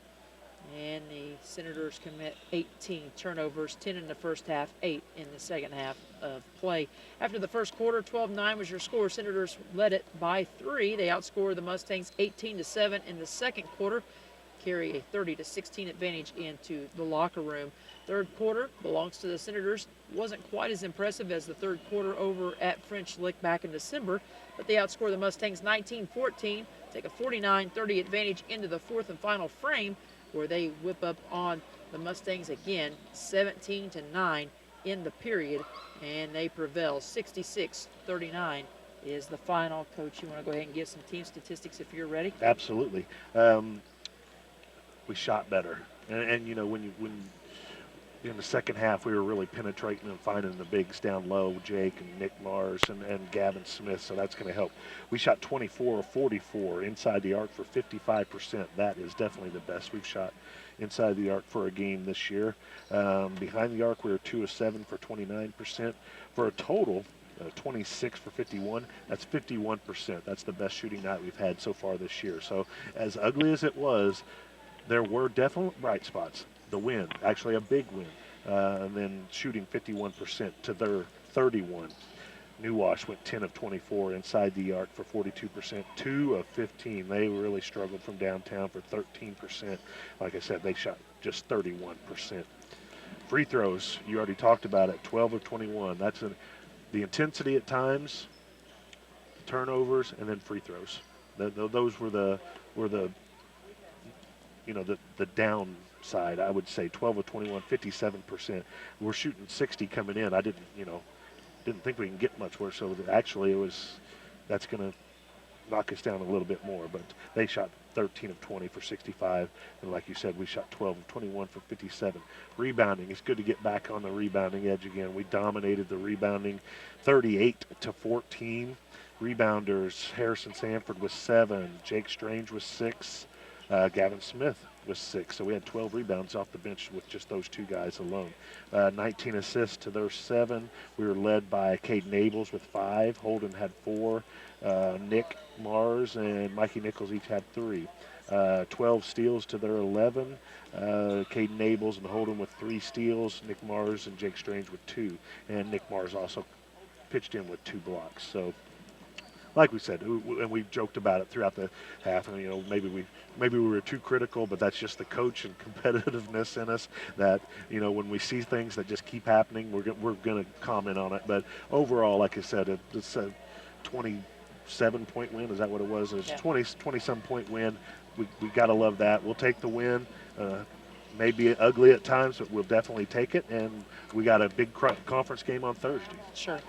[SPEAKER 2] And the Senators commit 18 turnovers, 10 in the first half, 8 in the second half of play. After the first quarter, 12-9 was your score. Senators led it by 3. They outscored the Mustangs 18-7 in the second quarter, carry a 30-16 advantage into the locker room. Third quarter belongs to the Senators. Wasn't quite as impressive as the third quarter over at French Lick back in December, but they outscored the Mustangs 19-14, take a 49-30 advantage into the fourth and final frame, where they whip up on the Mustangs again, 17-9 in the period, and they prevail. 66-39 is the final. Coach, you want to go ahead and give some team statistics if you're ready?
[SPEAKER 3] Absolutely. We shot better, and you know, when in the second half, we were really penetrating and finding the bigs down low, Jake and Nick Mars and Gavin Smith, so that's going to help. We shot 24 of 44 inside the arc for 55%. That is definitely the best we've shot inside the arc for a game this year. Behind the arc, we were 2 of 7 for 29%. For a total 26 for 51, that's 51%. That's the best shooting night we've had so far this year. So as ugly as it was, there were definite bright spots. The win, actually a big win, and then shooting 51% to their 31. New Wash went 10 of 24 inside the arc for 42%, 2 of 15. They really struggled from downtown for 13%. Like I said, they shot just 31%. Free throws, you already talked about it, 12 of 21. That's the intensity at times, turnovers, and then free throws. Those were the downside, I would say. 12 of 21, 57%. We're shooting 60 coming in. I didn't think we can get much worse. So actually, that's going to knock us down a little bit more. But they shot 13 of 20 for 65, and like you said, we shot 12 of 21 for 57. Rebounding, it's good to get back on the rebounding edge again. We dominated the rebounding 38 to 14. Rebounders, Harrison Sanford was 7, Jake Strange was 6, Gavin Smith was 6. So we had 12 rebounds off the bench with just those two guys alone. 19 assists to their 7. We were led by Caden Abels with 5. Holden had 4. Nick Mars and Mikey Nichols each had 3. 12 steals to their 11. Caden Abels and Holden with 3 steals. Nick Mars and Jake Strange with 2. And Nick Mars also pitched in with 2 blocks. So, like we said, and we joked about it throughout the half, and you know, maybe we were too critical, but that's just the coach and competitiveness in us. That, you know, when we see things that just keep happening, we're going to comment on it. But overall, like I said, it's a 27-point win. Is that what it was? It was 20-some point win. We got to love that. We'll take the win. Maybe ugly at times, but we'll definitely take it. And we got a big conference game on Thursday.
[SPEAKER 2] Sure.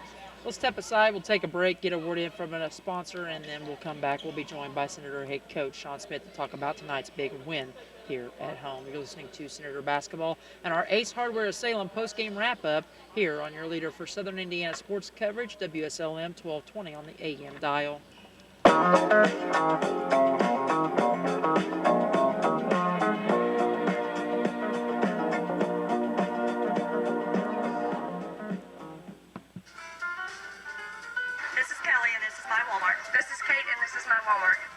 [SPEAKER 2] We'll step aside, we'll take a break, get a word in from a sponsor, and then we'll come back. We'll be joined by Senator head coach Sean Smith to talk about tonight's big win here at home. You're listening to Senator Basketball and our Ace Hardware of Salem postgame wrap-up here on your leader for Southern Indiana sports coverage, WSLM 1220 on the AM dial.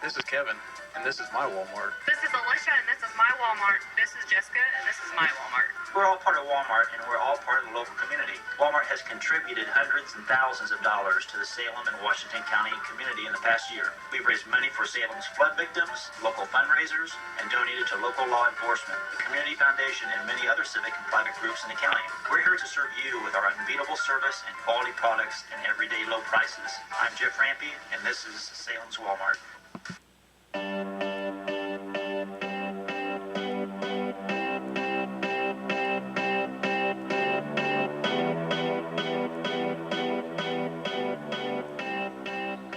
[SPEAKER 6] This is Kevin, and this is my Walmart.
[SPEAKER 5] This is Alicia, and this is my Walmart. This is Jessica, and this is my Walmart.
[SPEAKER 7] We're all part of Walmart, and we're all part of the local community. Walmart has contributed hundreds and thousands of dollars to the Salem and Washington County community in the past year. We've raised money for Salem's flood victims, local fundraisers, and donated to local law enforcement, the Community Foundation, and many other civic and private groups in the county. We're here to serve you with our unbeatable service and quality products and everyday low prices. I'm Jeff Rampy, and this is Salem's Walmart.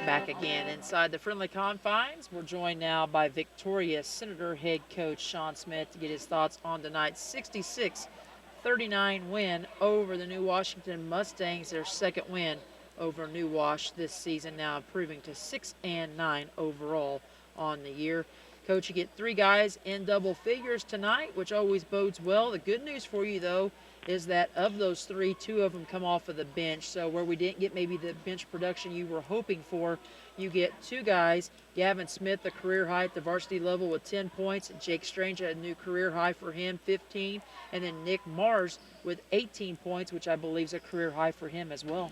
[SPEAKER 2] Back again inside the friendly confines. We're joined now by victorious Senator head coach Sean Smith to get his thoughts on tonight's 66-39 win over the New Washington Mustangs, their second win over New Wash this season, now improving to 6-9 overall on the year. Coach, you get 3 guys in double figures tonight, which always bodes well. The good news for you, though, is that of those 3, 2 of them come off of the bench. So where we didn't get maybe the bench production you were hoping for, you get 2 guys. Gavin Smith, a career high at the varsity level with 10 points. Jake Strange, a new career high for him, 15. And then Nick Mars with 18 points, which I believe is a career high for him as well.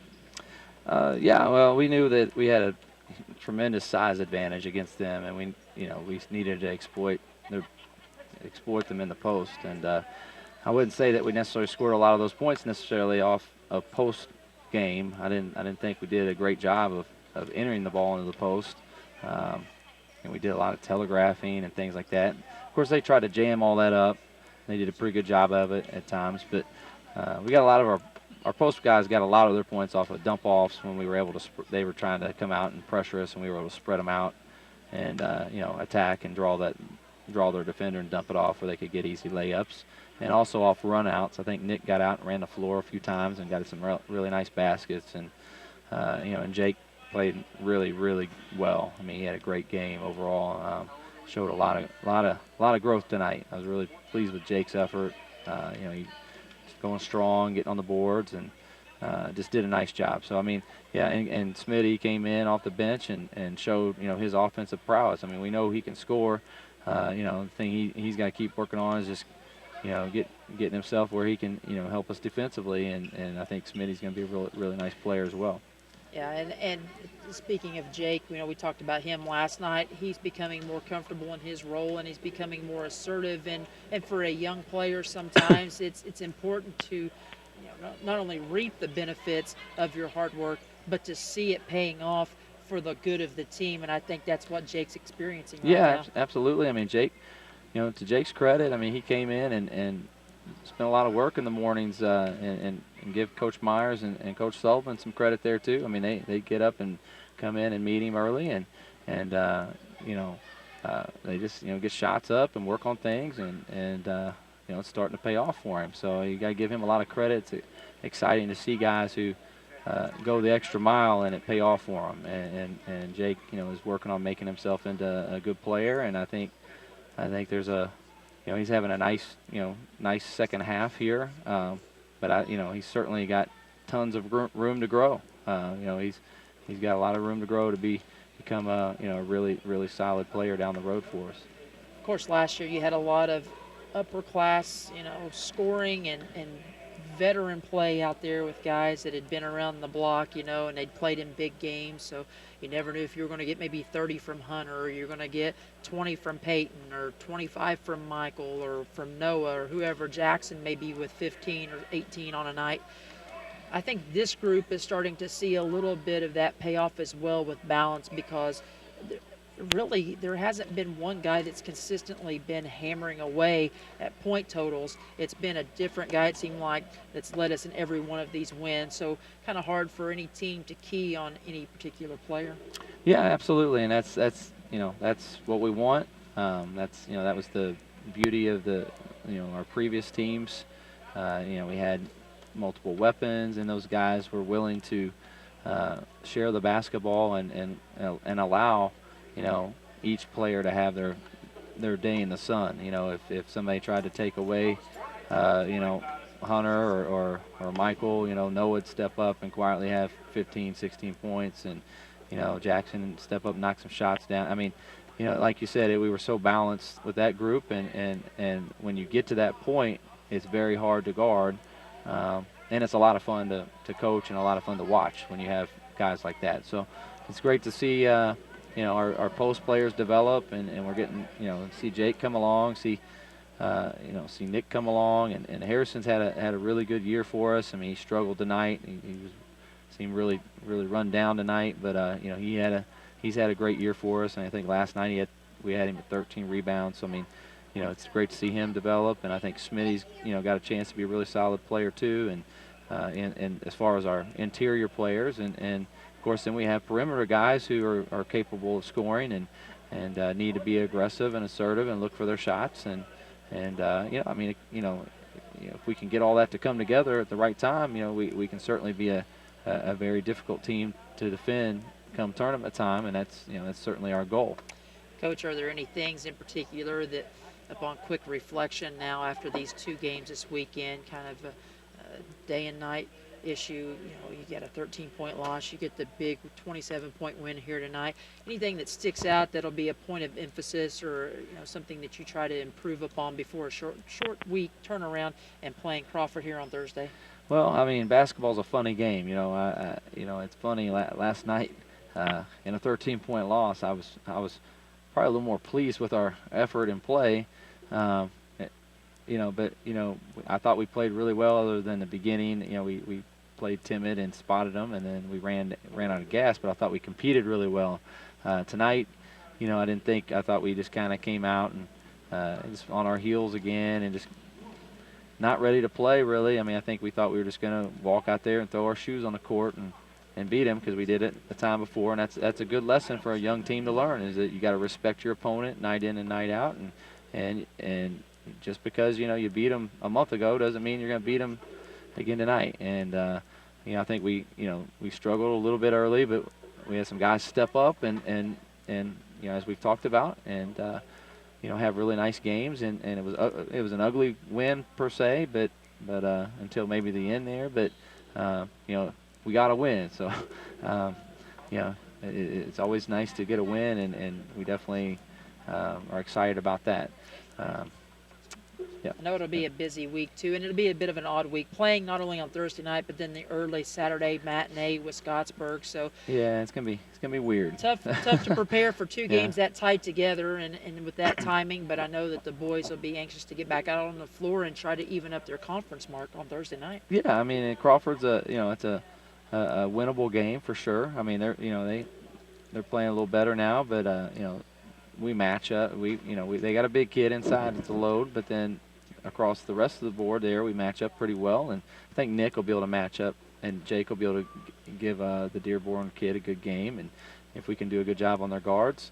[SPEAKER 4] Yeah, well, we knew that we had a tremendous size advantage against them, and we needed to exploit them in the post. And I wouldn't say that we necessarily scored a lot of those points necessarily off a post game. I didn't think we did a great job of entering the ball into the post, and we did a lot of telegraphing and things like that. Of course, they tried to jam all that up. They did a pretty good job of it at times, but we got a lot of our post guys got a lot of their points off of dump offs when we were able to. They were trying to come out and pressure us, and we were able to spread them out and attack and draw their defender and dump it off where they could get easy layups. And also off runouts, I think Nick got out and ran the floor a few times and got some really nice baskets. And and Jake played really, really well. I mean, he had a great game overall. Showed a lot of growth tonight. I was really pleased with Jake's effort. He's going strong, getting on the boards, and just did a nice job. So I mean, yeah, and Smitty came in off the bench and showed his offensive prowess. I mean, we know he can score. The thing he's got to keep working on is just getting himself where he can help us defensively, and I think Smitty's going to be a really nice player as well.
[SPEAKER 2] Yeah, and speaking of Jake, we talked about him last night. He's becoming more comfortable in his role, and he's becoming more assertive. And for a young player, sometimes it's important to not only reap the benefits of your hard work, but to see it paying off for the good of the team. And I think that's what Jake's experiencing right now.
[SPEAKER 4] Yeah, absolutely. I mean, Jake, to Jake's credit, I mean, he came in and spent a lot of work in the mornings and give Coach Myers and Coach Sullivan some credit there too. I mean, they get up and come in and meet him early and they just get shots up and work on things, and it's starting to pay off for him. So you got to give him a lot of credit. It's exciting to see guys who go the extra mile and it pay off for him. And Jake, is working on making himself into a good player, and I think there's he's having a nice second half here. But he's certainly got tons of room to grow. He's got a lot of room to grow to become a really solid player down the road for us.
[SPEAKER 2] Of course, last year you had a lot of upper class, scoring and veteran play out there with guys that had been around the block, and they'd played in big games. So you never knew if you were going to get maybe 30 from Hunter, or you're going to get 20 from Peyton, or 25 from Michael, or from Noah, or whoever. Jackson maybe with 15 or 18 on a night. I think this group is starting to see a little bit of that payoff as well with balance, because really there hasn't been one guy that's consistently been hammering away at point totals. It's been a different guy, it seemed like, that's led us in every one of these wins. So kind of hard for any team to key on any particular player.
[SPEAKER 4] Yeah, absolutely, and that's what we want. That was the beauty of our previous teams. We had multiple weapons, and those guys were willing to share the basketball and allow each player to have their day in the sun. If somebody tried to take away Hunter or Michael, Noah would step up and quietly have 15, 16 points, and Jackson step up and knock some shots down. I mean, like you said, we were so balanced with that group, and when you get to that point, it's very hard to guard. And it's a lot of fun to coach and a lot of fun to watch when you have guys like that. So it's great to see our post players develop, and we're getting see Jake come along, see Nick come along, and Harrison's had a really good year for us. I mean, he struggled tonight. He seemed really run down tonight, but he's had a great year for us. And I think last night we had him at 13 rebounds. So I mean, it's great to see him develop, and I think Smitty's got a chance to be a really solid player too. And as far as our interior players, and of course then we have perimeter guys who are capable of scoring and need to be aggressive and assertive and look for their shots. And if we can get all that to come together at the right time, we can certainly be a very difficult team to defend come tournament time, and that's certainly our goal.
[SPEAKER 2] Coach, are there any things in particular that, upon quick reflection now after these two games this weekend, kind of a day and night issue, you get a 13-point loss, you get the big 27-point win here tonight, anything that sticks out that'll be a point of emphasis, or something that you try to improve upon before a short week turnaround and playing Crawford here on Thursday?
[SPEAKER 4] Well, I mean, basketball's a funny game. It's funny. Last night in a 13-point loss, I was probably a little more pleased with our effort and play. But I thought we played really well, other than the beginning. We played timid and spotted them, and then we ran out of gas. But I thought we competed really well tonight. I thought we just kind of came out and just on our heels again, and just not ready to play really. I mean, I think we thought we were just going to walk out there and throw our shoes on the court and beat them, because we did it the time before. And that's a good lesson for a young team to learn, is that you got to respect your opponent night in and night out, and just because you beat them a month ago doesn't mean you're going to beat them again tonight. And I think we struggled a little bit early, but we had some guys step up and as we've talked about, and have really nice games. And it was an ugly win per se, but until maybe the end there. But we got to win, so it's always nice to get a win, and we definitely are excited about that. Yeah.
[SPEAKER 2] I know it'll be a busy week too, and it'll be a bit of an odd week, playing not only on Thursday night, but then the early Saturday matinee with Scottsburg. So
[SPEAKER 4] yeah, it's gonna be weird.
[SPEAKER 2] Tough to prepare for two games that tight together, and with that timing. But I know that the boys will be anxious to get back out on the floor and try to even up their conference mark on Thursday night. Yeah,
[SPEAKER 4] I mean, Crawford's it's a winnable game for sure. I mean, they're playing a little better now, but we match up. They got a big kid inside that's a load, but then across the rest of the board there, we match up pretty well. And I think Nick will be able to match up, and Jake will be able to give the Dearborn kid a good game. And if we can do a good job on their guards,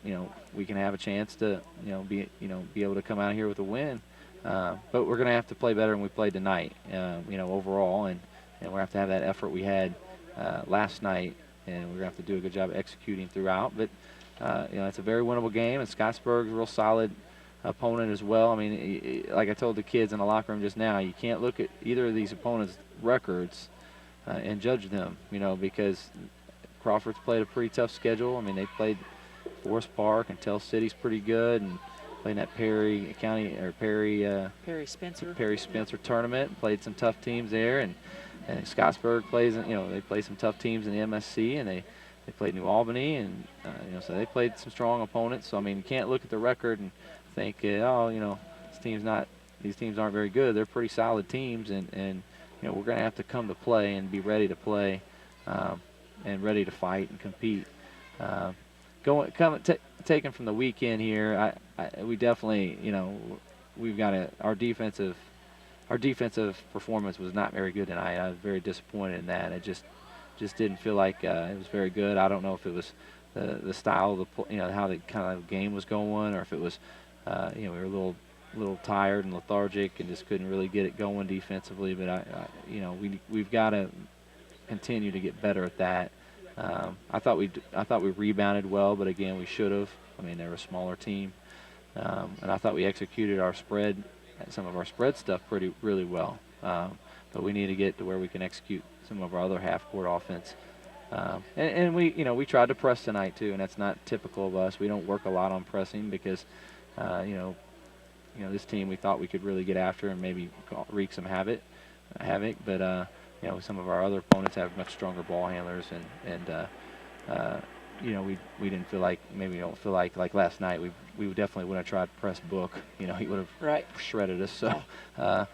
[SPEAKER 4] we can have a chance to, be able to come out here with a win. But we're going to have to play better than we played tonight, overall, and we're going to have that effort we had last night, and we're going to have to do a good job executing throughout. But, it's a very winnable game, and Scottsburg's a real solid opponent as well. I mean, like I told the kids in the locker room just now, you can't look at either of these opponents' records and judge them, because Crawford's played a pretty tough schedule. I mean, they played Forest Park, and Tell City's pretty good, and played in that Perry Spencer tournament. Played some tough teams there, and Scottsburg plays. They play some tough teams in the MSC, and they played New Albany, and so they played some strong opponents. So I mean, you can't look at the record and think, these teams aren't very good. They're pretty solid teams, and we're going to have to come to play and be ready to play, and ready to fight and compete. Taken from the weekend here, we definitely, we've got our defensive performance was not very good tonight. I was very disappointed in that. It just didn't feel like it was very good. I don't know if it was the style of how the kind of game was going, or if it was, we were a little tired and lethargic and just couldn't really get it going defensively. But we've got to continue to get better at that. I thought we rebounded well, but again, we should have. I mean, they're a smaller team, and I thought we executed some of our spread stuff really well. But we need to get to where we can execute some of our other half-court offense. And we tried to press tonight too, and that's not typical of us. We don't work a lot on pressing because, this team we thought we could really get after and maybe wreak some havoc. But some of our other opponents have much stronger ball handlers, and we didn't feel like, maybe don't feel like last night we definitely would have tried to press Book. He would have shredded us. So that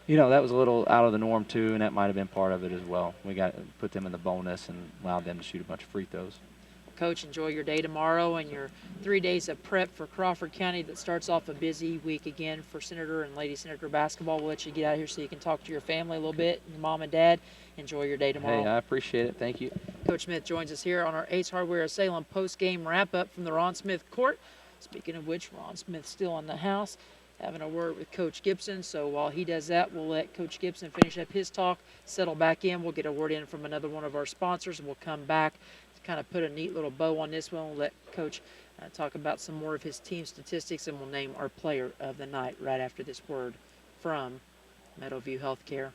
[SPEAKER 4] was a little out of the norm too, and that might have been part of it as well. We got to put them in the bonus and allowed them to shoot a bunch of free throws.
[SPEAKER 2] Coach, enjoy your day tomorrow and your 3 days of prep for Crawford County that starts off a busy week again for Senator and Lady Senator basketball. We'll let you get out here so you can talk to your family a little bit, your mom and dad. Enjoy your day tomorrow.
[SPEAKER 4] Hey, I appreciate it. Thank you.
[SPEAKER 2] Coach Smith joins us here on our Ace Hardware of Salem post-game wrap-up from the Ron Smith court. Speaking of which, Ron Smith's still in the house, having a word with Coach Gibson. So while he does that, we'll let Coach Gibson finish up his talk, settle back in. We'll get a word in from another one of our sponsors, and we'll come back to kind of put a neat little bow on this one. We'll let Coach talk about some more of his team statistics, and we'll name our player of the night right after this word from Meadowview Healthcare.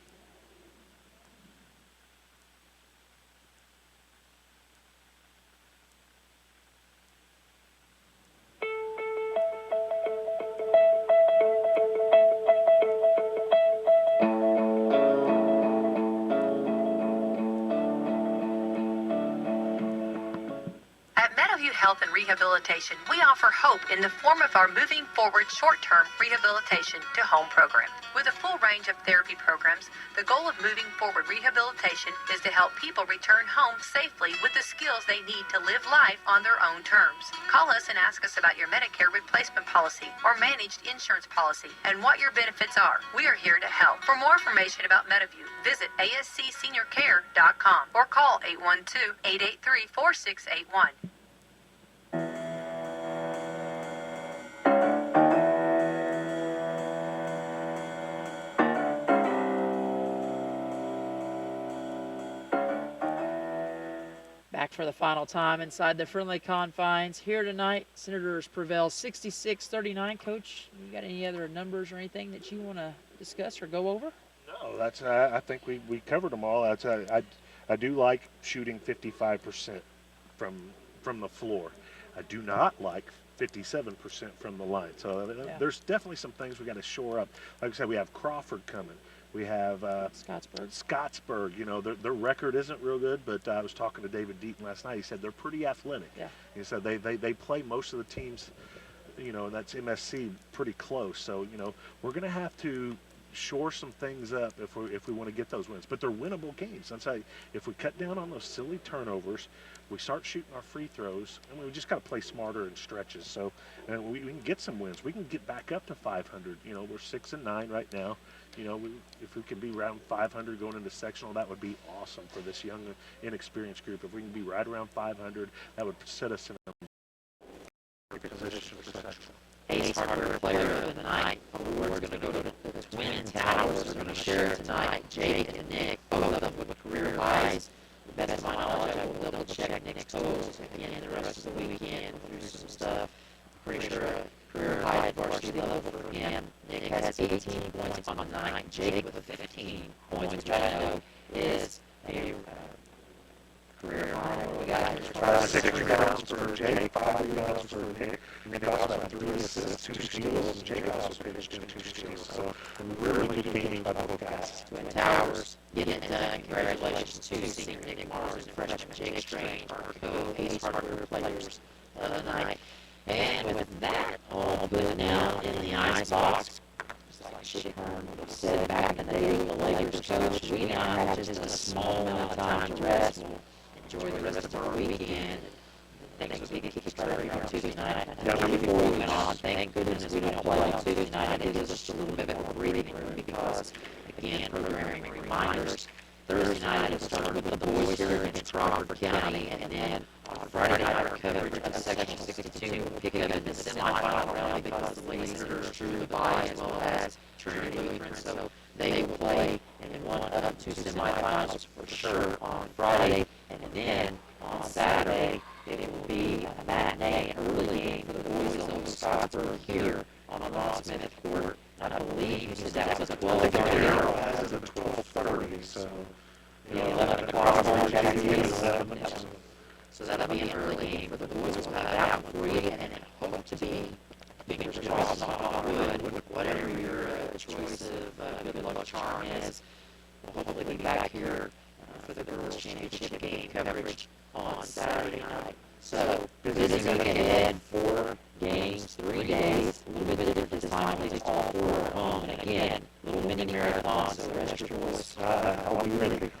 [SPEAKER 9] Health and Rehabilitation, we offer hope in the form of our Moving Forward short-term rehabilitation to home program. With a full range of therapy programs, the goal of Moving Forward Rehabilitation is to help people return home safely with the skills they need to live life on their own terms. Call us and ask us about your Medicare replacement policy or managed insurance policy and what your benefits are. We are here to help. For more information about Meadowview, visit ascseniorcare.com or call 812-883-4681.
[SPEAKER 2] Back for the final time inside the friendly confines. Here tonight, Senators prevail 66-39. Coach, you got any other numbers or anything that you want to discuss or go over?
[SPEAKER 3] No, that's. I think we covered them all. I do like shooting 55% from the floor. I do not like 57% from the line. So there's definitely some things we got to shore up. Like I said, we have Crawford coming. We have Scottsburg. Their record isn't real good, but I was talking to David Deaton last night. He said they're pretty athletic.
[SPEAKER 2] Yeah.
[SPEAKER 3] He said they play most of the teams, that's MSC, pretty close. So, we're going to have to shore some things up if we want to get those wins. But they're winnable games. I'll tell you, if we cut down on those silly turnovers, we start shooting our free throws, and we just got to play smarter in stretches. So we can get some wins. We can get back up to 500. We're 6-9 right now. If we can be around 500 going into sectional, that would be awesome for this young, inexperienced group. If we can be right around 500, that would set us in a position perception.
[SPEAKER 16] Ace Hardware Player of the Night award is going to go to the Twin Towers. They're going to share it tonight. Jake and Nick, both of them with career highs. The best of my knowledge, I will double check Nick's totals again the rest of the weekend through some stuff. Pretty sure a career high at varsity level for him. Nick has 18 points on the night. Jake with 15 points, which I know is a career high. What we got here?
[SPEAKER 3] 6 rebounds for Jake, 5 rebounds for Nick. Nick also had 3 assists, 2 steals, and Jake also finished in 2 steals. So really good game by both guys.
[SPEAKER 16] Twin Towers getting it done. Congratulations to senior Nick Mars and freshman Jake Strange, our co-Ace Hardware players of the night. And with that all put now in the ice box, just like Shickhorn said back in the day with the Lakers coach, we now have just a small amount of time to rest. We'll enjoy the rest of our weekend. Things will be kickstarted here on Tuesday night. Before we went on, thank goodness we don't play on Tuesday night. It gives us just a little bit more breathing room because, again, programming reminders. Thursday night it started with the boys here against Crawford County, and then on Friday night our coverage of Section 62 will pick up in the semifinal round because the ladies are true to bye as well as Trinity Lutheran, so they will play in one of 2 semifinals for sure on Friday, and then on Saturday it will be a matinee and early game for the boys over Scottsburg here on the Ron Smith court. I believe you said that was a 12:30.
[SPEAKER 3] As of 12:30, so
[SPEAKER 16] 11 o'clock. So that'll be an early game for the boys. We'll have that one for you, and hope to be, fingers crossed, on wood, whatever your choice of good luck charm is. We'll hopefully be back here for the girls' championship game coverage on Saturday night. So, busy week ahead, 4 games, 3 days, a little bit different this time, we all 4 at home, and again, little mini marathon, so rest your voice.
[SPEAKER 3] I'll be ready.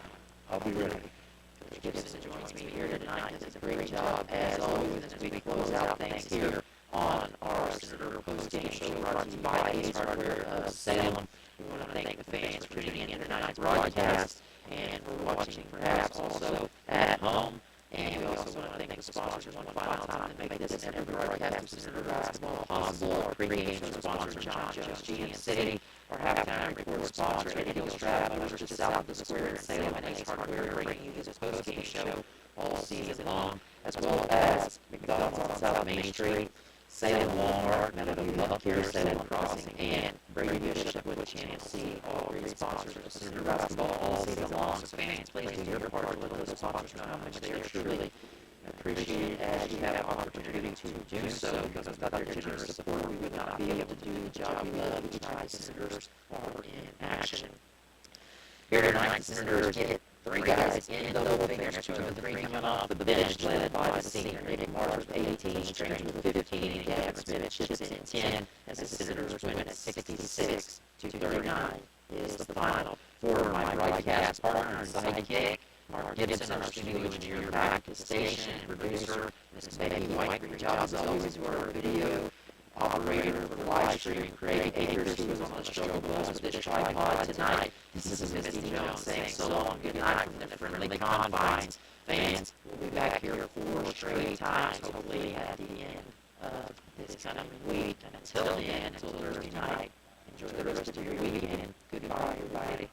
[SPEAKER 16] Coach Gibson joins me here tonight, does a great job, as always, as we close out things here on our Senator post-game show brought to you by Ace Hardware of Salem. We want to thank the fans for tuning in tonight's broadcast and for watching perhaps also at home. And we also want to thank the sponsors one final time to make this and every broadcast of Senator basketball possible. Our pregame show sponsor, John Jones GM City. Our halftime report sponsor, Eddie Hill Strap, Motors just south of the square in Salem, and Ace Hardware, bringing you this postgame show all season long, as well as McDonald's on South Main Street, Salem Walmart, Meadowview Healthcare, Salem Crossing, and Brady Bishop with Channel C. All great sponsors of Senator basketball all season long. So fans, please do your part to let those sponsors know how much they are truly appreciated as you have an opportunity to do so, because without their generous support we would not be able to do the job we love each night. Senators are in action. Here tonight, Senators get 3 guys in double figures, 2 of the 3 coming off the bench, led by the senior Nick Mars with 18, Strange with 15, and Gavin Smith chips in 10, as the Senators win at 66-39 is the final. For my broadcast partner and sidekick, Mark Gibson, our studio engineer back at the station, and producer, Mrs. Becky White, for your job as always, to our video operator for the live stream, Craig Akers, who was on the struggle bus with this tripod tonight. This is Misty Jones saying so long, good night from the friendly confines. Fans, we'll be back here 4 straight times, hopefully at the end of this coming week. And until then, until Thursday night, enjoy the rest of your weekend. Goodbye, everybody.